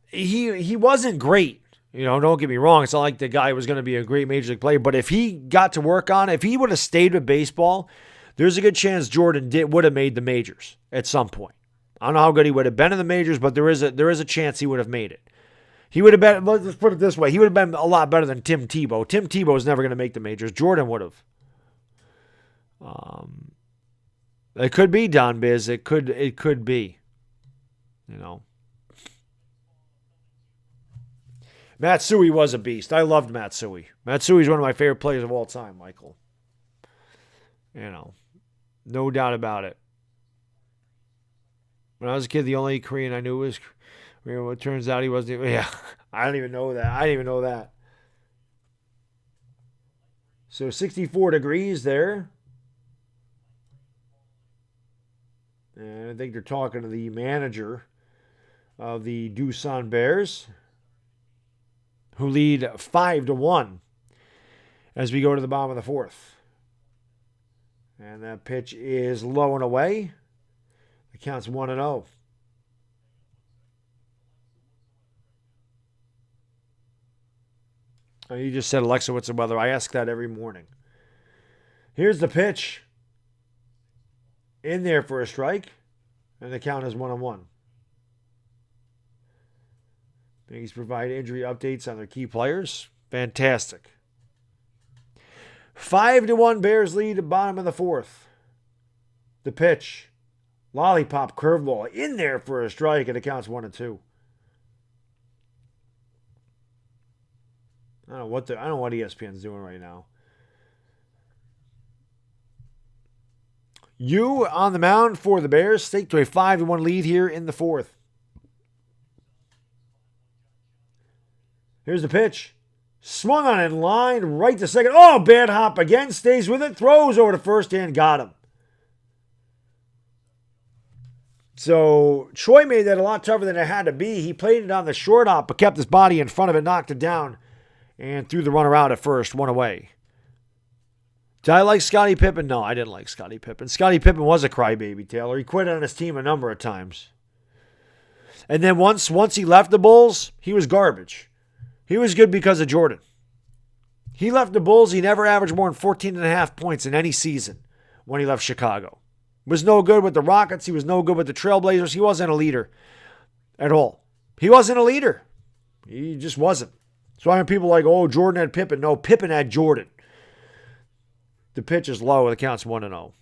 he wasn't great. Don't get me wrong. It's not like the guy was going to be a great major league player, but if he got to work on it, if he would have stayed with baseball, there's a good chance Jordan would have made the majors at some point. I don't know how good he would have been in the majors, but there is a chance he would have made it. He would have been, let's put it this way, he would have been a lot better than Tim Tebow. Tim Tebow was never going to make the majors. Jordan would have. It could be, Don Biz. It could be. Matsui was a beast. I loved Matsui. Matsui is one of my favorite players of all time, Michael. No doubt about it. When I was a kid, the only Korean I knew was Korean. It turns out he wasn't. Yeah, I don't even know that. So 64 degrees there. And I think they're talking to the manager of the Doosan Bears, who lead 5-1 as we go to the bottom of the 4th. And that pitch is low and away. The count's 1-0. Oh, you just said, Alexa, what's the weather? I ask that every morning. Here's the pitch. In there for a strike. And the count is 1-1. Yankees provide injury updates on their key players. Fantastic. 5-1 Bears lead, bottom of the 4th. The pitch. Lollipop curveball in there for a strike, and it counts 1-2. I don't know what ESPN's doing right now. You on the mound for the Bears, stake to a 5-1 lead here in the 4th. Here's the pitch. Swung on in line, right to second. Oh, bad hop again. Stays with it. Throws over to first and got him. So Troy made that a lot tougher than it had to be. He played it on the short hop, but kept his body in front of it, knocked it down, and threw the runner out at first, one away. Did I like Scottie Pippen? No, I didn't like Scottie Pippen. Scottie Pippen was a crybaby, Taylor. He quit on his team a number of times. And then once he left the Bulls, he was garbage. He was good because of Jordan. He left the Bulls. He never averaged more than 14.5 points in any season when he left Chicago. Was no good with the Rockets. He was no good with the Trailblazers. He wasn't a leader at all. He wasn't a leader. He just wasn't. So I have people like, oh, Jordan had Pippen. No, Pippen had Jordan. The pitch is low. The count's 1-0.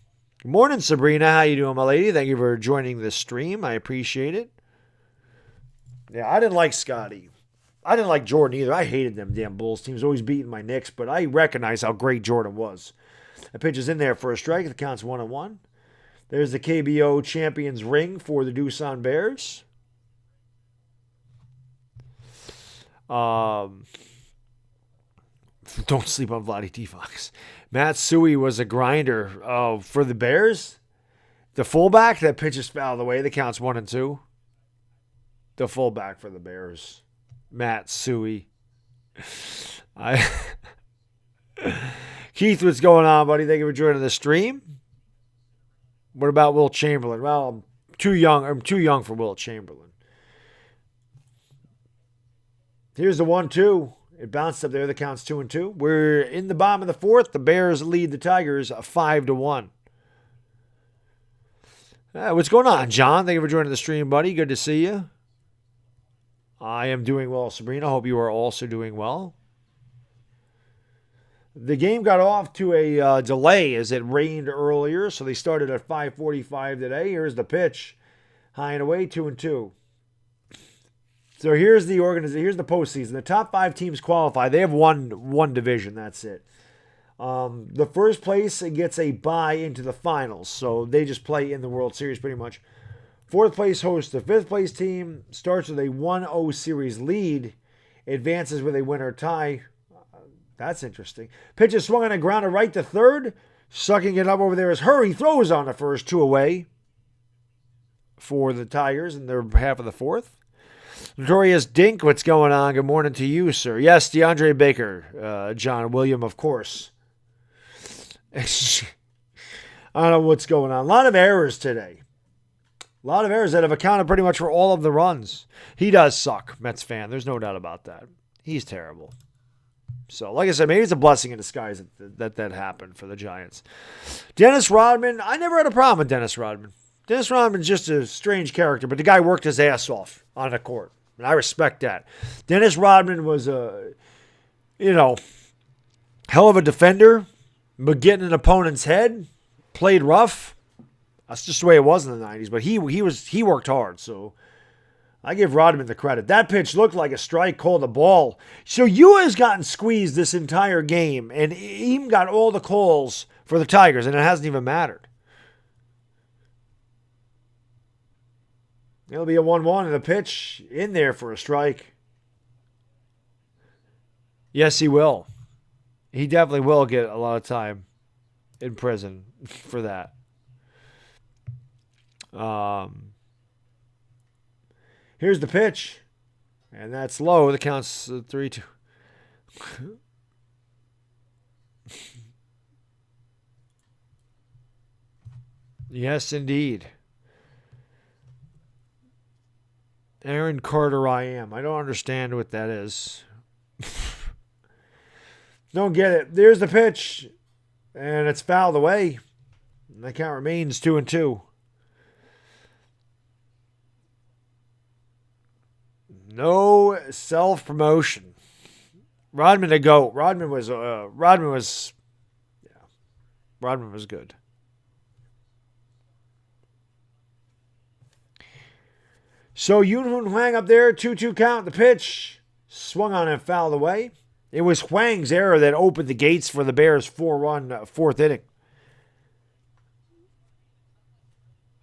Good morning, Sabrina. How you doing, my lady? Thank you for joining this stream. I appreciate it. Yeah, I didn't like Scotty. I didn't like Jordan either. I hated them damn Bulls teams, always beating my Knicks, but I recognize how great Jordan was. The pitch is in there for a strike. The count's 1-1. There's the KBO champions ring for the Doosan Bears. Don't sleep on Vladdy T-Fox. Matsui was a grinder for the Bears. The fullback, that pitch is fouled away. The count's 1-2. The fullback for the Bears. Matsui. Keith, what's going on, buddy? Thank you for joining the stream. What about Will Chamberlain? Well, I'm too young. I'm too young for Will Chamberlain. Here's the 1-2. It bounced up there. The count's 2-2. We're in the bottom of the fourth. The Bears lead the Tigers 5-1. What's going on, John? Thank you for joining the stream, buddy. Good to see you. I am doing well, Sabrina. Hope you are also doing well. The game got off to a delay as it rained earlier, so they started at 5:45 today. Here's the pitch. High and away, 2-2. So here's the postseason. The top 5 teams qualify. They have one division. That's it. The first place gets a bye into the finals, so they just play in the World Series pretty much. Fourth place hosts the fifth place team, starts with a 1-0 series lead, advances with a win or tie. That's interesting. Pitch is swung on a grounder right to third. Sucking it up over there is Hurry. Throws on the first, 2 away for the Tigers in their half of the fourth. Notorious Dink, what's going on? Good morning to you, sir. Yes, DeAndre Baker, John William, of course. I don't know what's going on. A lot of errors today. A lot of errors that have accounted pretty much for all of the runs. He does suck, Mets fan. There's no doubt about that. He's terrible. So, like I said, maybe it's a blessing in disguise that happened for the Giants. Dennis Rodman, I never had a problem with Dennis Rodman. Dennis Rodman's just a strange character, but the guy worked his ass off on the court. And I respect that. Dennis Rodman was a, hell of a defender, but getting an opponent's head, played rough. That's just the way it was in the 90s. But he worked hard, so I give Rodman the credit. That pitch looked like a strike, called a ball. So you has gotten squeezed this entire game, and even got all the calls for the Tigers, and it hasn't even mattered. It'll be a 1-1 and the pitch in there for a strike. Yes, he will. He definitely will get a lot of time in prison for that. Here's the pitch. And that's low. The count's 3-2. Yes, indeed. Aaron Carter, I am. I don't understand what that is. Don't get it. There's the pitch. And it's fouled away. And the count remains 2-2. No self-promotion. Rodman to go. Rodman was good. So Yunhun Huang up there, 2-2 count. The pitch swung on and fouled away. It was Huang's error that opened the gates for the Bears' 4-run fourth inning.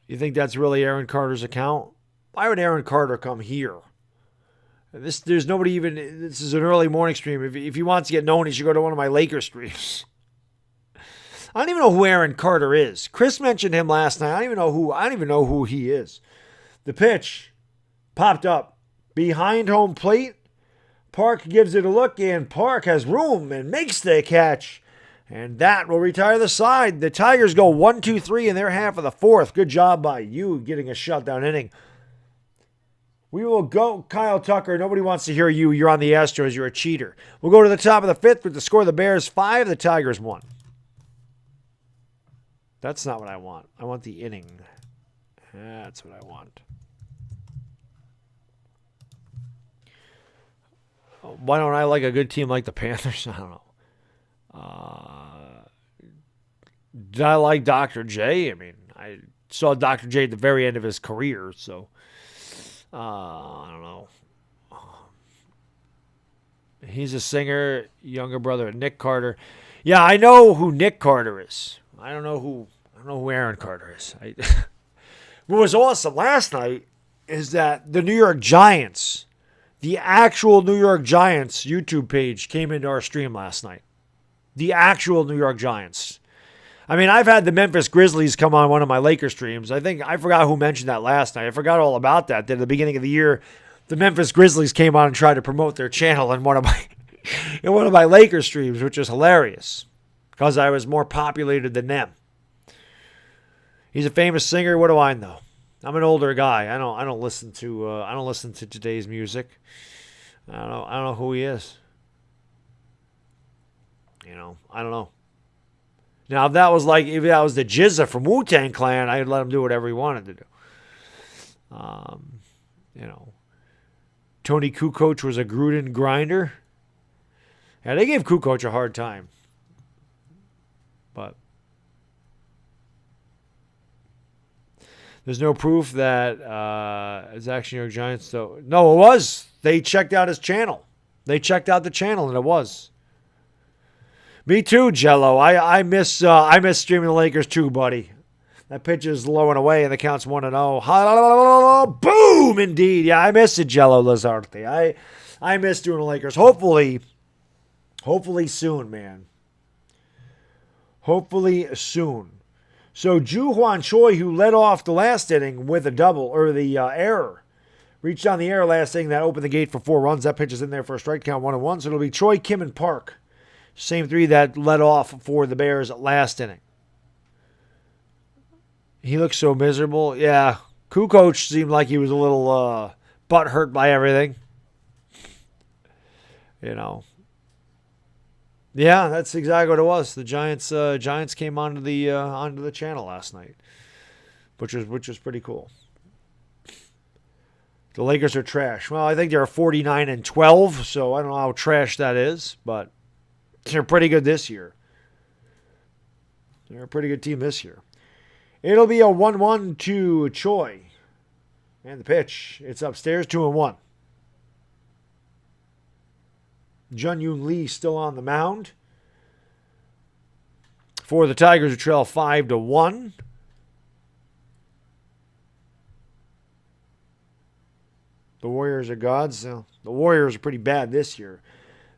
You think that's really Aaron Carter's account? Why would Aaron Carter come here? There's nobody even. This is an early morning stream. If he wants to get known, he should go to one of my Lakers streams. I don't even know who Aaron Carter is. Chris mentioned him last night. I don't even know who he is. The pitch popped up behind home plate. Park gives it a look, and Park has room and makes the catch. And that will retire the side. The Tigers go 1-2-3 in their half of the fourth. Good job by you getting a shutdown inning. We will go, Kyle Tucker. Nobody wants to hear you. You're on the Astros. You're a cheater. We'll go to the top of the fifth with the score. The Bears 5, the Tigers 1. That's not what I want. I want the inning. That's what I want. Why don't I like a good team like the Panthers? I don't know. Did I like Dr. J? I mean, I saw Dr. J at the very end of his career, so I don't know. He's a singer, younger brother of Nick Carter. Yeah, I know who Nick Carter is. I don't know who Aaron Carter is. What was awesome last night is that the New York Giants, the actual New York Giants YouTube page came into our stream last night. The actual New York Giants. I mean, I've had the Memphis Grizzlies come on one of my Lakers streams. I forgot who mentioned that last night. I forgot all about that. That at the beginning of the year, the Memphis Grizzlies came on and tried to promote their channel in one of my Lakers streams, which is hilarious because I was more populated than them. He's a famous singer. What do I know? I'm an older guy. I don't listen to today's music. I don't know who he is. I don't know. Now, if that was the Jizza from Wu-Tang Clan, I'd let him do whatever he wanted to do. Tony Kukoc was a Gruden grinder. Yeah, they gave Kukoc a hard time. But there's no proof that it's actually New York Giants. So no, it was. They checked out his channel. They checked out the channel, and it was. Me too, Jello. I miss streaming the Lakers too, buddy. That pitch is low and away, and the count's 1-0. Boom, indeed. Yeah, I miss it, Jello Lazarte. I miss doing the Lakers. Hopefully soon, man. Hopefully soon. So Ju Hwan Choi, who led off the last inning with a double, or the error, reached down the error last inning that opened the gate for 4 runs. That pitch is in there for a strike count, 1-1. So it'll be Choi, Kim, and Park. Same 3 that led off for the Bears last inning. He looks so miserable. Yeah, Kukoc seemed like he was a little butthurt by everything. Yeah, that's exactly what it was. The Giants came onto the channel last night, which was pretty cool. The Lakers are trash. Well, I think they're 49-12, so I don't know how trash that is, but they're pretty good this year. They're a pretty good team this year. It'll be a 1-1 to Choi. And the pitch, it's upstairs, 2-1. Jun-Yoon Lee still on the mound. For the Tigers, who trail 5-1. The Warriors are gods. The Warriors are pretty bad this year.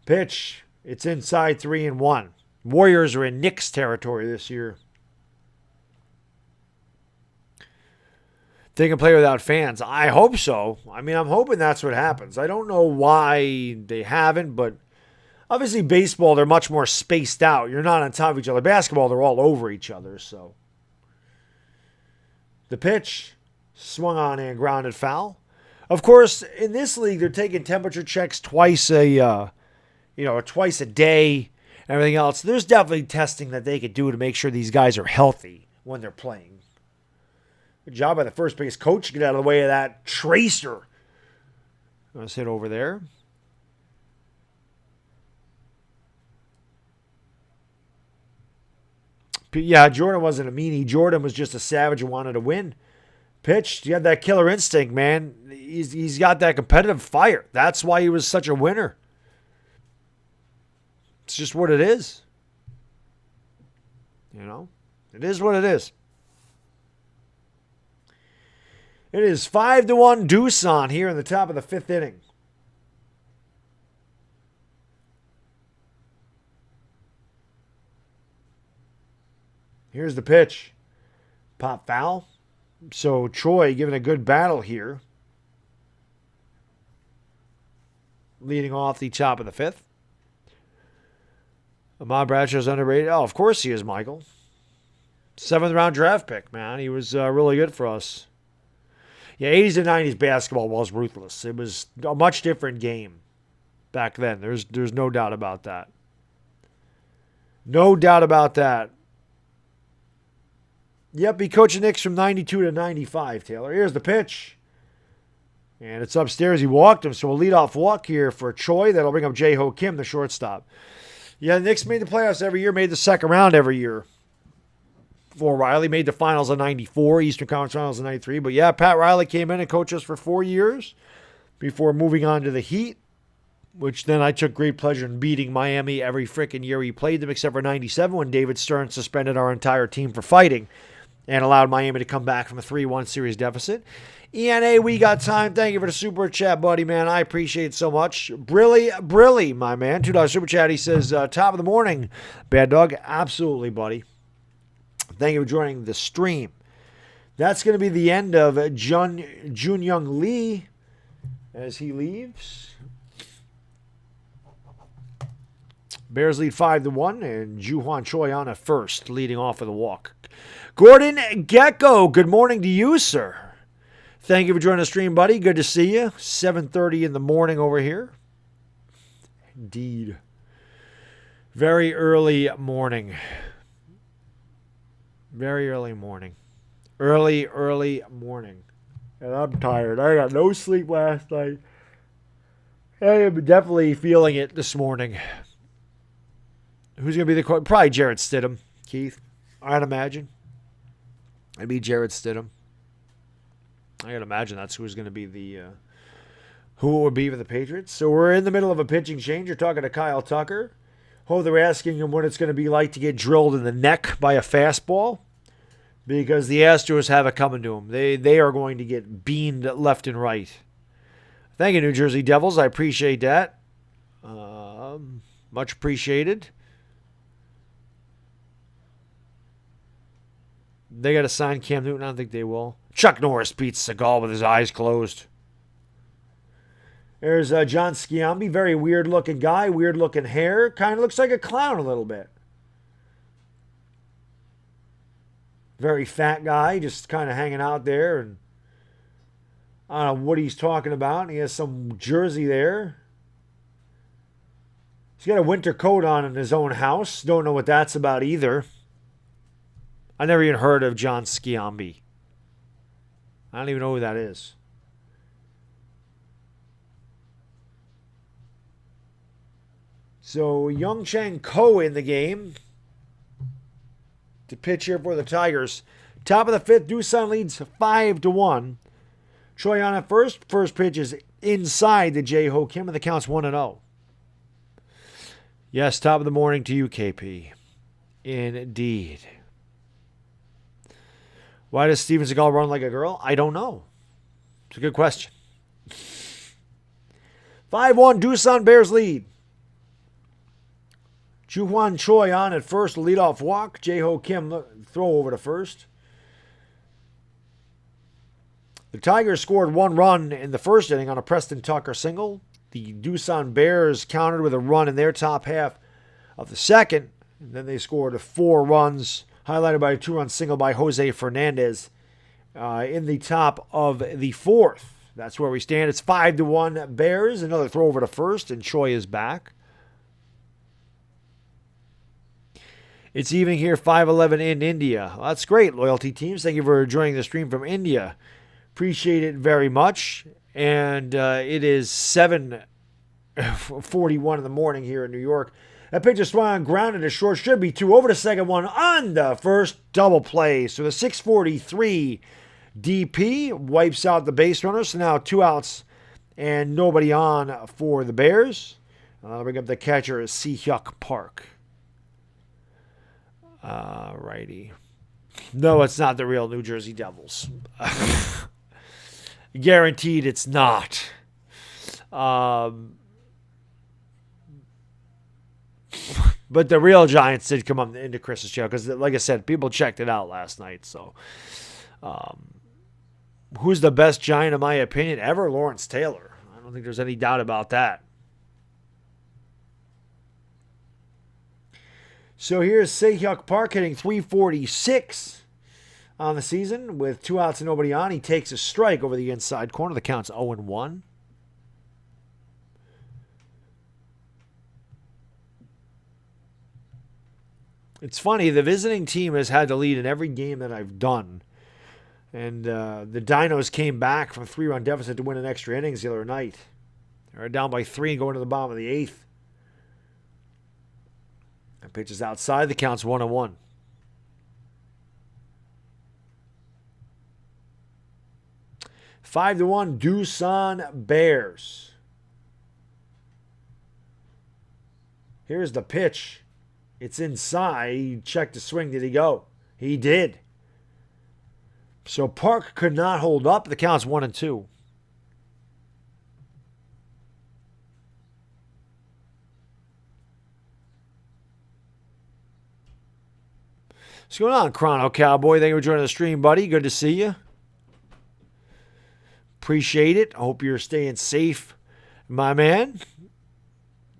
Pitch, it's inside 3-1. Warriors are in Knicks territory this year. They can play without fans. I hope so. I mean, I'm hoping that's what happens. I don't know why they haven't, but obviously baseball, they're much more spaced out. You're not on top of each other. Basketball, they're all over each other. So the pitch, swung on and grounded foul. Of course, in this league, they're taking temperature checks twice a day, everything else. There's definitely testing that they could do to make sure these guys are healthy when they're playing. Good job by the first base coach to get out of the way of that tracer. Let's hit over there. Yeah, Jordan wasn't a meanie. Jordan was just a savage who wanted to win. Pitched. He had that killer instinct, man. He's got that competitive fire. That's why he was such a winner. It's just what it is. It is what it is. It is 5-1 Doosan here in the top of the 5th inning. Here's the pitch. Pop foul. So Troy giving a good battle here. Leading off the top of the 5th. Ahmad Bradshaw's underrated. Oh, of course he is, Michael. 7th round draft pick, man. He was really good for us. Yeah, 80s and 90s basketball was ruthless. It was a much different game back then. There's no doubt about that. No doubt about that. Yep, he coached the Knicks from 92 to 95, Taylor. Here's the pitch. And it's upstairs. He walked him, so a leadoff walk here for Choi. That'll bring up Jae-Ho Kim, the shortstop. Yeah, the Knicks made the playoffs every year, made the second round every year. For Riley, made the finals in 94, Eastern Conference Finals in 93. But yeah, Pat Riley came in and coached us for 4 years before moving on to the Heat, which then I took great pleasure in beating Miami every freaking year he played them, except for 97 when David Stern suspended our entire team for fighting and allowed Miami to come back from a 3-1 series deficit. ENA, we got time. Thank you for the super chat, buddy, man. I appreciate it so much. Brilly, my man. $2 super chat. He says, top of the morning, Baddog. Absolutely, buddy. Thank you for joining the stream. That's going to be the end of Jun-Young Lee as he leaves. Bears lead 5-1, and Ju-Hwan Choi on at first, leading off with a walk. Gordon Gecko, good morning to you, sir. Thank you for joining the stream, buddy. Good to see you. 7:30 in the morning over here. Indeed. Very early morning. Very early morning. Early morning. And I'm tired. I got no sleep last night. I am definitely feeling it this morning. Who's going to be the coach? Probably Jarrett Stidham, Keith. I'd imagine. It'd be Jarrett Stidham. I gotta imagine that's who's going to be who it would be for the Patriots. So we're in the middle of a pitching change. You're talking to Kyle Tucker. Oh, they're asking him what it's going to be like to get drilled in the neck by a fastball, because the Astros have it coming to them. They are going to get beamed left and right. Thank you, New Jersey Devils. I appreciate that. Much appreciated. They got to sign Cam Newton. I don't think they will. Chuck Norris beats Seagal with his eyes closed. There's John Sciambi. Very weird-looking guy. Weird-looking hair. Kind of looks like a clown a little bit. Very fat guy. Just kind of hanging out there. And I don't know what he's talking about. He has some jersey there. He's got a winter coat on in his own house. Don't know what that's about either. I never even heard of John Sciambi. I don't even know who that is. So, Young Chang Ko in the game to pitch here for the Tigers. Top of the fifth, Doosan leads 5-1. Choi on at first. First pitch is inside the Jae-Ho Kim, and the count's 1-0. Yes, top of the morning to you, KP. Indeed. Why does Steven Seagal run like a girl? I don't know. It's a good question. 5-1, Doosan Bears lead. Ju-Hwan Choi on at first, leadoff walk. Jae-Ho Kim throw over to first. The Tigers scored one run in the first inning on a Preston Tucker single. The Doosan Bears countered with a run in their top half of the second. And then they scored 4 runs, highlighted by a 2-run single by Jose Fernandez in the top of the fourth. That's where we stand. It's 5-1 Bears. Another throw over to first, and Choi is back. It's even here, 5-11 in India. Well, that's great, loyalty teams. Thank you for joining the stream from India. Appreciate it very much. And it is 7:41 in the morning here in New York. That pitch is swung on grounded to short. Should be 2 over to second, 1 on the first. Double play. So the 6:43 DP wipes out the base runner. So now 2 outs and nobody on for the Bears. I'll bring up the catcher, Si-Hyuk Park. Righty. No, it's not the real New Jersey Devils. Guaranteed it's not. But the real Giants did come up into Chris's show because, like I said, people checked it out last night. So, who's the best Giant, in my opinion, ever? Lawrence Taylor. I don't think there's any doubt about that. So here's Si-Hyuk Park hitting .346 on the season with 2 outs and nobody on. He takes a strike over the inside corner. The count's 0-1. It's funny, the visiting team has had to lead in every game that I've done. And the Dinos came back from a 3-run deficit to win an extra innings the other night. They were down by 3 and going to the bottom of the 8th. And pitches outside, the count's 1-1. $5-1 Doosan Bears. Here's the pitch. It's inside. He checked the swing. Did he go? He did. So Park could not hold up. The count's 1-2. What's going on, Chrono Cowboy? Thank you for joining the stream, buddy. Good to see you. Appreciate it. I hope you're staying safe, my man.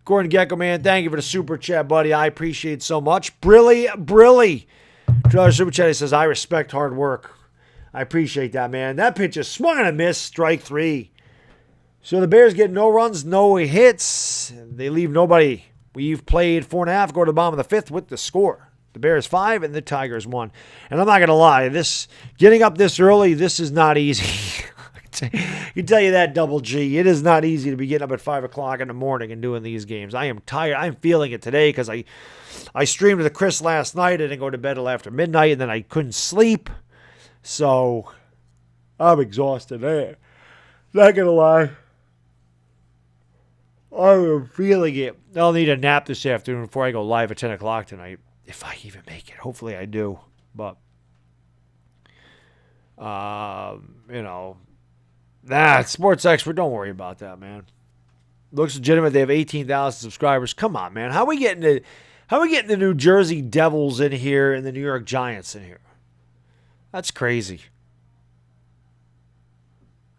Gordon Gecko, man, thank you for the super chat, buddy. I appreciate it so much. Brilly. Super chat, he says, I respect hard work. I appreciate that, man. That pitch is swung and a miss, strike 3. So the Bears get no runs, no hits. They leave nobody. We've played 4.5, go to the bottom of the 5th with the score. The Bears 5 and the Tigers 1. And I'm not going to lie, getting up this early, this is not easy. I can tell you that, Double G. It is not easy to be getting up at 5 o'clock in the morning and doing these games. I am tired. I'm feeling it today because I streamed with Chris last night. I didn't go to bed till after midnight, and then I couldn't sleep. So I'm exhausted. Not going to lie. I'm feeling it. I'll need a nap this afternoon before I go live at 10 o'clock tonight. If I even make it. Hopefully I do. But, Sports Expert, don't worry about that, man. Looks legitimate. They have 18,000 subscribers. Come on, man. How are we getting the New Jersey Devils in here and the New York Giants in here? That's crazy.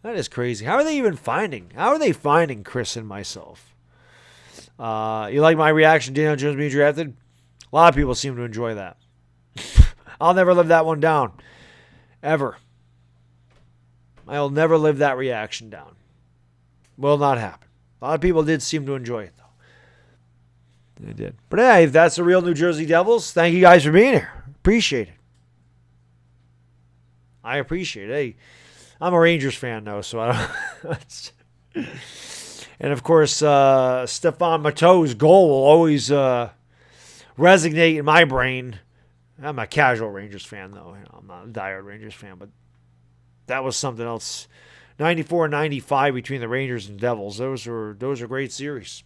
That is crazy. How are they even finding? How are they finding Chris and myself? You like my reaction to Daniel Jones being drafted? A lot of people seem to enjoy that. I'll never live that one down. Ever. I'll never live that reaction down. Will not happen. A lot of people did seem to enjoy it, though. They did. But hey, if that's the real New Jersey Devils, thank you guys for being here. Appreciate it. I appreciate it. Hey, I'm a Rangers fan, though, so I don't... And, of course, Stephane Matteau's goal will always resonate in my brain. I'm a casual Rangers fan, though. I'm not a diehard Rangers fan, but that was something else. 94 and 95 between the Rangers and Devils. Those are great series.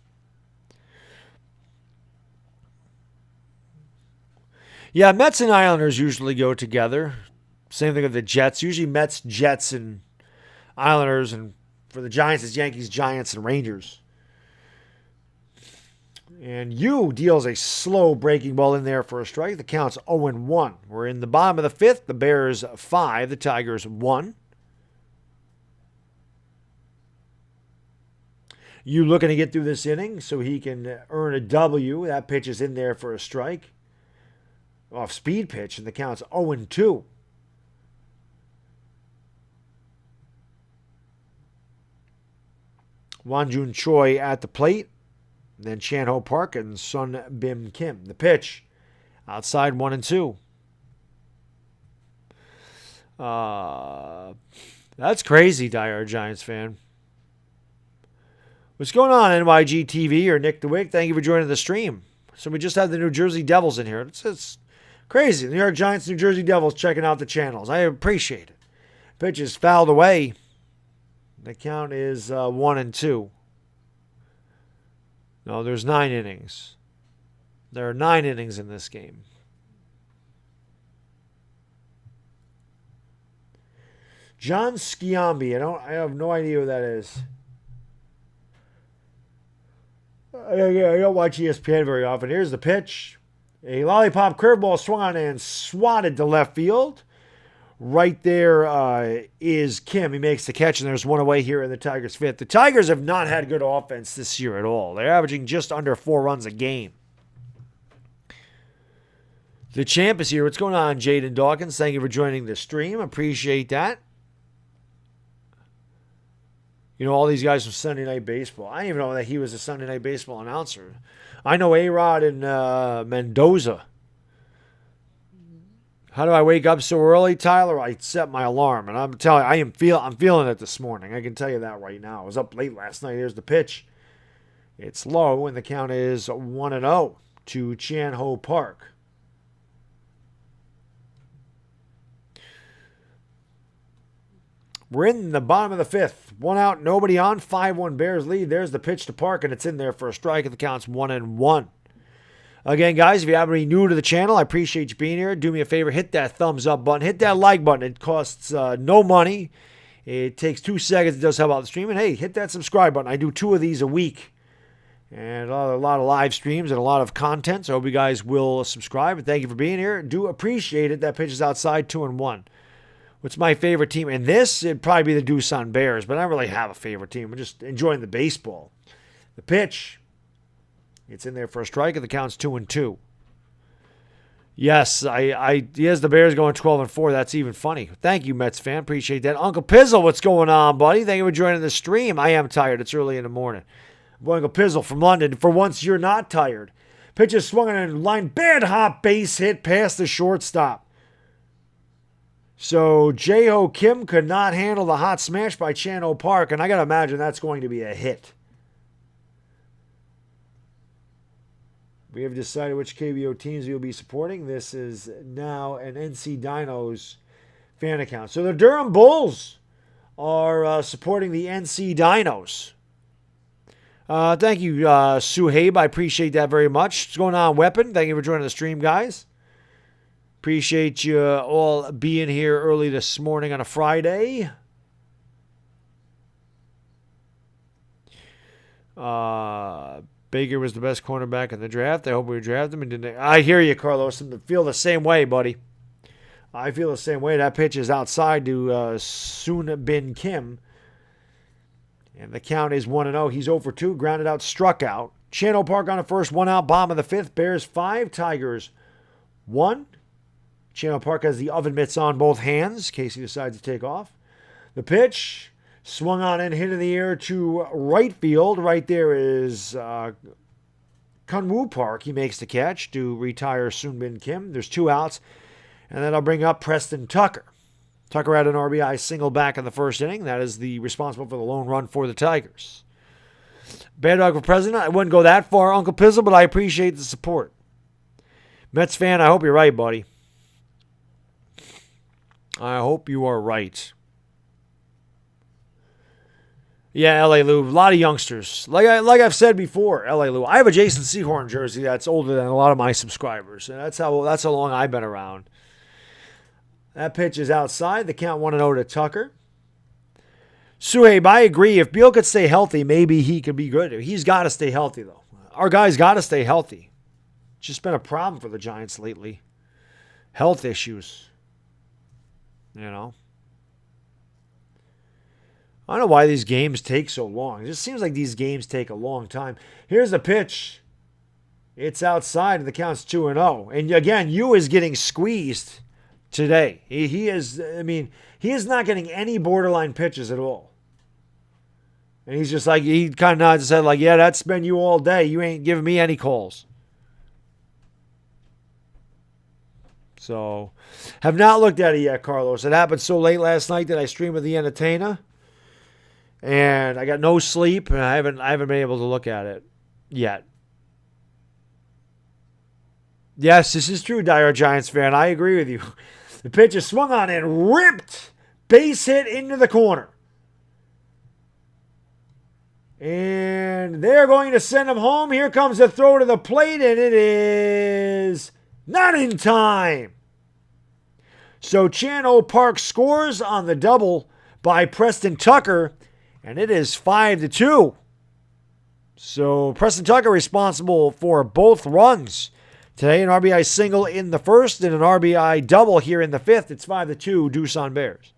Yeah, Mets and Islanders usually go together. Same thing with the Jets. Usually Mets, Jets, and Islanders. And for the Giants, it's Yankees, Giants, and Rangers. And you deals a slow breaking ball in there for a strike. The count's 0-1. We're in the bottom of the 5th. The Bears 5. The Tigers 1. You looking to get through this inning so he can earn a W. That pitch is in there for a strike. Off speed pitch, and the count's 0-2. Wanjun Choi at the plate. Then Chan Ho Park and Sun Bim Kim. The pitch. Outside 1-2. That's crazy, diehard Giants fan. What's going on, NYG TV or Nick DeWick? Thank you for joining the stream. So we just had the New Jersey Devils in here. It's crazy. The New York Giants, New Jersey Devils checking out the channels. I appreciate it. Pitch is fouled away. The count is 1-2. No, there's 9 innings. There are 9 innings in this game. John Sciambi. I have no idea who that is. I don't watch ESPN very often. Here's the pitch. A lollipop curveball swung on and swatted to left field. Right there is Kim. He makes the catch, and there's one away here in the Tigers' 5th. The Tigers have not had good offense this year at all. They're averaging just under 4 runs a game. The champ is here. What's going on, Jaden Dawkins? Thank you for joining the stream. Appreciate that. You know, all these guys from Sunday Night Baseball. I didn't even know that he was a Sunday Night Baseball announcer. I know A-Rod and Mendoza. How do I wake up so early, Tyler? I set my alarm, and I'm telling you, I'm feeling it this morning. I can tell you that right now. I was up late last night. Here's the pitch. It's low, and the count is 1-0 to Chan Ho Park. We're in the bottom of the 5th. 1 out, nobody on. 5-1 Bears lead. There's the pitch to Park, and it's in there for a strike, and the count's 1-1. Again, guys, if you happen to be new to the channel, I appreciate you being here. Do me a favor, hit that thumbs up button. Hit that like button. It costs no money. It takes 2 seconds. It does help out the stream. And, hey, hit that subscribe button. I do 2 of these a week. And a lot of live streams and a lot of content. So I hope you guys will subscribe. And thank you for being here. Do appreciate it. That pitch is outside 2-1. What's my favorite team? In this, it'd probably be the Doosan Bears. But I don't really have a favorite team. I'm just enjoying the baseball. The pitch. It's in there for a strike, and the count's 2-2. Yes, he has the Bears going 12-4. That's even funny. Thank you, Mets fan. Appreciate that. Uncle Pizzle, what's going on, buddy? Thank you for joining the stream. I am tired. It's early in the morning. Uncle Pizzle from London. For once, you're not tired. Pitch is swung on a line. Bad hop base hit past the shortstop. So Jae-Ho Kim could not handle the hot smash by Chan-Ho Park, and I got to imagine that's going to be a hit. We have decided which KBO teams we will be supporting. This is now an NC Dinos fan account. So the Durham Bulls are supporting the NC Dinos. Thank you, Suhaib. I appreciate that very much. What's going on, Weapon? Thank you for joining the stream, guys. Appreciate you all being here early this morning on a Friday. Baker was the best cornerback in the draft. I hope we draft him. And didn't. I hear you, Carlos. I feel the same way, buddy. I feel the same way. That pitch is outside to Soon Bin Kim. And the count is 1-0. He's 0 for 2. Grounded out, struck out. Chan-Ho Park on the first, 1 out. Bottom of the 5th. Bears 5. Tigers 1. Chan-Ho Park has the oven mitts on both hands in case he decides to take off. The pitch swung on and hit in the air to right field. Right there is Kunwoo Park. He makes the catch to retire Soon Bin Kim. There's 2 outs. And then I'll bring up Preston Tucker. Tucker had an RBI single back in the first inning. That is the responsible for the lone run for the Tigers. Baddog for president. I wouldn't go that far, Uncle Pizzle, but I appreciate the support. Mets fan, I hope you're right, buddy. I hope you are right. Yeah, LA Lou. A lot of youngsters. Like I've said before, LA Lou. I have a Jason Sehorn jersey that's older than a lot of my subscribers. And that's how long I've been around. That pitch is outside. The count 1-0 to Tucker. Suhaib, I agree. If Beal could stay healthy, maybe he could be good. He's got to stay healthy, though. Our guy's got to stay healthy. It's just been a problem for the Giants lately. Health issues. You know. I don't know why these games take so long. It just seems like these games take a long time. Here's the pitch. It's outside, and the count's 2-0. And again, Yu is getting squeezed today. He is not getting any borderline pitches at all. And he's just like, he kind of nods his head like, yeah, that's been you all day. You ain't giving me any calls. So, have not looked at it yet, Carlos. It happened so late last night that I streamed with the entertainer. And I got no sleep, and I haven't been able to look at it yet. Yes, this is true, Dire Giants fan. I agree with you. The pitch is swung on and ripped. Base hit into the corner. And they're going to send him home. Here comes the throw to the plate, and it is not in time. So Chan-Ho Park scores on the double by Preston Tucker, and it is 5-2. So Preston Tucker responsible for both runs. Today, an RBI single in the first and an RBI double here in the 5th. It's 5-2, Doosan Bears.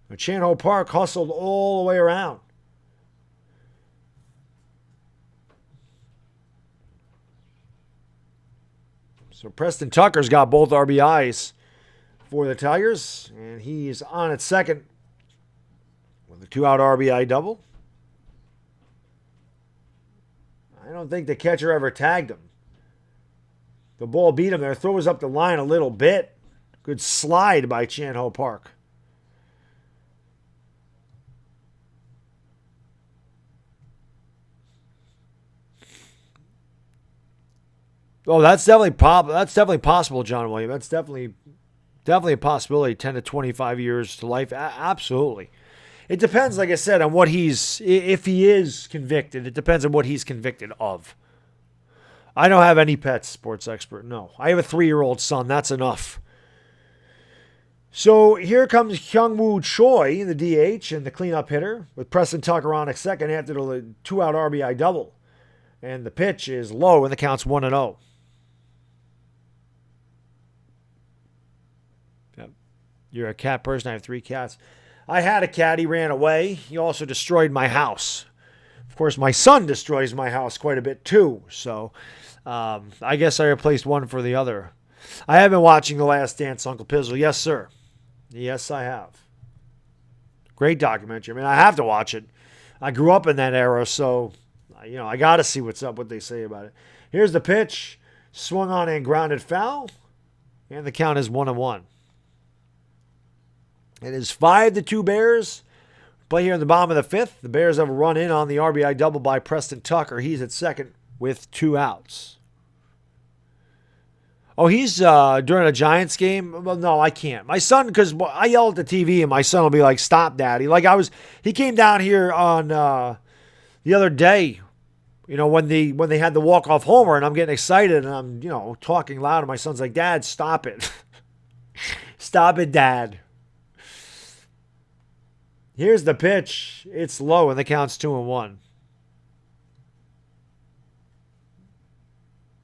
But Chan-Ho Park hustled all the way around. So Preston Tucker's got both RBIs for the Tigers, and he's on at second with a 2-out RBI double. I don't think the catcher ever tagged him. The ball beat him there. Throws up the line a little bit. Good slide by Chan-Ho Park. Oh, that's definitely possible, John William. That's definitely a possibility. 10 to 25 years to life. Absolutely. It depends, like I said, on what if he is convicted. It depends on what he's convicted of. I don't have any pets, sports expert. No. I have a 3-year-old son. That's enough. So here comes Hyungwoo Choi, the DH, and the cleanup hitter, with Preston Tucker on at second after the 2-out RBI double. And the pitch is low, and the count's 1-0. Yep. You're a cat person. I have 3 cats. I had a cat. He ran away. He also destroyed my house Of course, my son destroys my house quite a bit too. So I guess I replaced one for the other. I have been watching The Last Dance, Uncle Pizzle. Yes, sir. Yes, I have. Great documentary. I mean, I have to watch it. I grew up in that era, so, I got to see what's up, what they say about it. Here's the pitch. Swung on and grounded foul. And the count is 1-1. It is 5-2 Bears. Play here in the bottom of the fifth. The Bears have a run in on the RBI double by Preston Tucker. He's at second with 2 outs. Oh, he's during a Giants game? Well, no, I can't. My son, because I yell at the TV and my son will be like, "Stop, Daddy." He came down here on the other day, when they had the walk-off homer, and I'm getting excited and I'm, talking loud, and my son's like, "Dad, stop it." Stop it, Dad. Here's the pitch. It's low, and the count's 2-1.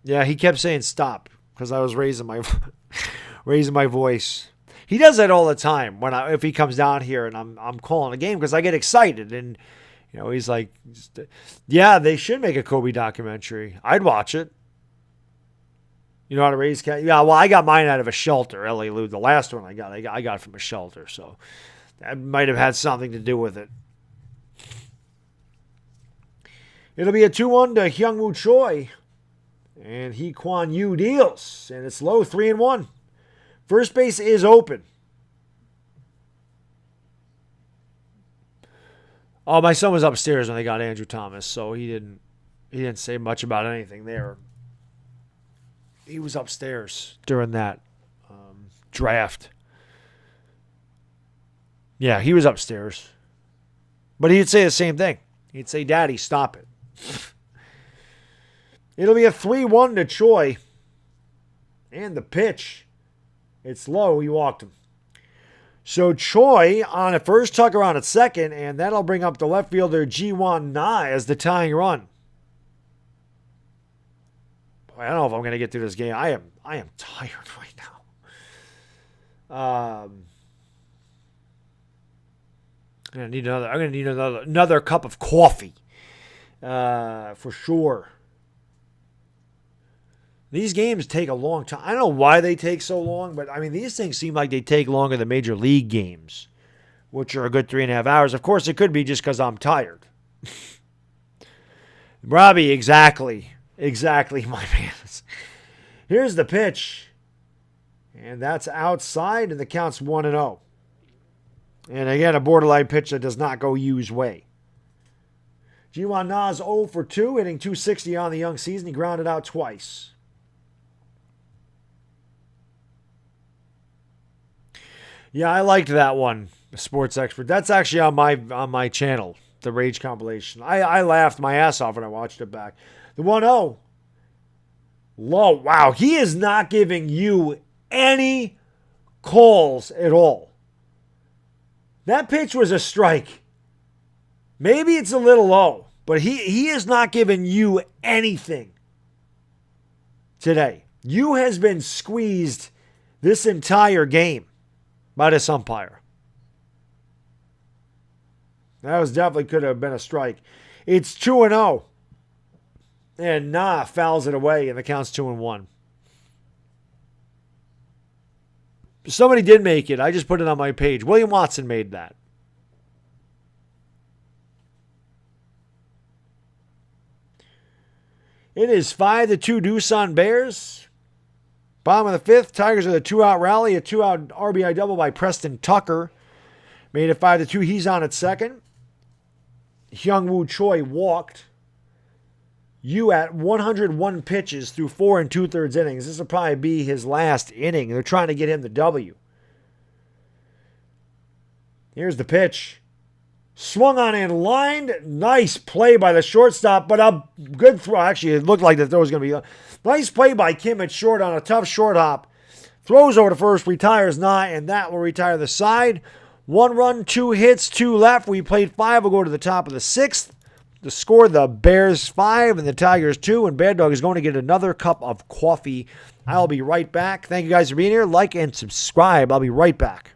Yeah, he kept saying stop because I was raising my voice. He does that all the time if he comes down here and I'm calling a game because I get excited, and he's like, "Yeah, they should make a Kobe documentary. I'd watch it." You know how to raise cats? Yeah, well, I got mine out of a shelter, L.A. Lou. The last one I got from a shelter, so that might have had something to do with it. It'll be a 2-1 to Hyungwoo Choi. And Hee Kwan Yu deals. And it's low, 3-1. First base is open. Oh, my son was upstairs when they got Andrew Thomas, so he didn't say much about anything there. He was upstairs during that draft. Yeah, he was upstairs. But he'd say the same thing. He'd say, "Daddy, stop it." It'll be a 3-1 to Choi. And the pitch. It's low. He walked him. So Choi on at first, Tucker on at second, and that'll bring up the left fielder Ji-Won Na as the tying run. Boy, I don't know if I'm going to get through this game. I am tired right now. I'm going to need another cup of coffee. For sure. These games take a long time. I don't know why they take so long, but these things seem like they take longer than major league games, which are a good 3.5 hours. Of course, it could be just because I'm tired. Robbie, exactly, my man. Here's the pitch, and that's outside, and the count's 1-0. And again, a borderline pitch that does not go Yu's way. Ji-Won Na's 0 for 2, hitting .260 on the young season. He grounded out twice. Yeah, I liked that one, Sports Expert. That's actually on my channel, the Rage compilation. I laughed my ass off when I watched it back. The 1-0. Low. Wow, he is not giving you any calls at all. That pitch was a strike. Maybe it's a little low, but he is not giving you anything today. You has been squeezed this entire game by this umpire. That definitely could have been a strike. It's 2-0. And Na fouls it away, and the count's 2-1. Somebody did make it. I just put it on my page. William Watson made that. It is 5-2 Doosan Bears. Bottom of the fifth. Tigers with a 2-out rally. A 2-out RBI double by Preston Tucker. Made it 5-2. He's on at second. Hyungwoo Choi walked. Yu at 101 pitches through 4 2/3 innings. This will probably be his last inning. They're trying to get him the W. Here's the pitch. Swung on and lined. Nice play by the shortstop, but a good throw. Actually, it looked like the throw was going to be a nice play by Kim at short on a tough short hop. Throws over to first, retires not, and that will retire the side. 1 run, 2 hits, 2 left. We played 5. We'll go to the top of the 6th. The score, the Bears 5 and the Tigers 2, and Baddog is going to get another cup of coffee. I'll be right back. Thank you guys for being here. Like and subscribe. I'll be right back.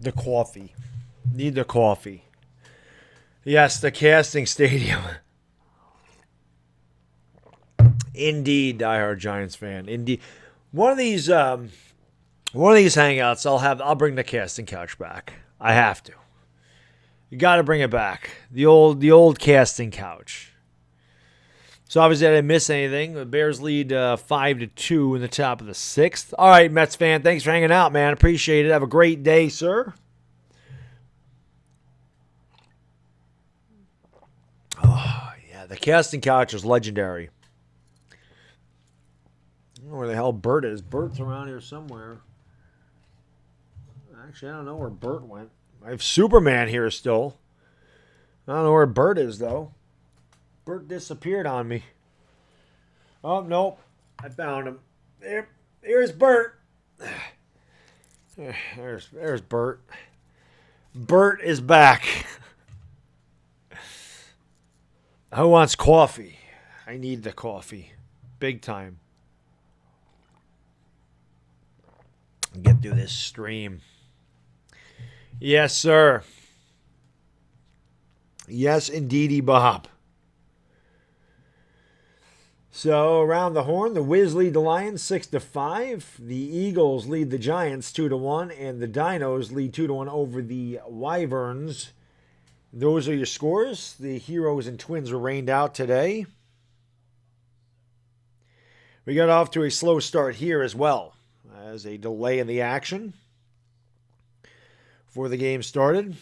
The coffee. Need the coffee. Yes, the casting stadium. Indeed, diehard Giants fan. Indeed. One of these hangouts, I'll bring the casting couch back. I have to. You got to bring it back. The old casting couch. So obviously I didn't miss anything. The Bears lead 5-2 in the top of the 6th. All right, Mets fan, thanks for hanging out, man. Appreciate it. Have a great day, sir. Oh, yeah, the casting couch is legendary. I don't know where the hell Bert is. Bert's around here somewhere. Actually, I don't know where Bert went. I have Superman here still. I don't know where Bert is, though. Bert disappeared on me. Oh, nope. I found him. Here's Bert. There's Bert. Bert is back. Who wants coffee? I need the coffee. Big time. Get through this stream. Yes, sir. Yes, indeedy, Bob. So around the horn, the Wiz lead the Lions 6-5. The Eagles lead the Giants 2-1, and the Dinos lead 2-1 over the Wyverns. Those are your scores. The Heroes and Twins were rained out today. We got off to a slow start here as well, as a delay in the action before the game started.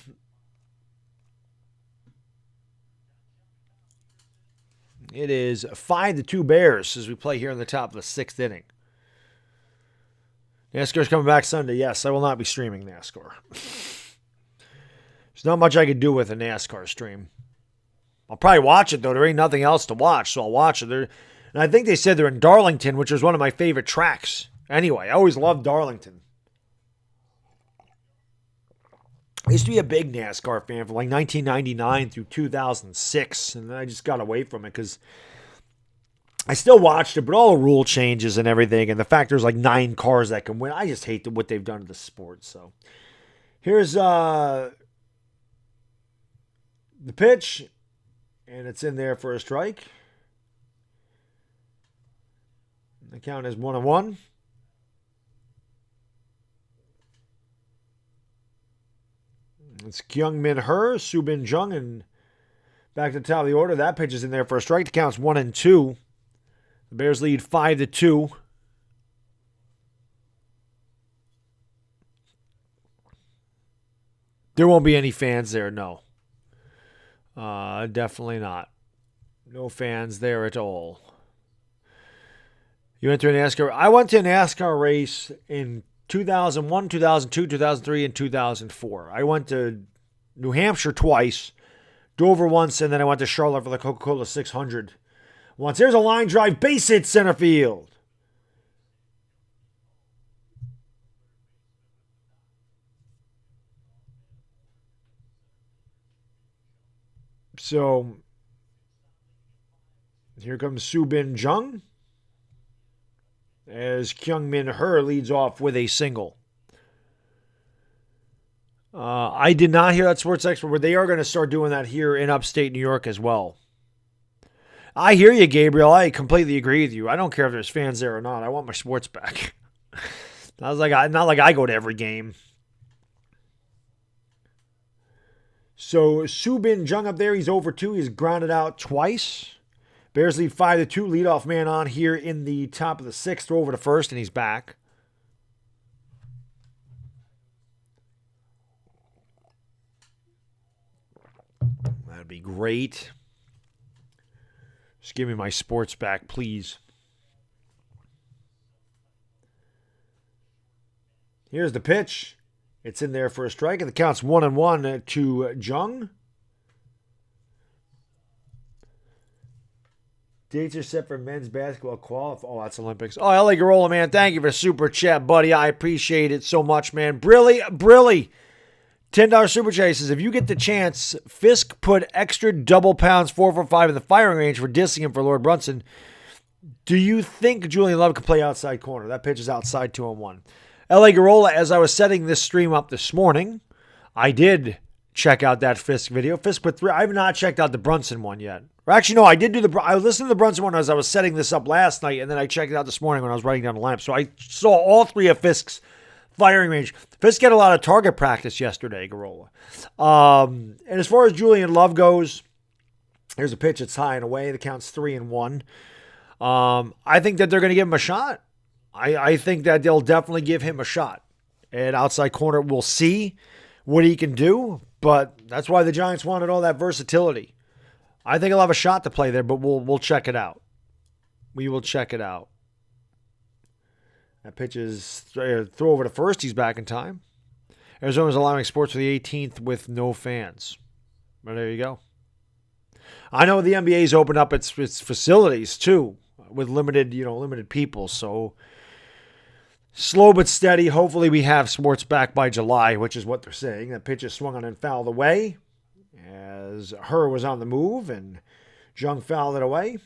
It is 5-2 Bears as we play here in the top of the 6th inning. NASCAR's coming back Sunday. Yes, I will not be streaming NASCAR. There's not much I could do with a NASCAR stream. I'll probably watch it, though. There ain't nothing else to watch, so I'll watch it. And I think they said they're in Darlington, which is one of my favorite tracks. Anyway, I always loved Darlington. I used to be a big NASCAR fan from like 1999 through 2006, and then I just got away from it because I still watched it, but all the rule changes and everything, and the fact there's like 9 cars that can win, I just hate what they've done to the sport. So here's the pitch, and it's in there for a strike. The count is 1-1. It's Kyung-Min Hur, Subin Jung, and back to the top of the order. That pitch is in there for a strike. The count's 1-2. The Bears lead 5-2. There won't be any fans there, no. Definitely not. No fans there at all. You went to a NASCAR? I went to a NASCAR race in 2001, 2002, 2003, and 2004. I went to New Hampshire twice, Dover once, and then I went to Charlotte for the Coca-Cola 600 once. There's a line drive, base hit center field. So, here comes Subin Jung as Kyung-Min Hur leads off with a single. I did not hear that Sports Expert, but they are going to start doing that here in upstate New York as well. I hear you, Gabriel. I completely agree with you. I don't care if there's fans there or not. I want my sports back. Not like I go to every game. So Subin Jung up there, he's over 2. He's grounded out twice. Bears lead 5-2. Leadoff man on here in the top of the 6th. Throw over to first, and he's back. That'd be great. Just give me my sports back, please. Here's the pitch. It's in there for a strike, and the count's 1-1 to Jung. Dates are set for men's basketball qualify. Oh, that's Olympics. Oh, LA Garola, man, thank you for super chat, buddy. I appreciate it so much, man. Brilly. $10 super chat says, if you get the chance, Fisk put extra double pounds 445 in the firing range for dissing him for Lord Brunson. Do you think Julian Love could play outside corner? That pitch is outside 2-1. LA Garola, as I was setting this stream up this morning, I did check out that Fisk video. Fisk put 3. I have not checked out the Brunson one yet. Or actually, no, I did do I listened to the Brunson one as I was setting this up last night, and then I checked it out this morning when I was writing down the lineup. So I saw all 3 of Fisk's firing range. Fisk had a lot of target practice yesterday, Garola. And as far as Julian Love goes, here's a pitch that's high and away. The count's 3-1. I think that they're going to give him a shot. I think that they'll definitely give him a shot. At outside corner, we'll see what he can do, but that's why the Giants wanted all that versatility. I think he'll have a shot to play there, but we'll check it out. We will check it out. That pitch is throw over to first. He's back in time. Arizona's allowing sports for the 18th with no fans. Well, there you go. I know the NBA's opened up its facilities too with limited people. So slow but steady. Hopefully we have sports back by July, which is what they're saying. That pitch is swung on and fouled away as Herr was on the move and Jung fouled it away.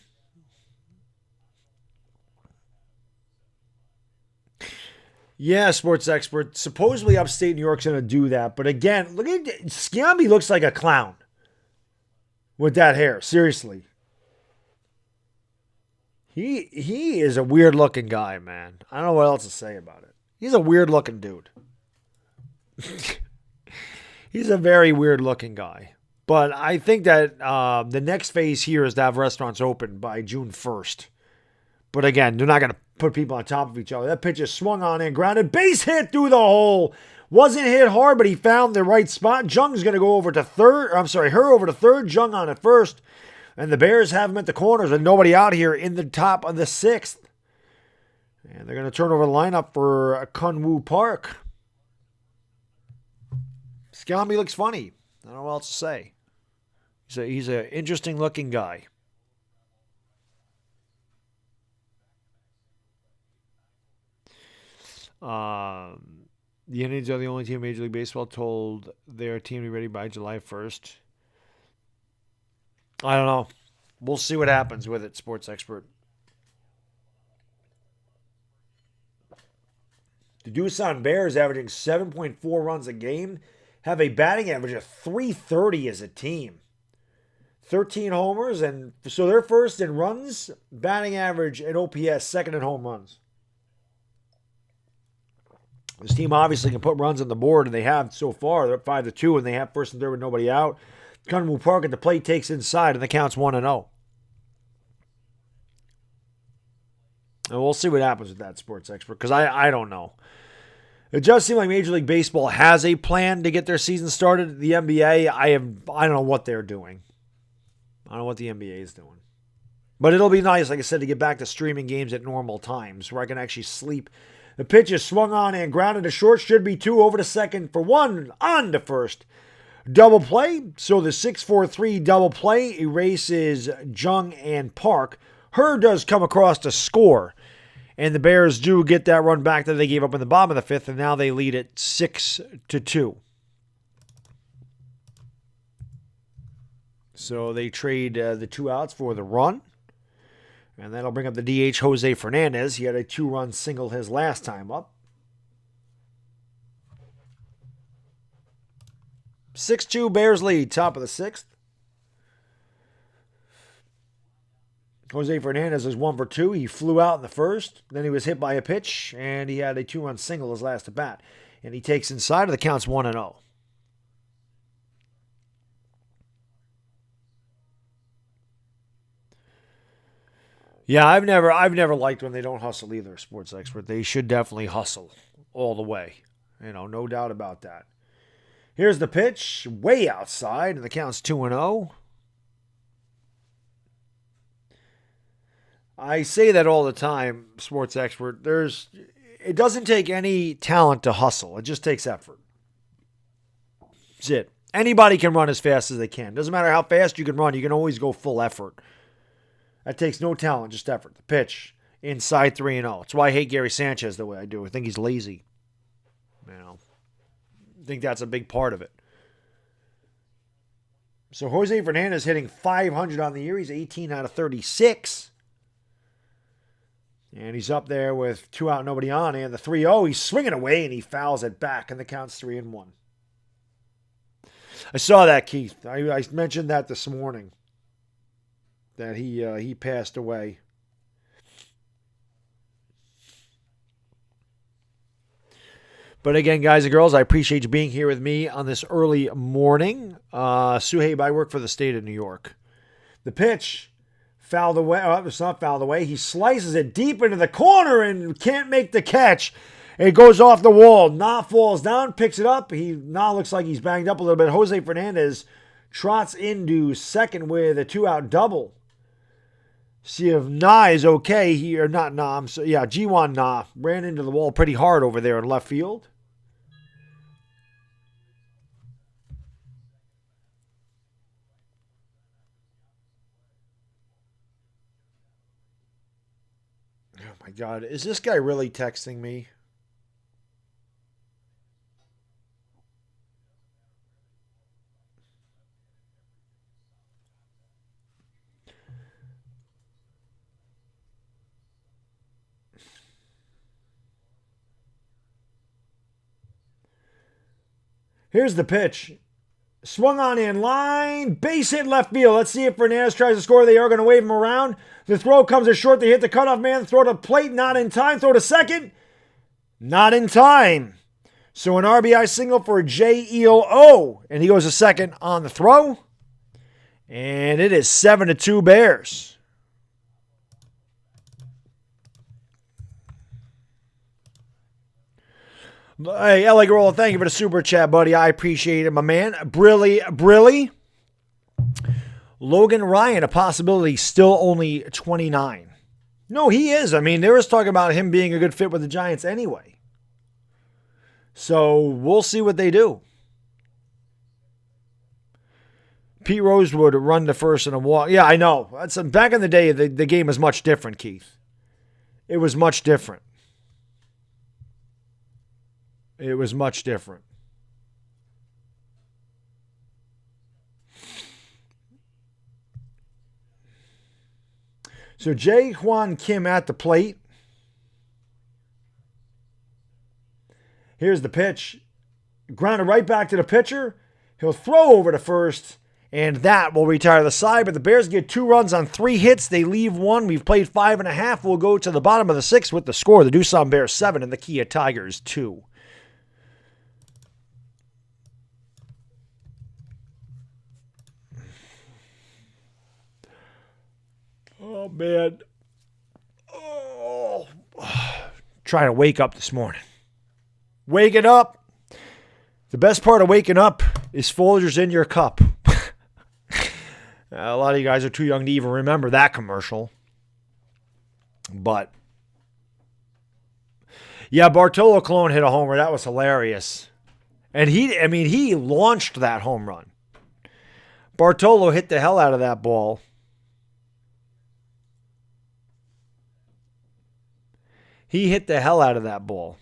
Yeah, sports expert. Supposedly upstate New York's going to do that. But again, look at Sciambi looks like a clown with that hair. Seriously. He is a weird looking guy, man. I don't know what else to say about it. He's a weird looking dude. He's a very weird looking guy. But I think that the next phase here is to have restaurants open by June 1st. But again, they're not going to put people on top of each other. That pitch is swung on and grounded. Base hit through the hole. Wasn't hit hard, but he found the right spot. Jung's going to go over to third. Herr over to third. Jung on at first. And the Bears have him at the corners with nobody out here in the top of the 6th. And they're going to turn over the lineup for Kunwoo Park. Sciambi looks funny. I don't know what else to say. He's an interesting looking guy. The Indians are the only team in Major League Baseball told their team to be ready by July 1st. I don't know. We'll see what happens with it, sports expert. The Doosan Bears, averaging 7.4 runs a game, have a batting average of .330 as a team. 13 homers, and so they're first in runs, batting average, and OPS, second in home runs. This team obviously can put runs on the board, and they have so far. They're up 5-2, and they have first and third with nobody out. Kunwoo Park at the plate takes inside, and the count's 1-0. And we'll see what happens with that, sports expert, because I don't know. It does seem like Major League Baseball has a plan to get their season started. The NBA, I don't know what they're doing. I don't know what the NBA is doing. But it'll be nice, like I said, to get back to streaming games at normal times where I can actually sleep. The pitch is swung on and grounded to short. Should be 2 over to second for 1 on to first. Double play. So the 6-4-3 double play erases Jung and Park. Herr does come across to score. And the Bears do get that run back that they gave up in the bottom of the 5th. And now they lead it 6-2. So they trade the 2 outs for the run. And that'll bring up the DH, Jose Fernandez. He had a 2-run single his last time up. 6-2 Bears lead, top of the 6th. Jose Fernandez is 1 for 2. He flew out in the first. Then he was hit by a pitch, and he had a 2-run single his last at bat. And he takes inside of the count's 1-0. Yeah, I've never liked when they don't hustle either, sports expert. They should definitely hustle all the way. No doubt about that. Here's the pitch, way outside, and the count's 2-0. I say that all the time, sports expert. It doesn't take any talent to hustle. It just takes effort. That's it. Anybody can run as fast as they can. Doesn't matter how fast you can run. You can always go full effort. That takes no talent, just effort. The pitch, inside 3-0. That's why I hate Gary Sanchez the way I do. I think he's lazy. I think that's a big part of it. So Jose Fernandez hitting .500 on the year. He's 18 out of 36. And he's up there with 2 out, nobody on. And the 3-0, he's swinging away and he fouls it back. And the count's 3-1. I saw that, Keith. I mentioned that this morning. That he passed away. But again, guys and girls, I appreciate you being here with me on this early morning. Suhaib, I work for the state of New York. The pitch fouled away. Oh, it's not fouled away. He slices it deep into the corner and can't make the catch. It goes off the wall. Na falls down, picks it up. Na looks like he's banged up a little bit. Jose Fernandez trots into second with a 2-out double. See if Na is okay here. Not Na. Jiwan Na ran into the wall pretty hard over there in left field. Oh my God. Is this guy really texting me? Here's the pitch. Swung on in line. Base hit left field. Let's see if Fernandez tries to score. They are going to wave him around. The throw comes as short. They hit the cutoff man. Throw to plate. Not in time. Throw to second. Not in time. So an RBI single for J-E-L-O. And he goes to second on the throw. And it is 7-2 Bears. Hey, L.A. Gorilla, thank you for the super chat, buddy. I appreciate it, my man. Brilly. Logan Ryan, a possibility, still only 29. No, he is. I mean, there was talking about him being a good fit with the Giants anyway. So we'll see what they do. Pete Rose would run to first and a walk. Yeah, I know. Back in the day, the game was much different, Keith. It was much different. It was much different. So Jae Hwan Kim at the plate. Here's the pitch. Grounded right back to the pitcher. He'll throw over to first, and that will retire the side. But the Bears get 2 runs on 3 hits. They leave 1. We've played 5.5. We'll go to the bottom of the 6th with the score. The Doosan Bears 7 and the Kia Tigers 2. Oh, man. Oh. Trying to wake up this morning. Waking up. The best part of waking up is Folgers in your cup. A lot of you guys are too young to even remember that commercial. But, yeah, Bartolo Colon hit a homer. That was hilarious. And he launched that home run. Bartolo hit the hell out of that ball. He hit the hell out of that ball.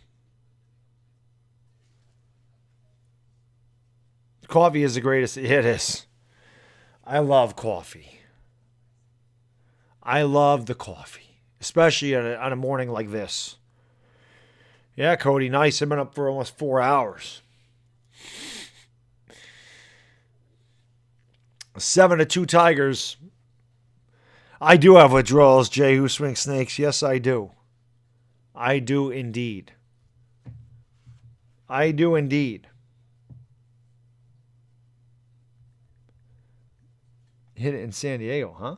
Coffee is the greatest. It is. I love coffee. I love the coffee, especially on a morning like this. Yeah, Cody, nice. I've been up for almost 4 hours. 7-2 Tigers. I do have withdrawals, Jay, who swings snakes. Yes, I do. I do indeed. I do indeed. Hit it in San Diego, huh?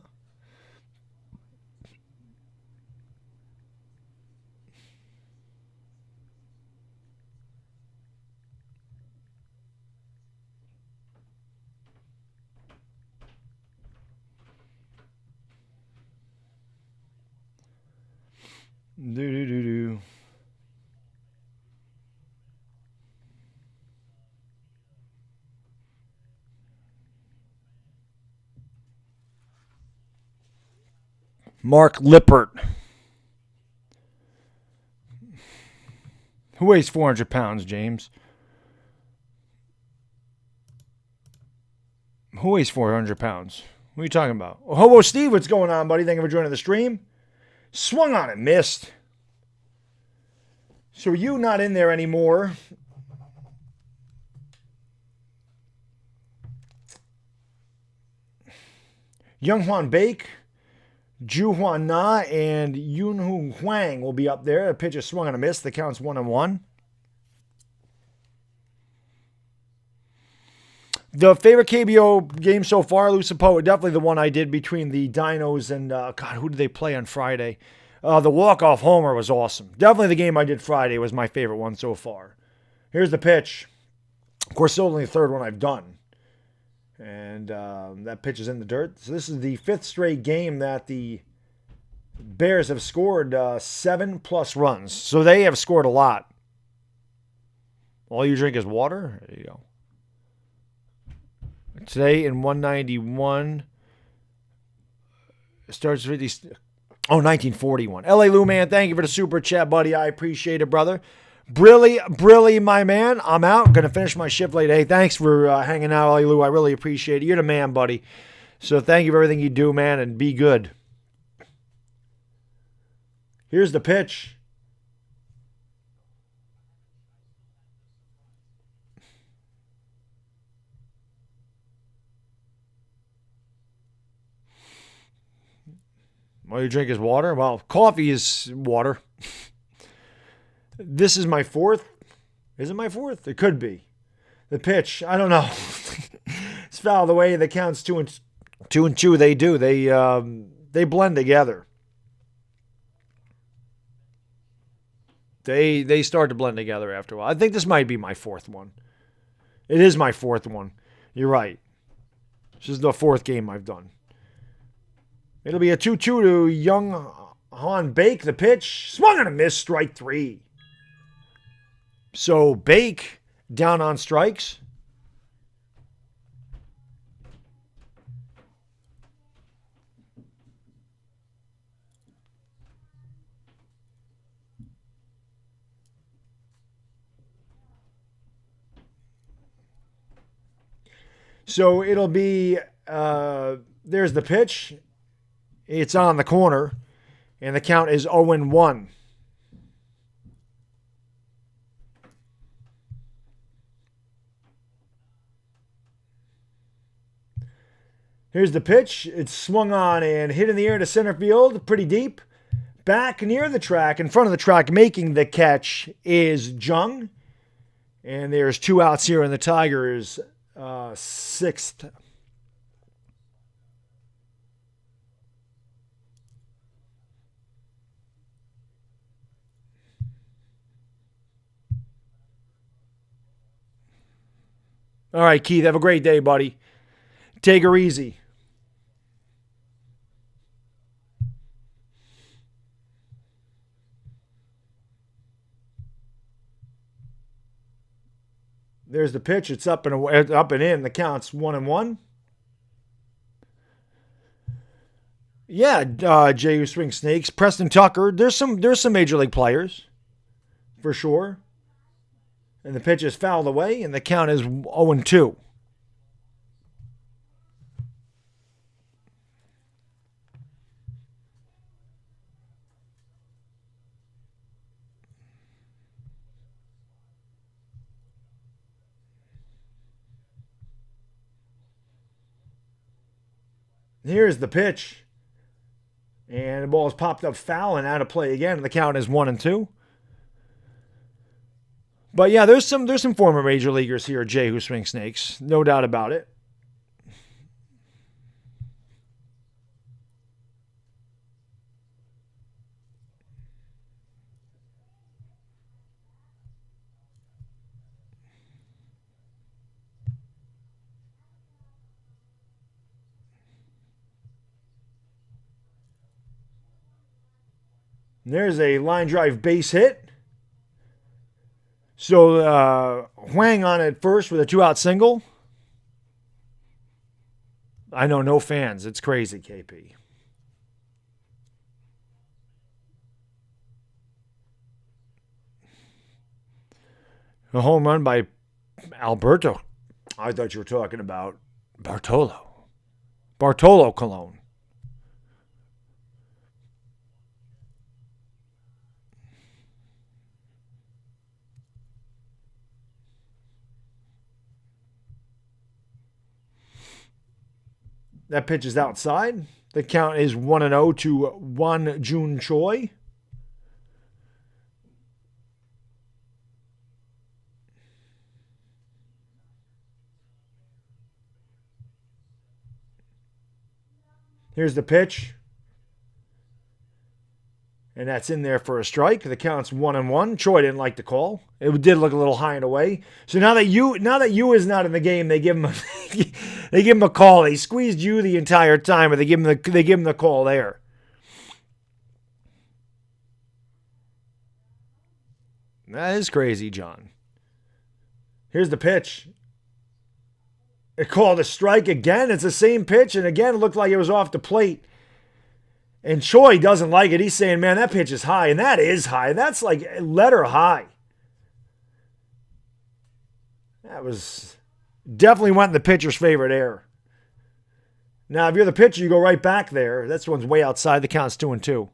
Do. Mark Lippert. Who weighs 400 pounds, James? Who weighs 400 pounds? What are you talking about? Oh, Hobo Steve, what's going on, buddy? Thank you for joining the stream. Swung on it, missed. So you not in there anymore. Young Hwan Baek, Ju Hwan Na, and Yoon Hoo Hwang will be up there. The pitch is swung on a miss. The count's 1-1. The favorite KBO game so far, Lucipo, definitely the one I did between the Dinos and, God, who did they play on Friday? The walk-off homer was awesome. Definitely the game I did Friday was my favorite one so far. Here's the pitch. Of course, still only the third one I've done. And that pitch is in the dirt. So this is the 5th straight game that the Bears have scored 7+ runs. So they have scored a lot. All you drink is water? There you go. Today in 191, it starts 50. Oh, 1941. LA Lou, man, thank you for the super chat, buddy. I appreciate it, brother. Brilly, my man. I'm out. Going to finish my shift late. Hey, thanks for hanging out, LA Lou. I really appreciate it. You're the man, buddy. So thank you for everything you do, man, and be good. Here's the pitch. All you drink is water? Well, coffee is water. This is my 4th. Is it my 4th? It could be. The pitch, I don't know. It's fouled away. The count's 2-2. They do. They blend together. They start to blend together after a while. I think this might be my 4th one. It is my 4th one. You're right. This is the 4th game I've done. It'll be a 2-2 to Young Han Baek. The pitch swung on a miss, strike 3. So Baek down on strikes. So it'll be, there's the pitch. It's on the corner, and the count is 0-1. Here's the pitch. It's swung on and hit in the air to center field, pretty deep. Back near the track, in front of the track, making the catch is Jung. And there's 2 outs here in the Tigers' 6th. All right, Keith, have a great day, buddy. Take her easy. There's the pitch. It's up and in. The count's 1-1. Yeah, Jay who swings snakes. Preston Tucker. There's some major league players, for sure. And the pitch is fouled away, and the count is 0-2. Here's the pitch. And the ball is popped up foul and out of play again, and the count is 1-2. But yeah, there's some former major leaguers here, Jay, who swing snakes. No doubt about it. There's a line drive base hit. So Hwang on it first with a 2-out single. I know, no fans. It's crazy, KP. A home run by Alberto. I thought you were talking about Bartolo Colon. That pitch is outside. The count is 1-0 to Won Jun Choi. Here's the pitch. And that's in there for a strike. The count's 1-1. Choi didn't like the call. It did look a little high and away. So now that you is not in the game, they give him a call. They squeezed you the entire time, but they give him the call there. That is crazy, John. Here's the pitch. It called a strike again. It's the same pitch, and again it looked like it was off the plate. And Choi doesn't like it. He's saying, man, that pitch is high. And that is high. That's like letter high. That was definitely went in the pitcher's favorite error. Now, if you're the pitcher, you go right back there. This one's way outside. The count's 2-2.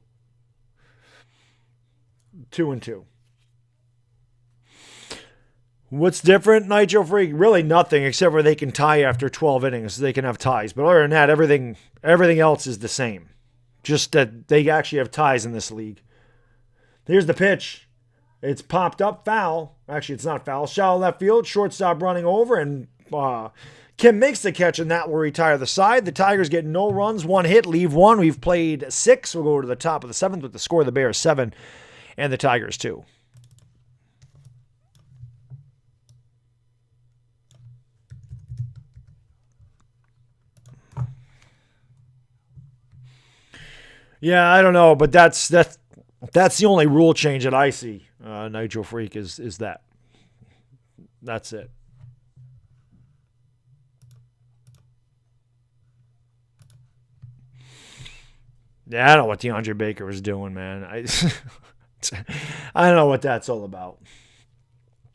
2-2. What's different, Nitro Freak? Really nothing, except for they can tie after 12 innings. They can have ties. But other than that, everything else is the same. Just that they actually have ties in this league. Here's the pitch. It's popped up, foul. Actually, it's not foul. Shallow left field, shortstop running over, and Kim makes the catch, and that will retire the side. The Tigers get no runs, 1 hit, leave 1. We've played 6. We'll go to the top of the 7th with the score of the Bears 7 and the Tigers 2. Yeah, I don't know, but that's the only rule change that I see. Nitro Freak is that. That's it. Yeah, I don't know what DeAndre Baker was doing, man. I don't know what that's all about.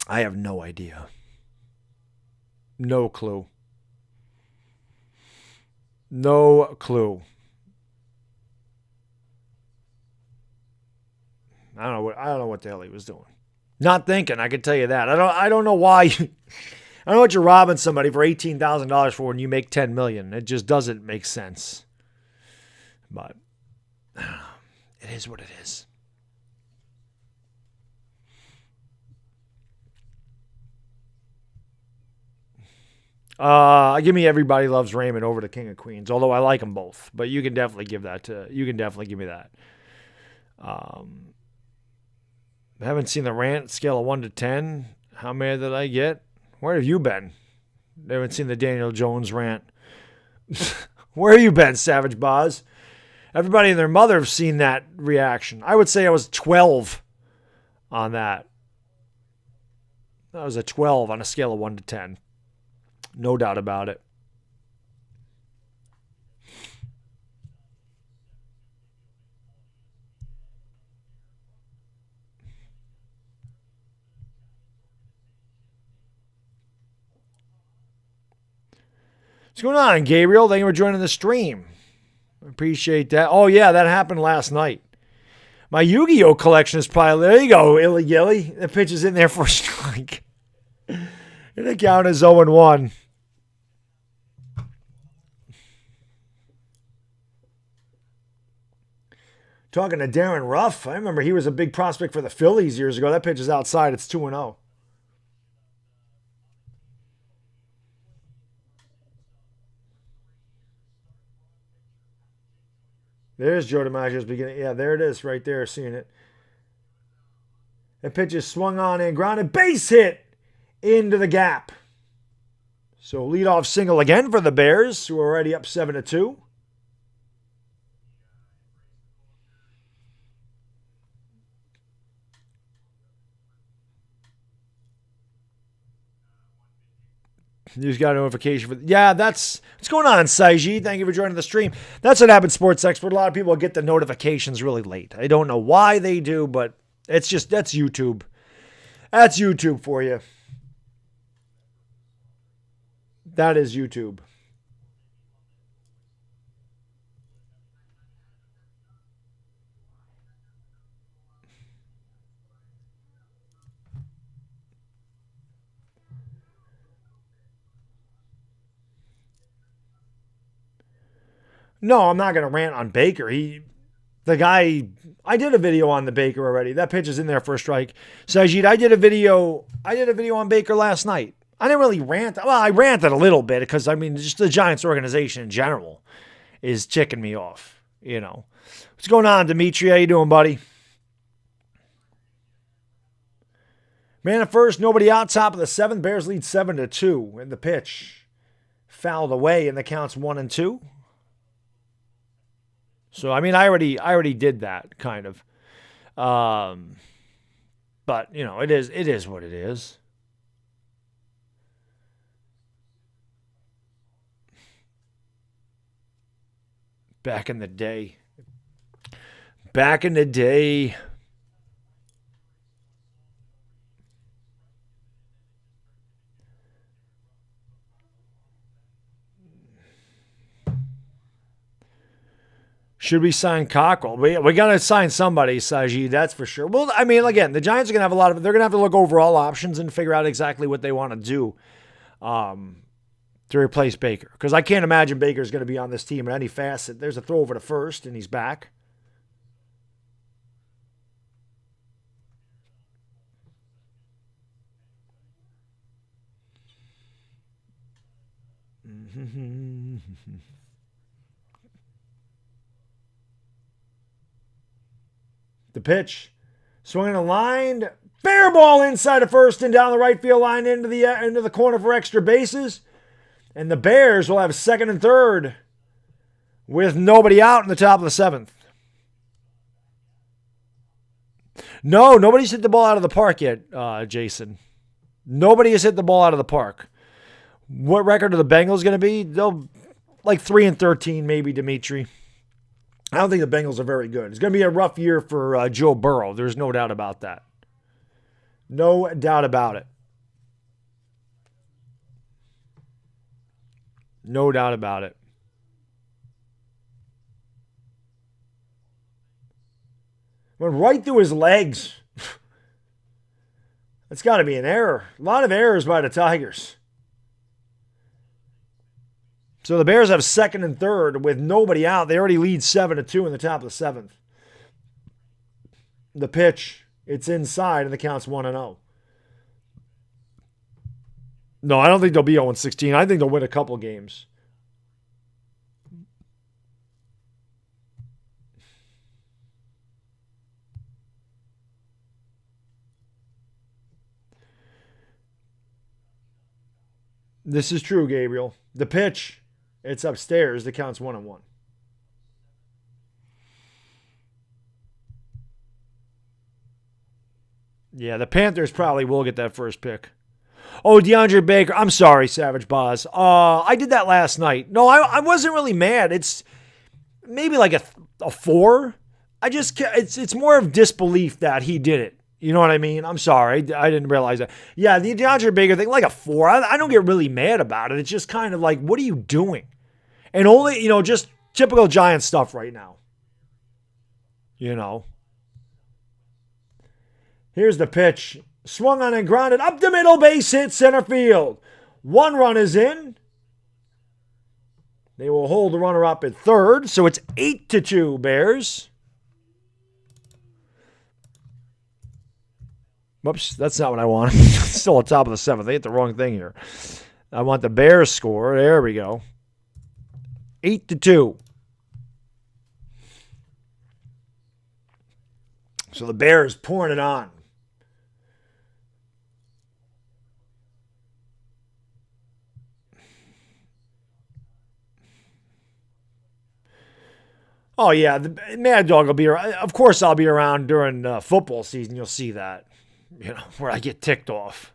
I have no idea. No clue. No clue. I don't know what the hell he was doing. Not thinking, I can tell you that. I don't know why. I don't know what you're robbing somebody for $18,000 for when you make $10 million. It just doesn't make sense. But I don't know. It is what it is. Give me Everybody Loves Raymond over the King of Queens. Although I like them both, but you can definitely give me that. I haven't seen the rant scale of 1 to 10. How many did I get? Where have you been? I haven't seen the Daniel Jones rant. Where have you been, Savage Boz? Everybody and their mother have seen that reaction. I would say I was 12 on that. That was a 12 on a scale of 1 to 10. No doubt about it. What's going on, Gabriel? Thank you for joining the stream. I appreciate that. Oh, yeah, that happened last night. My Yu-Gi-Oh! Collection is probably... There you go, Illy Gilly. The pitch is in there for a strike. And the count is 0-1. Talking to Darren Ruff. I remember he was a big prospect for the Phillies years ago. That pitch is outside. It's 2-0. There's Joe DiMaggio's beginning. Yeah, there it is right there, seeing it. The pitch is swung on and grounded. Base hit into the gap. So leadoff single again for the Bears, who are already up 7-2. You just got a notification for... Yeah, that's... What's going on, Saiji? Thank you for joining the stream. That's what happens, Sports Expert. A lot of people get the notifications really late. I don't know why they do, but it's just... That's YouTube. That's YouTube for you. That is YouTube. No, I'm not going to rant on Baker. The guy, I did a video on the Baker already. That pitch is in there for a strike. Sajid, I did a video on Baker last night. I didn't really rant. Well, I ranted a little bit because, I mean, just the Giants organization in general is ticking me off, you know. What's going on, Dimitri? How you doing, buddy? Man at first, nobody out, top of the seventh. Bears lead 7-2 in the pitch. Fouled away, and the count's 1-2. So, I mean, I already did that, kind of. But, you know, it is what it is. Back in the day. Should we sign Cockrell? We got to sign somebody, Sajid, that's for sure. Well, I mean, again, the Giants are going to have they're going to have to look over all options and figure out exactly what they want to do to replace Baker. Because I can't imagine Baker's going to be on this team in any facet. There's a throw over to first, and he's back. The pitch. Swinging a line. Fair ball inside of first and down the right field line into the corner for extra bases. And the Bears will have second and third with nobody out in the top of the seventh. No, nobody's hit the ball out of the park yet, Jason. Nobody has hit the ball out of the park. What record are the Bengals going to be? They'll like 3-13, maybe, Dimitri. I don't think the Bengals are very good. It's going to be a rough year for Joe Burrow. There's no doubt about that. No doubt about it. No doubt about it. Went right through his legs. That's got to be an error. A lot of errors by the Tigers. So the Bears have second and third with nobody out. They already lead 7-2 in the top of the seventh. The pitch, it's inside, and the count's 1-0. No, I don't think they'll be 0-16. I think they'll win a couple games. This is true, Gabriel. The pitch, it's upstairs. The count's 1-1. Yeah, the Panthers probably will get that first pick. Oh, DeAndre Baker. I'm sorry, Savage Boz. I did that last night. No, I wasn't really mad. It's maybe like a 4. It's more of disbelief that he did it. You know what I mean? I'm sorry. I didn't realize that. Yeah, the DeAndre Baker thing, like a 4. I don't get really mad about it. It's just kind of like, what are you doing? And only, just typical Giant stuff right now. Here's the pitch. Swung on and grounded. Up the middle, base hit, center field. 1 run is in. They will hold the runner up at third. So it's 8-2 Bears. Whoops, that's not what I want. Still on top of the seventh. I hit the wrong thing here. I want the Bears score. There we go. 8-2. So the Bears pouring it on. Oh, yeah, the Mad Dog will be around. Of course, I'll be around during football season. You'll see that, where I get ticked off.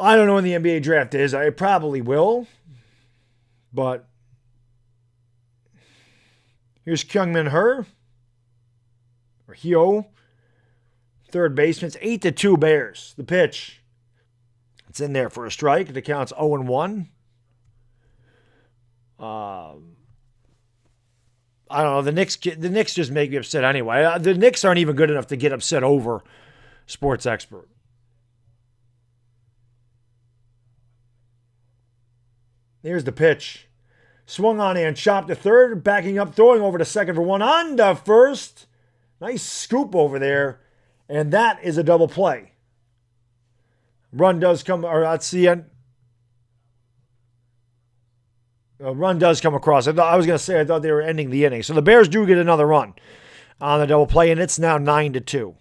I don't know when the NBA draft is. I probably will. But here's Kyungmin Her, or Hyo, third baseman. It's 8-2 Bears. The pitch. It's in there for a strike. It counts 0-1. I don't know. The Knicks just make me upset anyway. The Knicks aren't even good enough to get upset over Sports Expert. Here's the pitch. Swung on and chopped to third. Backing up, throwing over to second for one. On to first. Nice scoop over there. And that is a double play. Run does come, or let's see. A run does come across. I thought they were ending the inning. So the Bears do get another run on the double play, and it's now 9-2.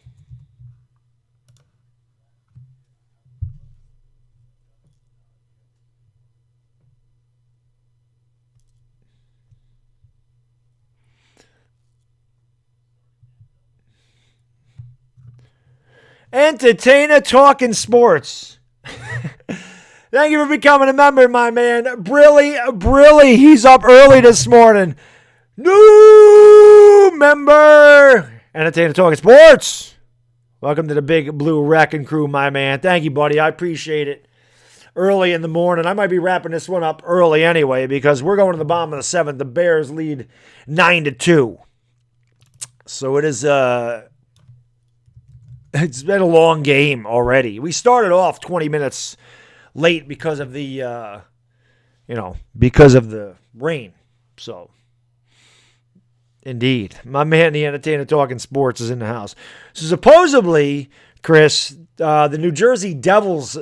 Entertainer talking sports. Thank you for becoming a member, my man. Brilly, he's up early this morning. New member. Entertainer talking sports. Welcome to the Big Blue Wrecking Crew, my man. Thank you, buddy. I appreciate it. Early in the morning. I might be wrapping this one up early anyway because we're going to the bottom of the seventh. The Bears lead 9-2. So it is it's been a long game already. We started off 20 minutes late because of the rain. So, indeed, my man, the Entertainer Talking Sports, is in the house. So supposedly, Chris, the New Jersey Devils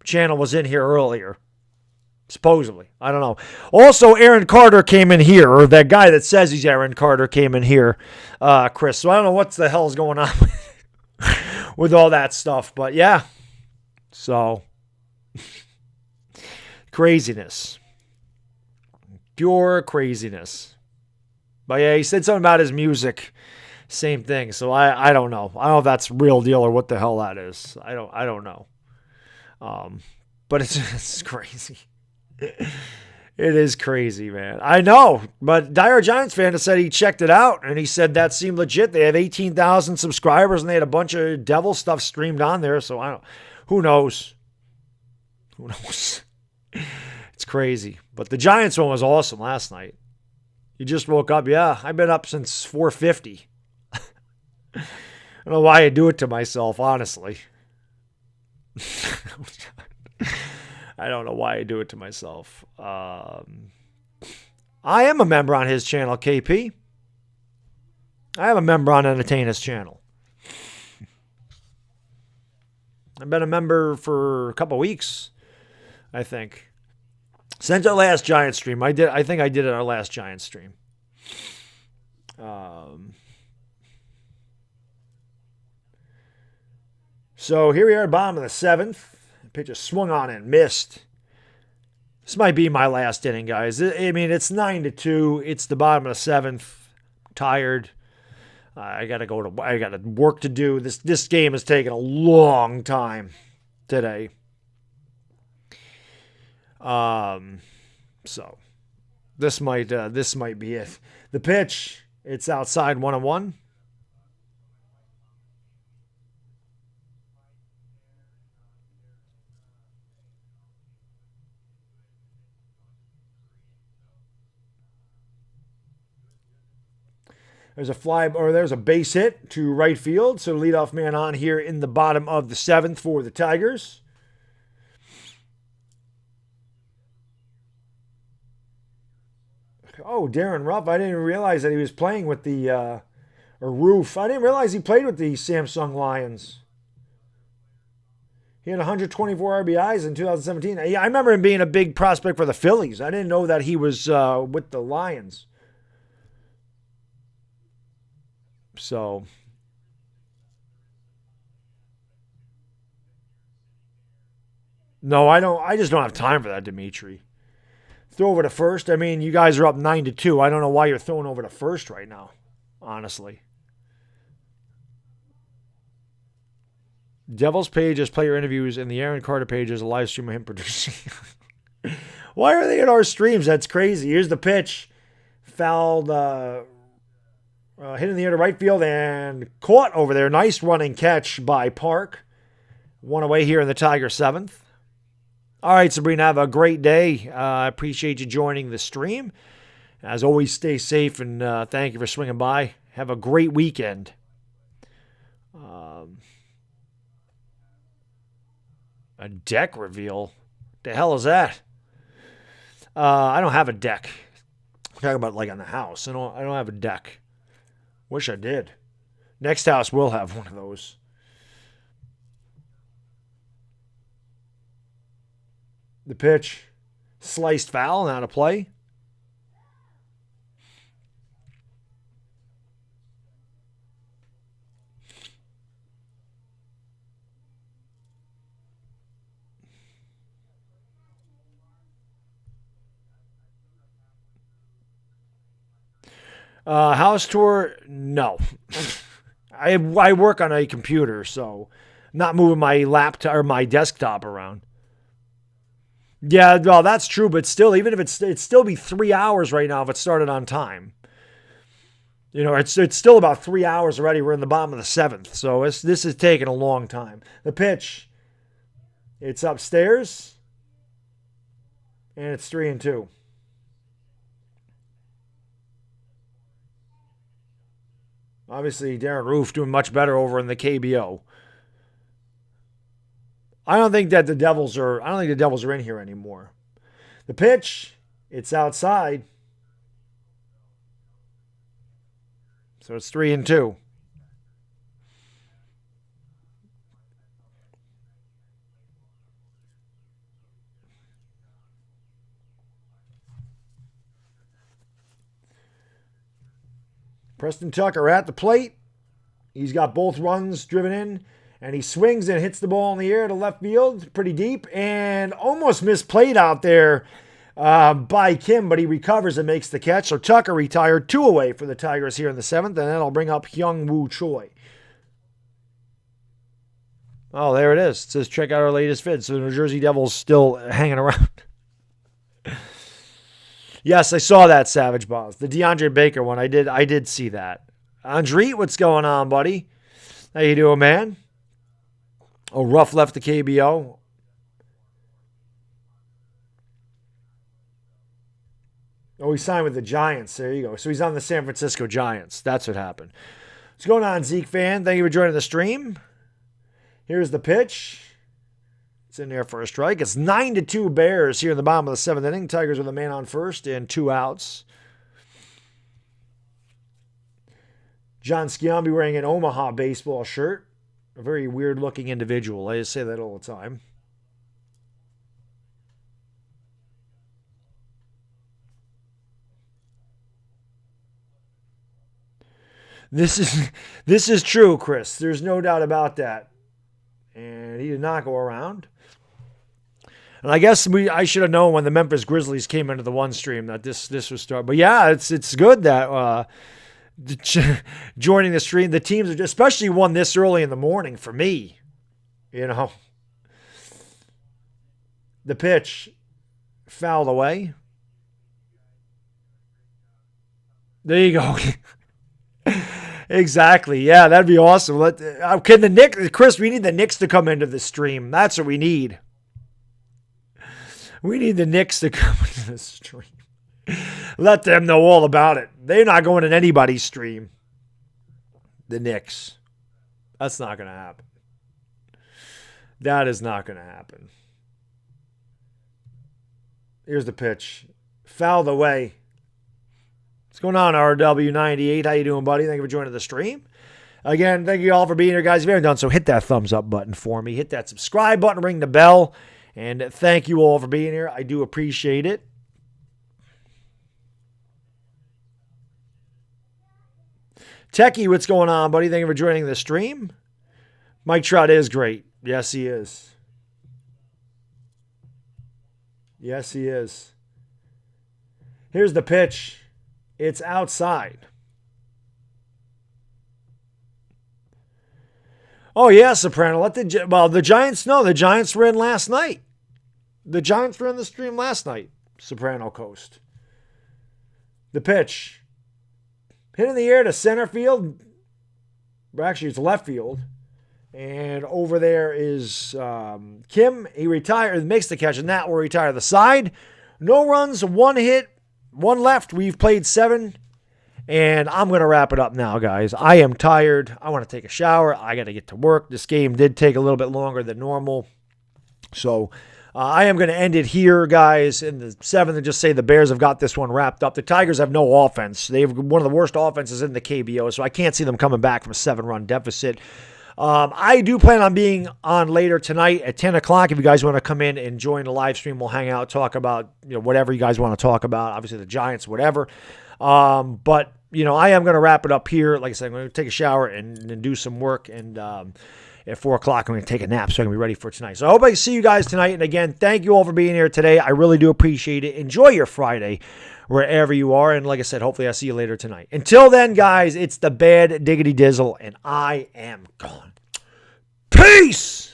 channel was in here earlier. Supposedly. I don't know. Also, Aaron Carter came in here, or that guy that says he's Aaron Carter came in here, Chris. So I don't know what the hell's going on with all that stuff. But yeah. So, craziness. Pure craziness. But yeah, he said something about his music. Same thing. So I don't know. I don't know if that's real deal or what the hell that is. I don't know. But it's crazy. It is crazy, man. I know, but Dire Giants fan has said he checked it out, and he said that seemed legit. They have 18,000 subscribers, and they had a bunch of devil stuff streamed on there, so who knows? Who knows? It's crazy. But the Giants one was awesome last night. You just woke up. Yeah, I've been up since 4:50. I don't know why I do it to myself, honestly. I don't know why I do it to myself. I am a member on his channel, KP. I am a member on Entertainer's channel. I've been a member for a couple weeks, I think. Since our last Giant stream. I think I did it our last Giant stream. So here we are at the bottom of the seventh. Pitcher swung on and missed. This might be my last inning, guys. I mean, it's 9-2. It's the bottom of the seventh. I'm tired. I got work to do. This game has taken a long time today. So this might be it. The pitch. It's outside 1-1. There's a base hit to right field. So leadoff man on here in the bottom of the seventh for the Tigers. Oh, Darren Ruff. I didn't realize that he was playing with the Roof. I didn't realize he played with the Samsung Lions. He had 124 RBIs in 2017. I remember him being a big prospect for the Phillies. I didn't know that he was with the Lions. So, no, I don't. I just don't have time for that, Dimitri. Throw over to first. I mean, you guys are up 9-2. I don't know why you're throwing over to first right now, honestly. Devils page has player interviews, and the Aaron Carter page is a live stream of him producing. Why are they in our streams? That's crazy. Here's the pitch. Fouled, hit in the air to right field and caught over there. Nice running catch by Park. One away here in the Tiger seventh. All right, Sabrina, have a great day. I appreciate you joining the stream. As always, stay safe and thank you for swinging by. Have a great weekend. A deck reveal? The hell is that? I don't have a deck. I'm talking about like on the house. I don't have a deck. Wish I did. Next house will have one of those. The pitch. Sliced foul and out of play. House tour? No. I work on a computer, so not moving my laptop or my desktop around. Yeah, well, that's true, but still, even if it'd still be 3 hours right now if it started on time. You know, it's still about 3 hours already. We're in the bottom of the seventh, so this is taking a long time. The pitch, it's upstairs, and it's 3-2. Obviously, Darren Roof doing much better over in the KBO. I don't think the Devils are in here anymore. The pitch, it's outside. So it's 3-2. Preston Tucker at the plate. He's got both runs driven in, and he swings and hits the ball in the air to left field, pretty deep, and almost misplayed out there by Kim, but he recovers and makes the catch. So Tucker retired 2 away for the Tigers here in the seventh, and that'll bring up Hyung-Woo Choi. Oh, there it is. It says check out our latest vid. So the New Jersey Devils still hanging around. Yes, I saw that, Savage Boss. The DeAndre Baker one. I did see that. Andre, what's going on, buddy? How you doing, man? Oh, Ruff left the KBO. Oh, he signed with the Giants. There you go. So he's on the San Francisco Giants. That's what happened. What's going on, Zeke fan? Thank you for joining the stream. Here's the pitch. It's in there for a strike. It's 9-2 Bears here in the bottom of the seventh inning. Tigers with a man on first and 2 outs. John Sciambi wearing an Omaha baseball shirt. A very weird-looking individual. I just say that all the time. This is true, Chris. There's no doubt about that. And he did not go around. And I guess I should have known when the Memphis Grizzlies came into the one stream that this was start. But yeah, it's good that joining the stream, the teams are especially one this early in the morning for me. You know, the pitch fouled away. There you go. Exactly. Yeah, that'd be awesome. Can the Knicks, Chris? We need the Knicks to come into the stream. That's what we need. We need the Knicks to come into the stream. Let them know all about it. They're not going in anybody's stream. The Knicks. That's not going to happen. That is not going to happen. Here's the pitch. Fouled away. What's going on, RW98? How you doing, buddy? Thank you for joining the stream. Again, thank you all for being here, guys. If you haven't done so, hit that thumbs up button for me. Hit that subscribe button, ring the bell. And thank you all for being here. I do appreciate it. Techie, what's going on, buddy? Thank you for joining the stream. Mike Trout is great. Yes, he is. Yes, he is. Here's the pitch. It's outside. Oh, yeah, Soprano. The Giants know. The Giants were in last night. The Giants were in the stream last night. Soprano Coast. The pitch. Hit in the air to center field. Actually, it's left field. And over there is Kim. He makes the catch, and that will retire the side. No runs, 1 hit, 1 left. We've played 7. And I'm going to wrap it up now, guys. I am tired. I want to take a shower. I got to get to work. This game did take a little bit longer than normal. So I am going to end it here, guys, in the 7th and just say the Bears have got this one wrapped up. The Tigers have no offense. They have one of the worst offenses in the KBO, so I can't see them coming back from a 7-run deficit. I do plan on being on later tonight at 10 o'clock. If you guys want to come in and join the live stream, we'll hang out, talk about whatever you guys want to talk about. Obviously, the Giants, whatever. But I am going to wrap it up here. Like I said, I'm going to take a shower and do some work. And at 4 o'clock, I'm going to take a nap so I can be ready for tonight. So I hope I see you guys tonight. And again, thank you all for being here today. I really do appreciate it. Enjoy your Friday wherever you are. And like I said, hopefully I'll see you later tonight. Until then, guys, it's the Bad Diggity Dizzle, and I am gone. Peace!